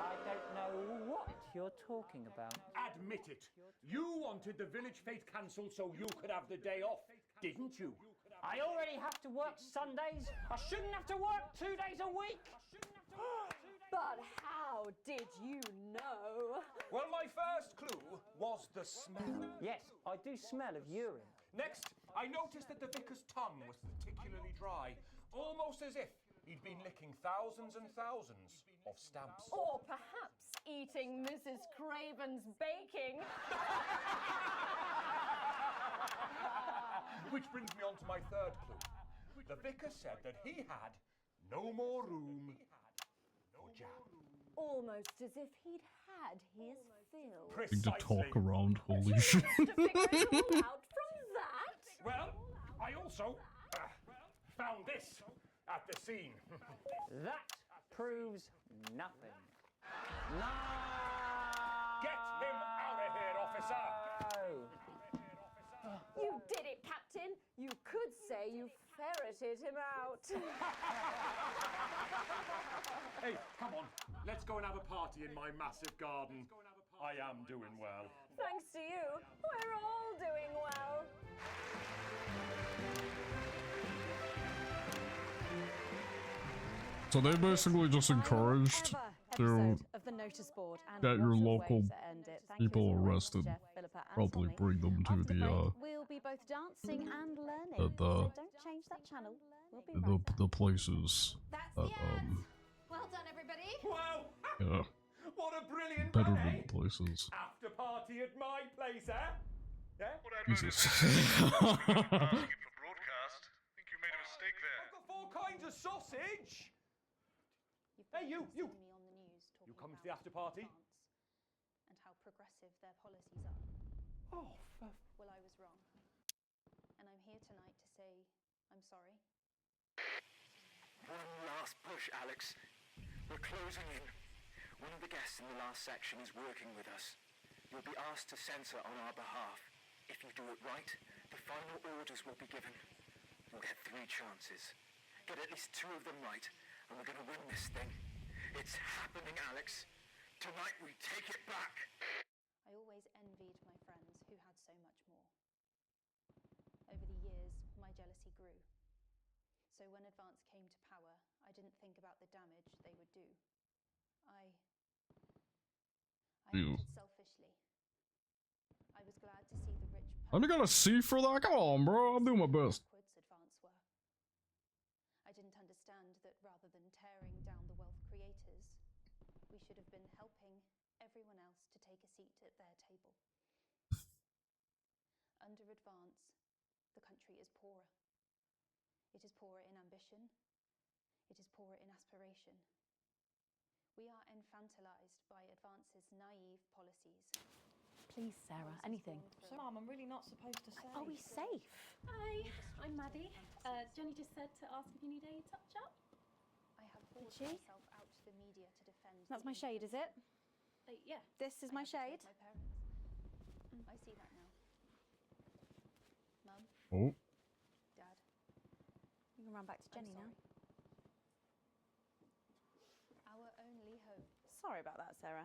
I don't know what you're talking about. Admit it. You wanted the village fete cancelled so you could have the day off, didn't you? I already have to work Sundays. I shouldn't have to work 2 days a week. But how did you know? Well, my first clue was the smell. Yes, I do smell of urine. Next, I noticed that the vicar's tongue was particularly dry, almost as if he'd been licking thousands and thousands of stamps. Or perhaps eating Mrs. Craven's baking. Which brings me on to my third clue. The vicar said that he had no more room for jam. Almost as if he'd had his fill. Need to talk around, holy shit. Out from that? Well, I also found this at the scene. That proves nothing. No! Get him out of here, officer! You did it, Captain. You could say you ferreted him out. Hey, come on. Let's go and have a party in my massive garden. I am doing well. Thanks to you, we're all doing well. So they basically just encouraged to Of the notice board and get your what a local way to end it. Thank you people as always, arrested. Jeff, Philippa, and Probably Tommy. bring them to After the break, we'll be both dancing and learning. the- So don't change that channel. We'll be right the places that Well done, everybody. Wow! yeah, What a brilliant better run, than eh? the places. After party at my place, eh? Yeah? Jesus. broadcast. Think you made a mistake there. I've got 4 kinds of sausage. Hey, you. You coming to the after party? and how progressive their policies are. Oh, Well, I was wrong. And I'm here tonight to say I'm sorry. One last push, Alex. We're closing in. One of the guests in the last section is working with us. You'll be asked to censor on our behalf. If you do it right, the final orders will be given. You'll get 3 chances. Get at least 2 of them right, and we're going to win this thing. It's happening, Alex. Tonight we take it back. I always envied my friends who had so much more. Over the years, my jealousy grew. So when Advance came to power, I didn't think about the damage they would do. I Ew. acted selfishly. I was glad to see the rich I only got a C for that? Come on, bro. I'm doing my best. Advance were. I didn't understand that rather than tearing down the wealth creators, we should have been helping everyone else to take a seat at their table. Under Advance, the country is poorer. It is poorer in ambition. It is poorer in aspiration. We are infantilized by Advance's naive policies. Please, Sarah, anything. So, Mum, I'm really not supposed to say. Are we safe? Hi, I'm Maddie. Jenny just said to ask if you need a touch-up. I have forced she? myself out to the media to defend. That's my shade, is it? Yeah. This is my shade? My parents. I see that now. Mum, Oh. Dad. You can run back to Jenny now. Our only hope. Sorry about that, Sarah.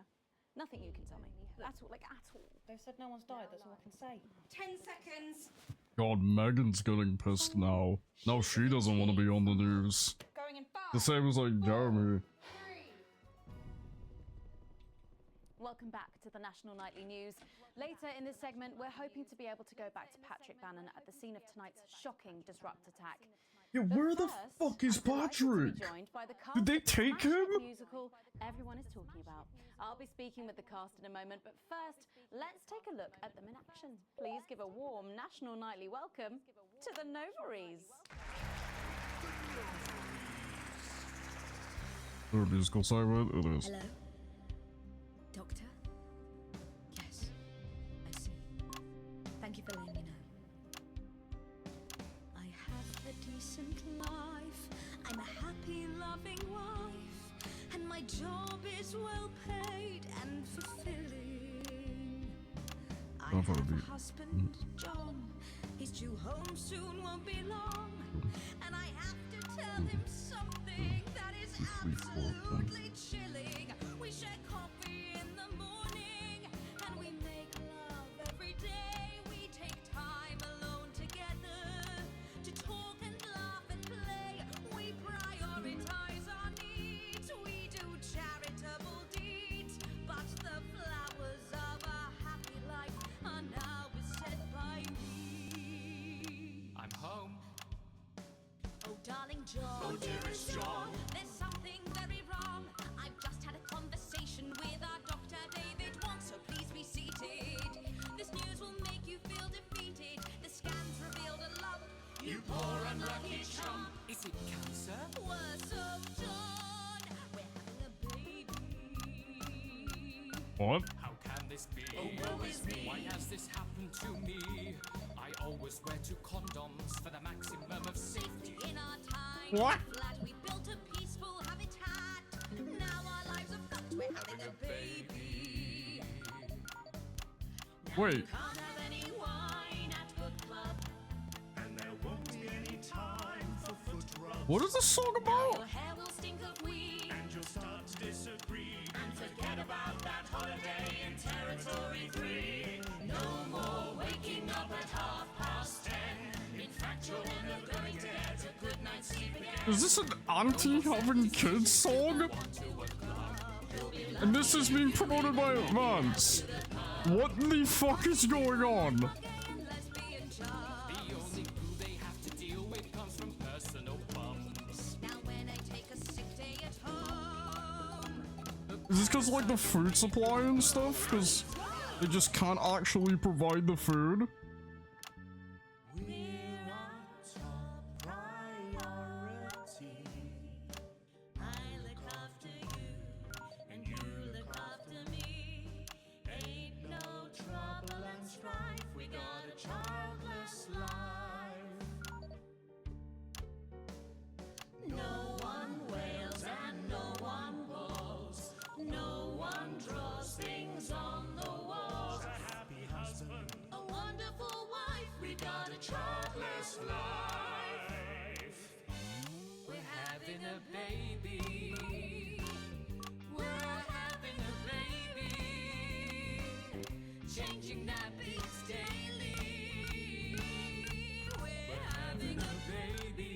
Nothing you can tell me. At all, like at all. They've said no one's died, that's all I can say. 10 seconds. God, Megan's getting pissed now. Now she doesn't want to be on the news. Going in 5. The same as like Jeremy. 3. Well, Welcome back to the National Nightly News. Later in this segment, we're hoping to be able to go back to Patrick Bannon at the scene of tonight's shocking Disrupt attack. Yeah, where the fuck is Patrick? Did they take him? Musical everyone is talking about. I'll be speaking with the cast in a moment, but first, let's take a look at them in action. Please give a warm National Nightly welcome to the Novaries. The musical segment, it is. Hello? Doctor? Yes, I see. Thank you for letting me know. I have a decent life. I'm a happy, loving wife. And my job is well paid and fulfilling. I have a husband, John. He's due home soon, won't be long. And I have to tell him something that is absolutely chilling. We share coffee in the morning, and we make love every day. We take time alone together to talk and laugh and play. We prioritize our needs. We do charitable deeds. But the flowers of a happy life are now beset by weeds. I'm home. Oh, darling John. Oh, dearest John. There's something very wrong. I've just had a conversation with our doctor, David Wong, so please be seated. This news will make you feel defeated. The scans revealed a lump. You poor unlucky chump. Is it cancer? Worse, oh, John. We're having a baby. What? How can this be? Oh, woe is me. Why has this happened to me? I always wear 2 condoms for the maximum of safety. In our time, What? flat, we built a peaceful habitat. Now our lives are fucked. We're having a baby. Wait. Can't have any wine at Foot Club. And there won't be any time for foot rubs. What is this song about? Your hair will stink of weed. And you'll start to disagree. And forget about that holiday in Territory 3. No more waking up at 10:30. In fact, you're never going to get a good night's sleep again. Is this an auntie having kids song? And this is being promoted by Advance. What the fuck is going on? The only glue they have to deal with comes from personal bums. Now when I take a sick day at home. Is this because like the food supply and stuff? Because they just can't actually provide the food? We're our top priority. I look after you, and you look after me. Ain't no trouble and strife. We got a childless life. No one wails and no one bawls. No one draws things on the walls. A happy husband. A wonderful wife. We got a childless life. We're having a baby. We're having a baby. Changing nappies daily. We're having a baby.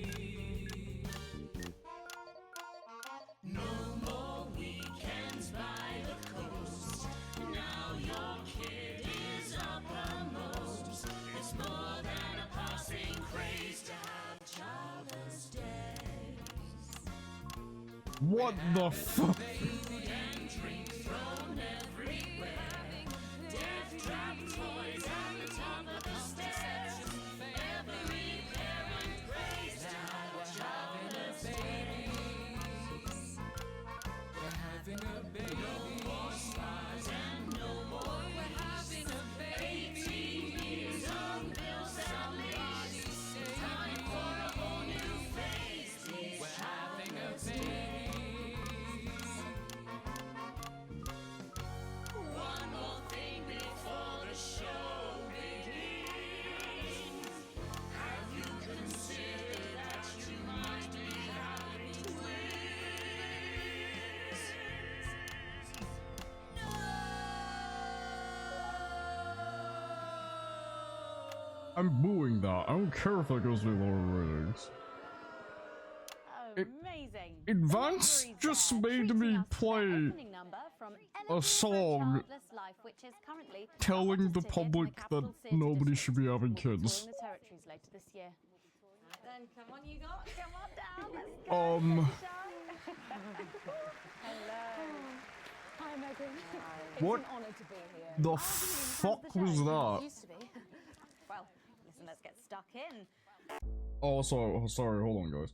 No more weekends by the coast. Now your kid is uppermost. It's more than a passing craze to have childless days. What the fuck? And drink thrown everywhere. Death trap toys at the top of the stairs. Every parent prays to have childless babies. We're having a baby. No more stars and no more. We're having a baby. 18 years of bills and leaves. Time for a whole new phase. We're having a baby. One more thing before the show begins. Have you considered that you might be having twins? I'm booing that. I don't care if that goes to lower ratings. Oh amazing. Advance just made me play a song which is currently telling the public that nobody should be having kids. the territories later this year. Right then, come on, you got, come on down. Let's go. Hello. Hi, Megan. What It's an honour to be here. the fuck was that? Used to be. Well, listen, let's get stuck in. Oh, sorry, hold on, guys.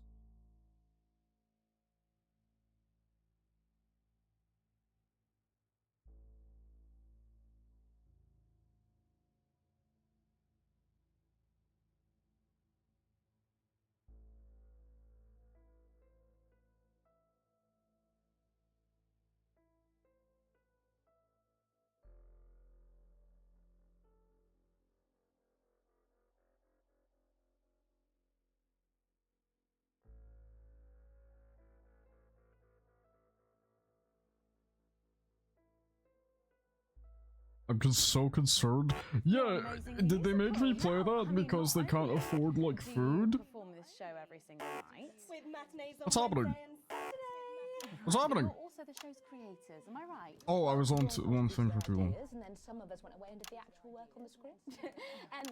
I'm just so concerned. Yeah, did they make me play that because they can't afford, like, food? Perform this show every single night. With matinees on What's happening? What's happening? You're also the show's creators, am I right? Oh, I was on one thing for too long. And then some of us went away and did the actual work on the script.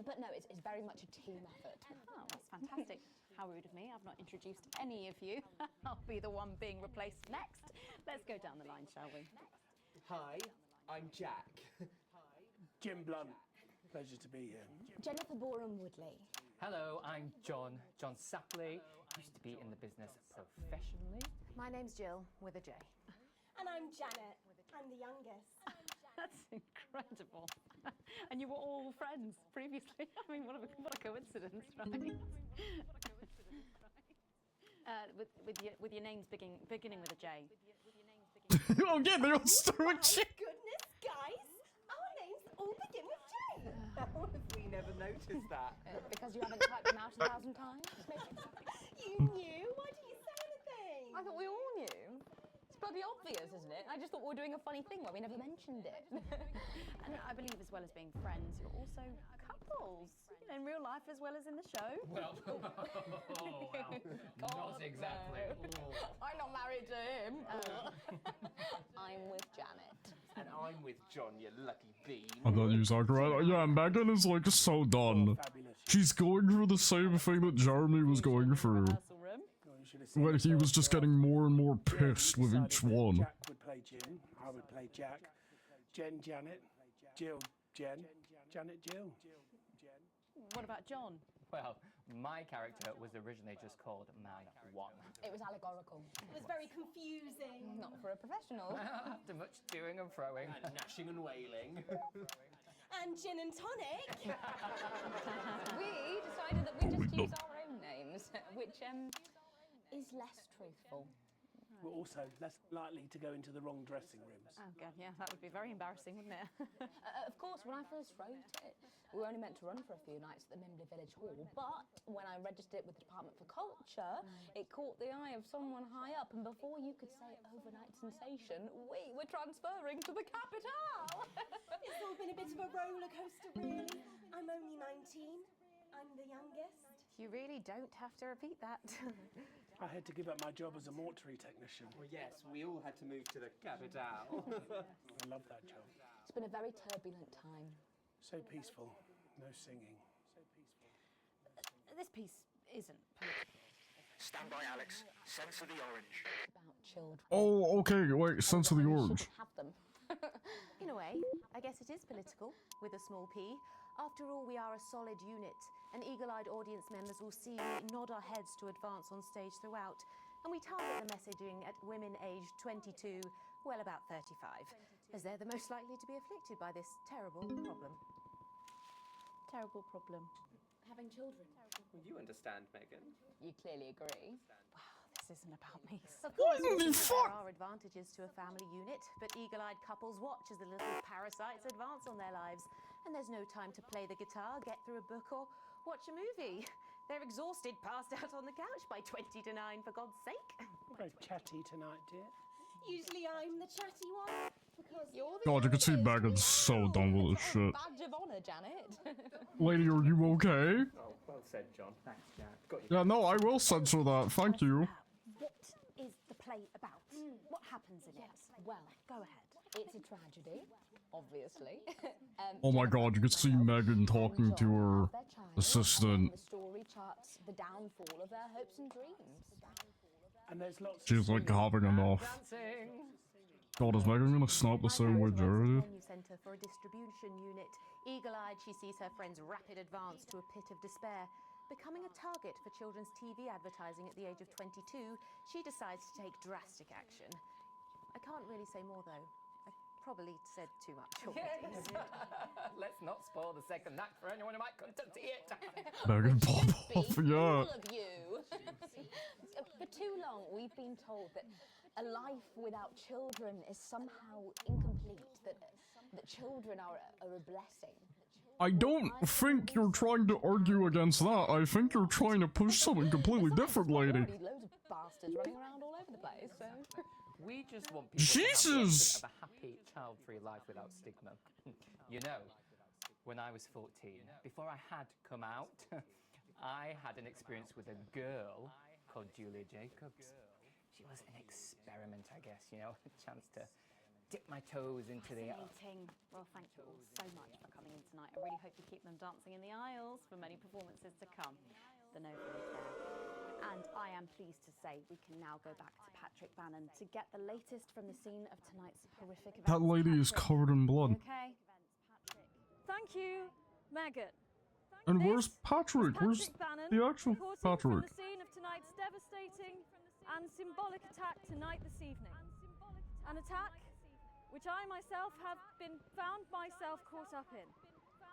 But no, it's very much a team effort. Oh, that's fantastic. How rude of me. I've not introduced any of you. I'll be the one being replaced next. Let's go down the line, shall we? Hi, I'm Jack. Jim Blunt. Pleasure to be here. Jennifer Boren Woodley. Hello, I'm John Sapley. Used to be in the business professionally. My name's Jill, with a J. And I'm Janet. I'm the youngest. That's incredible. And you were all friends previously. I mean, what a coincidence, right? With your names beginning with a J. Oh yeah, they all start with J. Goodness, guys! Our names all begin with J. How have we never noticed that? Because you haven't typed them out 1,000 times? You knew? Why didn't you say anything? I thought we all knew. It's bloody obvious, isn't it? I just thought we were doing a funny thing where we never mentioned it. And I believe as well as being friends, you're also couples. You know, in real life as well as in the show. Well, not exactly. I'm not married to him. I'm with Janet. And I'm with John, you lucky bean. I thought you talked right. Yeah, Megan is like so done. She's going through the same thing that Jeremy was going through. When he was just getting more and more pissed with each one. Jack would play Jim, I would play Jack, Jen Janet, Jill Jen, Janet Jill. What about John? Well, my character was originally just called Man 1. It was allegorical. It was very confusing. Not for a professional. After much doing and throwing. And gnashing and wailing. And gin and tonic. We decided that we just use our own names, which is less truthful. We're also less likely to go into the wrong dressing rooms. Oh god, yeah, that would be very embarrassing, wouldn't it? Of course, when I first wrote it, we were only meant to run for a few nights at the Mimbley Village Hall, but when I registered it with the Department for Culture, it caught the eye of someone high up, and before you could say overnight sensation, we were transferring to the capital. It's all been a bit of a roller coaster, really. I'm only 19. I'm the youngest. You really don't have to repeat that. I had to give up my job as a mortuary technician. Well, yes, we all had to move to the capital. I love that job. It's been a very turbulent time. So peaceful, no singing. So peaceful. This piece isn't political. Stand by, Alex. Sense of the orange. About children. Oh, okay, wait, sense of the orange. Have them. In a way, I guess it is political, with a small p. After all, we are a solid unit, and eagle-eyed audience members will see we nod our heads to advance on stage throughout, and we target the messaging at women aged 22, well about 35, as they're the most likely to be afflicted by this terrible problem. Terrible problem. Having children. Well, you understand, Megan. You clearly agree. This isn't about me. Of course, there are advantages to a family unit, but eagle-eyed couples watch as the little parasites advance on their lives, and there's no time to play the guitar, get through a book, or watch a movie. They're exhausted, passed out on the couch by 20 to 9, for God's sake. Very chatty tonight, dear. Usually I'm the chatty one. Because you're the God, you can see Megan's so done with this shit. Badge of honour, Janet. Lady, are you okay? Oh, well said, John. Thanks, Jack. Got you. Yeah, no, I will censor that, thank you. What happens in it? Well, go ahead. It's a tragedy, obviously. Oh my god, you could see Megan talking to her assistant. The story charts the downfall of their hopes and dreams. And there's lots She's like having enough. God, is Megan gonna snap the same way Jared did? Menu centre for a distribution unit. Eagle-eyed, she sees her friend's rapid advance to a pit of despair. Becoming a target for children's TV advertising at the age of 22, she decides to take drastic action. I can't really say more, though. I probably said too much already. Let's not spoil the second act for anyone who might come to see it. Megan pop off, yeah. All of you. For too long, we've been told that a life without children is somehow incomplete, that children are a blessing. I don't think you're trying to argue against that. I think you're trying to push something completely different, lady. Loads of bastards running around all over the place, so... We just want people Jesus! to have a happy, child-free life without stigma. You know, when I was 14, before I had come out, I had an experience with a girl called Julia Jacobs. She was an experiment, I guess, you know, a chance to dip my toes into the... Fascinating. Well, thank you all so much for coming in tonight. I really hope you keep them dancing in the aisles for many performances to come. The Nova is there. And I am pleased to say we can now go back to Patrick Bannon to get the latest from the scene of tonight's horrific event. That lady is covered in blood. Okay. Thank you, Megan. And where's Patrick? Where's Bannon, the actual reporting Patrick? From the scene of tonight's devastating and symbolic attack tonight this evening. An attack which I myself have been found myself caught up in.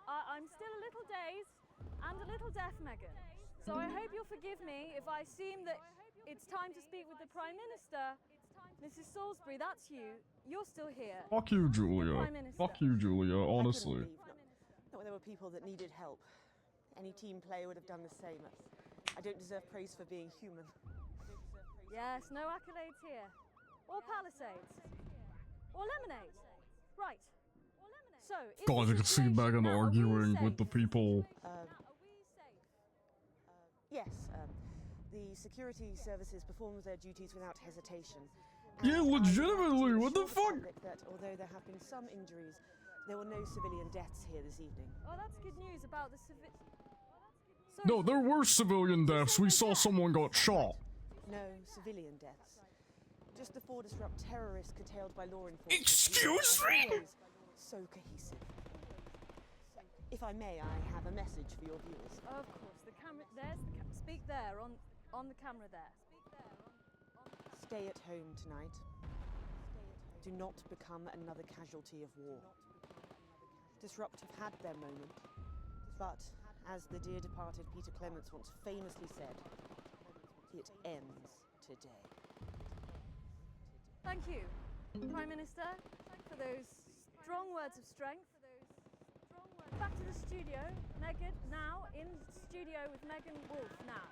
I'm still a little dazed and a little deaf, Megan. So I hope you'll forgive me if I seem that it's time to speak with the Prime Minister. Mrs. Salisbury, that's you. You're still here. Fuck you, Julia. Fuck you, Julia, honestly. Not when there were people that needed help. Any team player would have done the same. I don't deserve praise for being human. Yes, no accolades here. Or Palisades. Or lemonade. Right. So, God, I can see Megan arguing with the people. Yes, the security services performs their duties without hesitation. Yeah, legitimately, what the fuck? That although there have been some injuries, there were no civilian deaths here this evening. Oh, that's good news about the No, there were civilian deaths. We saw someone got shot. No civilian deaths. Just the four disrupt terrorists curtailed by law enforcement. Excuse me? So cohesive. If I may, I have a message for your viewers. Of course, the camera. There's the camera. Speak there on the camera there. Stay at home tonight. Do not become another casualty of war. Disrupt have had their moment, but as the dear departed Peter Clements once famously said, it ends today. Thank you, Prime Minister, for those strong words of strength. Back to the studio. Megan, now in studio with Megan Wolf now.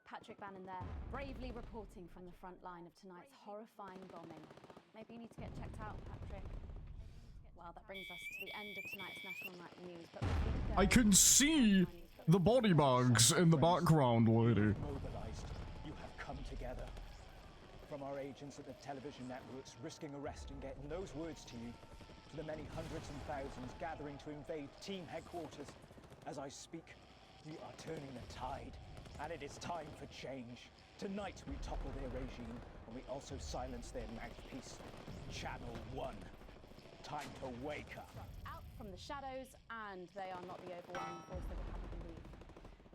Patrick Bannon there, bravely reporting from the front line of tonight's horrifying bombing. Maybe you need to get checked out, Patrick. Well, that brings us to the end of tonight's National Night News, but before we go... I can see the body bags in the background, lady. Mobilized, you have come together. From our agents at the television networks risking arrest and getting those words to you, to the many hundreds and thousands gathering to invade team headquarters. As I speak, we are turning the tide, and it is time for change. Tonight we topple their regime, and we also silence their mouthpiece, Channel 1. Time to wake up. Out from the shadows, and they are not the overwhelming force that would have you believe.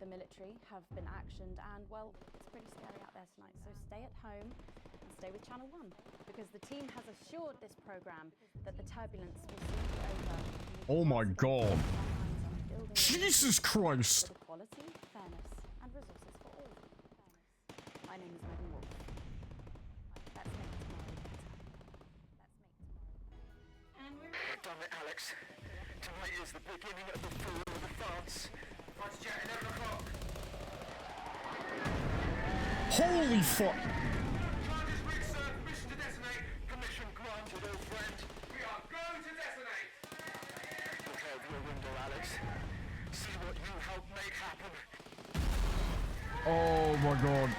The military have been actioned, and, well, it's pretty scary out there tonight, so stay at home and stay with Channel 1, because the team has assured this programme that the turbulence will soon be over. Oh my god. Jesus Christ! With equality, fairness, and resources for all. My name is Megan Wolf. Let's make tomorrow better. Damn it, Alex. Tonight is the beginning of the fall of the France. Fighter jet, 11 o'clock. Holy fuck! Charges rig, sir. Permission to detonate. Permission granted, old friend. We are going to detonate. Look out your window, Alex. See what you helped make happen. Oh my god.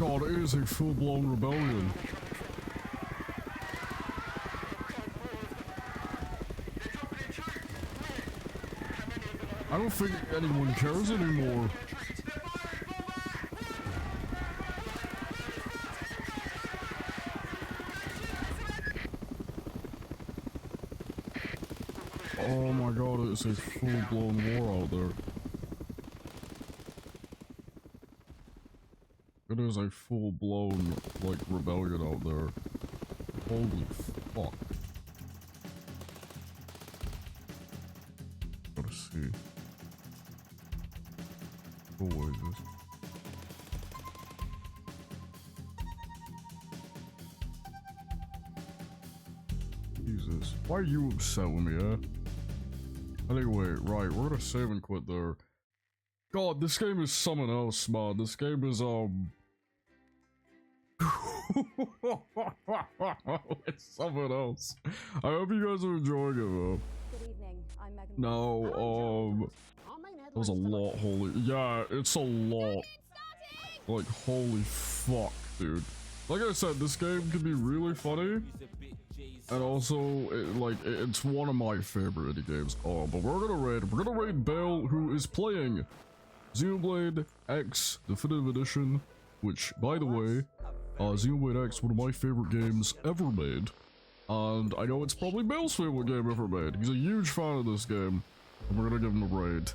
god, it is a full-blown rebellion. I don't think anyone cares anymore. Oh my god, it's a full-blown war out there. It is a full-blown, like, rebellion out there. Holy fuck. Gotta see. Oh, what is this? Jesus. Why are you upset with me, eh? Anyway, right, we're gonna save and quit there. God, this game is something else, man. This game is, it's something else. I hope you guys are enjoying it, though. Good evening, I'm Megan. No, that was a lot, holy. Yeah, it's a lot. Like, holy fuck, dude. Like I said, this game can be really funny. And also, it's one of my favorite indie games. Oh, but we're gonna raid Bale, who is playing Xenoblade X Definitive Edition, which, by the way, Xenoblade X, one of my favorite games ever made. And I know it's probably Bale's favorite game ever made. He's a huge fan of this game, and we're gonna give him a raid.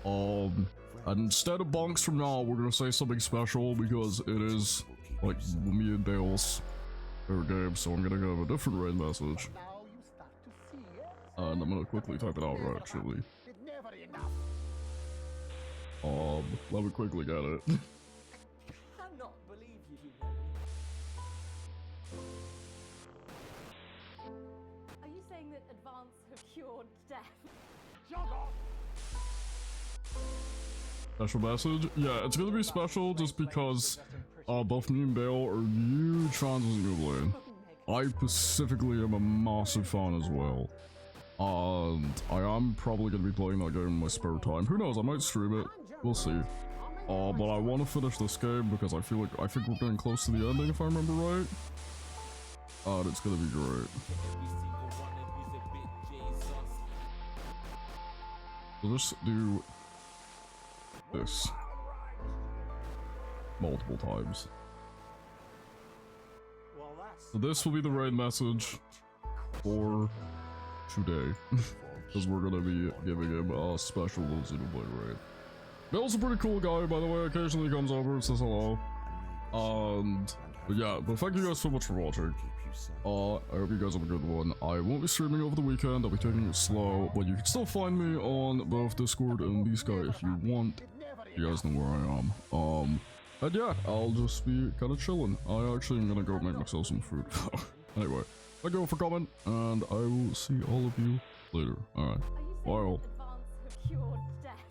And instead of bonks from now, we're gonna say something special, because it is, like, me and Bale's favorite game, so I'm gonna give a different raid message. And I'm gonna quickly type it out, actually. Let me quickly get it. Cannot believe you. Are you saying that Advance have cured death? Special message? Yeah, it's gonna be special just because both me and Bale are huge fans of Xenoblade. I specifically am a massive fan as well. And I am probably gonna be playing that game in my spare time. Who knows, I might stream it. We'll see. But I want to finish this game because I think we're getting close to the ending, if I remember right. And it's gonna be great. We'll just do this multiple times. So this will be the raid message for today, because we're gonna be giving him a special little Xenoblade raid. Bill's a pretty cool guy, by the way. Occasionally he comes over and says hello. But yeah, but thank you guys so much for watching. I hope you guys have a good one. I won't be streaming over the weekend. I'll be taking it slow, but you can still find me on both Discord and Bsky if you want. You guys know where I am. And yeah, I'll just be kind of chilling. I actually am gonna go make myself some food. Anyway, thank you for coming, and I will see all of you later. Alright, bye all. Advance have cured death.